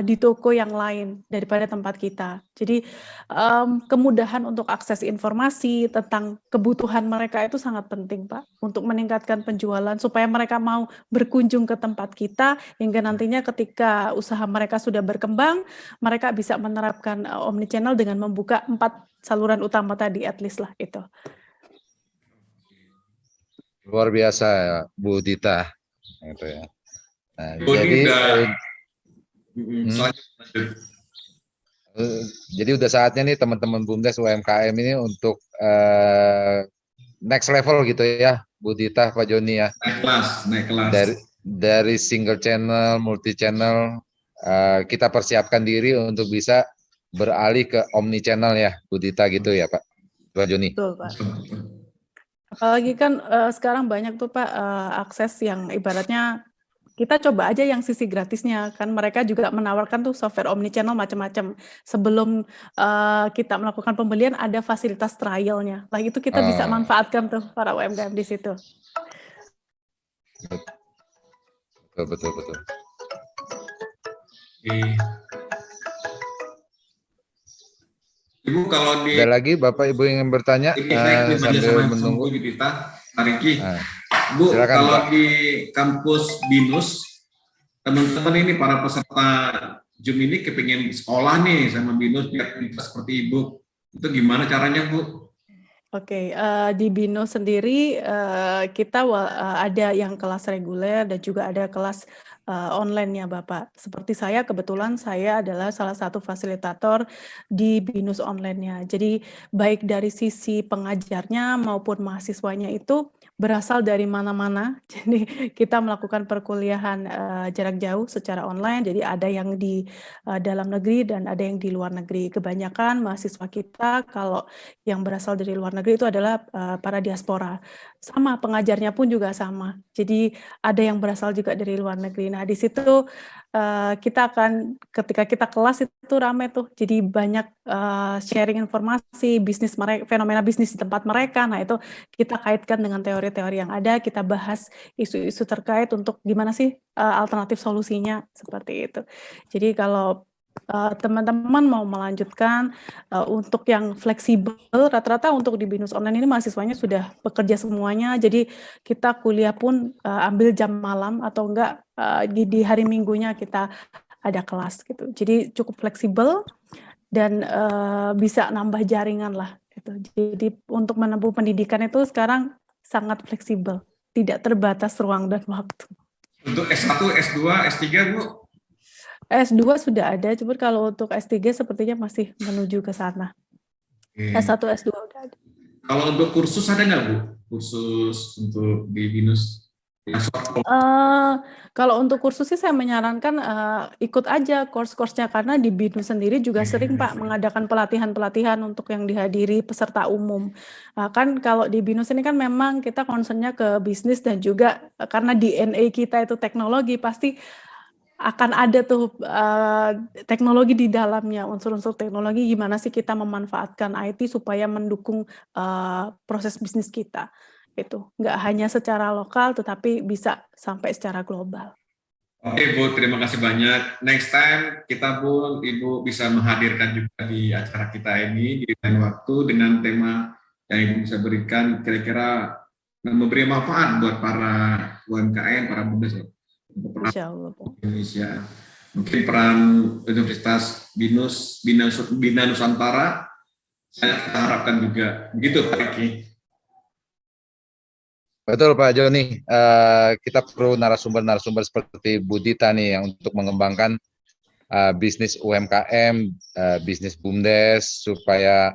di toko yang lain daripada tempat kita. Jadi kemudahan untuk akses informasi tentang kebutuhan mereka itu sangat penting Pak untuk meningkatkan penjualan supaya mereka mau berkunjung ke tempat kita hingga nantinya ketika usaha mereka sudah berkembang mereka bisa menerapkan omnichannel dengan membuka 4 saluran utama tadi at least lah itu. Luar biasa ya, Bu Dita. Gitu ya. Nah, jadi udah saatnya nih teman-teman BUMDes UMKM ini untuk next level gitu ya, Bu Dita, Pak Joni ya. Naik kelas. Dari single channel, multi channel, kita persiapkan diri untuk bisa beralih ke omni channel ya, Bu Dita gitu ya, Pak Joni. Betul, Pak. Apalagi kan sekarang banyak tuh Pak akses yang ibaratnya kita coba aja yang sisi gratisnya kan mereka juga menawarkan tuh software omnichannel macam-macam sebelum kita melakukan pembelian ada fasilitas trialnya. Lah itu kita bisa manfaatkan tuh para UMKM di situ. Betul. Ibu kalau di ada lagi Bapak Ibu yang bertanya sambil menunggu kita, Riki. Bu, silakan, kalau Pak. di kampus BINUS, teman-teman ini para peserta Zoom ini kepingin sekolah nih sama BINUS biar seperti Ibu. Itu gimana caranya, Bu? Oke, di BINUS sendiri kita ada yang kelas reguler dan juga ada kelas online-nya Bapak. Seperti saya, kebetulan saya adalah salah satu fasilitator di BINUS online-nya. Jadi baik dari sisi pengajarnya maupun mahasiswanya itu berasal dari mana-mana. Jadi kita melakukan perkuliahan jarak jauh secara online. Jadi ada yang di dalam negeri dan ada yang di luar negeri. Kebanyakan mahasiswa kita kalau yang berasal dari luar negeri itu adalah para diaspora. Sama pengajarnya pun juga sama. Jadi ada yang berasal juga dari luar negeri. Nah di situ kita akan ketika kita kelas itu ramai tuh, jadi banyak sharing informasi bisnis mereka, fenomena bisnis di tempat mereka. Nah itu kita kaitkan dengan teori-teori yang ada, kita bahas isu-isu terkait untuk gimana sih alternatif solusinya seperti itu. Jadi kalau teman-teman mau melanjutkan untuk yang fleksibel, rata-rata untuk di BINUS online ini mahasiswanya sudah bekerja semuanya, jadi kita kuliah pun ambil jam malam atau enggak di hari minggunya kita ada kelas gitu. Jadi cukup fleksibel dan bisa nambah jaringan lah gitu. Jadi untuk menempuh pendidikan itu sekarang sangat fleksibel, tidak terbatas ruang dan waktu. Untuk S1, S2, S3, Bu? S2 sudah ada, cuma kalau untuk S3 sepertinya masih menuju ke sana. Oke. S1, S2 udah ada. Kalau untuk kursus ada nggak, Bu? Kursus untuk di BINUS? Kalau untuk kursus sih saya menyarankan ikut aja course-course-nya karena di BINUS sendiri juga sering Pak mengadakan pelatihan-pelatihan untuk yang dihadiri peserta umum. Kan kalau di BINUS ini kan memang kita concern-nya ke bisnis dan juga karena DNA kita itu teknologi, pasti akan ada tuh teknologi di dalamnya, unsur-unsur teknologi gimana sih kita memanfaatkan IT supaya mendukung proses bisnis kita. Itu nggak hanya secara lokal tetapi bisa sampai secara global. Oke Bu, terima kasih banyak. Next time kita pun Ibu bisa menghadirkan juga di acara kita ini di lain waktu dengan tema yang Ibu bisa berikan kira-kira memberi manfaat buat para UMKM, para BUMDes untuk peran Insya Allah. Indonesia. Mungkin peran Universitas Bina Nusantara saya kita harapkan juga. Begitu Pak Eki. Betul Pak Joni, kita perlu narasumber-narasumber seperti Bu Dita nih yang untuk mengembangkan bisnis UMKM, bisnis BUMDes supaya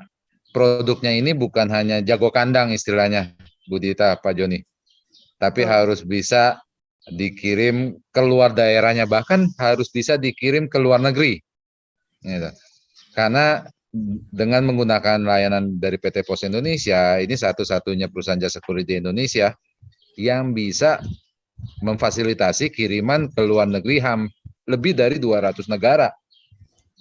produknya ini bukan hanya jago kandang istilahnya Bu Dita, Pak Joni, tapi harus bisa dikirim keluar daerahnya, bahkan harus bisa dikirim ke luar negeri. Gitu. Karena dengan menggunakan layanan dari PT Pos Indonesia, ini satu-satunya perusahaan jasa kurir di Indonesia yang bisa memfasilitasi kiriman ke luar negeri lebih dari 200 negara.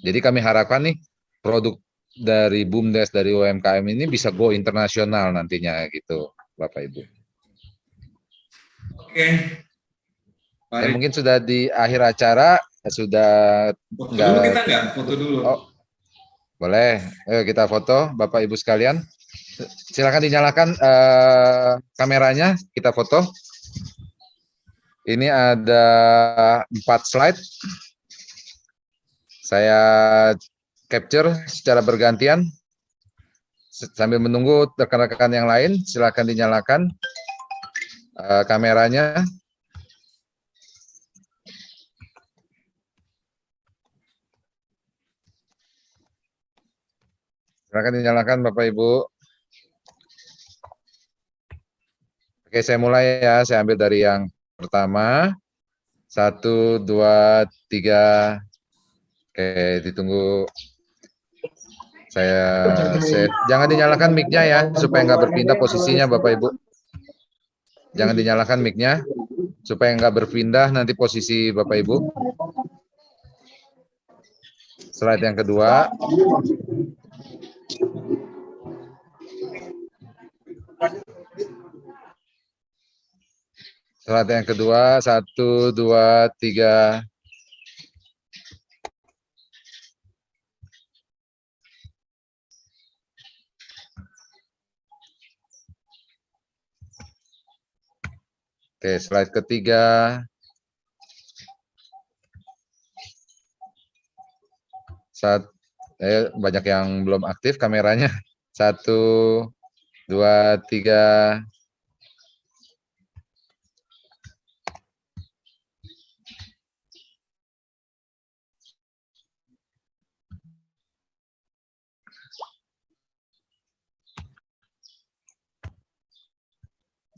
Jadi kami harapkan nih produk dari BUMDes, dari UMKM ini bisa go internasional nantinya gitu, Bapak Ibu. Oke. Ya, mungkin sudah di akhir acara, sudah foto dulu kita nggak? Foto dulu. Oh, boleh. Ayo kita foto, Bapak Ibu sekalian. Silakan dinyalakan kameranya, kita foto. Ini ada 4 slide. Saya capture secara bergantian. Sambil menunggu rekan-rekan yang lain, silakan dinyalakan kameranya. Silakan dinyalakan Bapak Ibu. Oke, saya mulai ya. Saya ambil dari yang pertama. 1, 2, 3. Oke, ditunggu. Saya set. Jangan dinyalakan mic-nya ya, supaya nggak berpindah posisinya Bapak Ibu. Jangan dinyalakan mic-nya, supaya nggak berpindah nanti posisi Bapak Ibu. Slide yang kedua. Slide yang kedua, 1, 2, 3. Oke, slide ketiga. Banyak yang belum aktif kameranya. 1, 2, 3.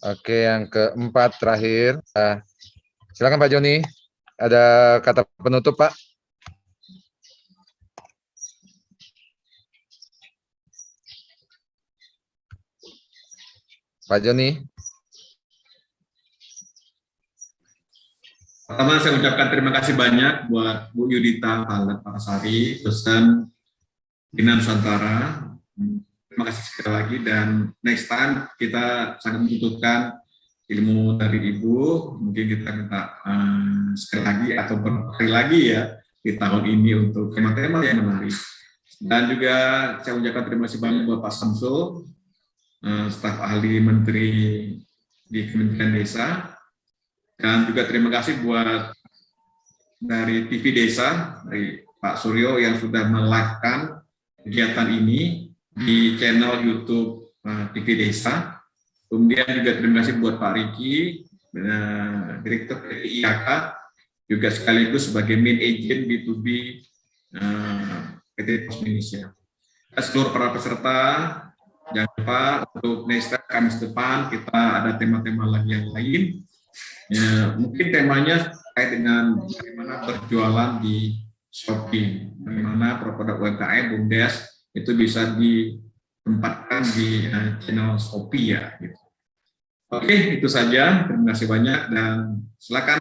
Oke, yang keempat terakhir. Silakan Pak Joni. Ada kata penutup, Pak? Pak Joni. Pertama saya ucapkan terima kasih banyak buat Bu Yudita Parasari, dosen Bina Nusantara. Terima kasih sekali lagi, dan next time kita sangat membutuhkan ilmu dari Ibu. Mungkin kita minta sekali lagi atau beberapa kali lagi ya di tahun ini untuk tema-tema yang menarik. Dan juga saya ucapkan terima kasih banyak buat Pak Samsul, staf ahli Menteri di Kementerian Desa. Dan juga terima kasih buat dari TV Desa, dari Pak Suryo yang sudah melakukan kegiatan ini di channel YouTube TV Desa. Kemudian juga terima kasih buat Pak Riki, Direktur PT IAK, juga sekaligus sebagai main agent B2B PT Pos Indonesia. Seluruh para peserta, jangan lupa untuk next time Kamis depan kita ada tema-tema lagi yang lain. Ya, mungkin temanya terkait dengan bagaimana berjualan di Shopee, bagaimana produk UMKM BUMDes itu bisa ditempatkan di channel Shopee ya. Gitu. Oke, itu saja. Terima kasih banyak dan silakan.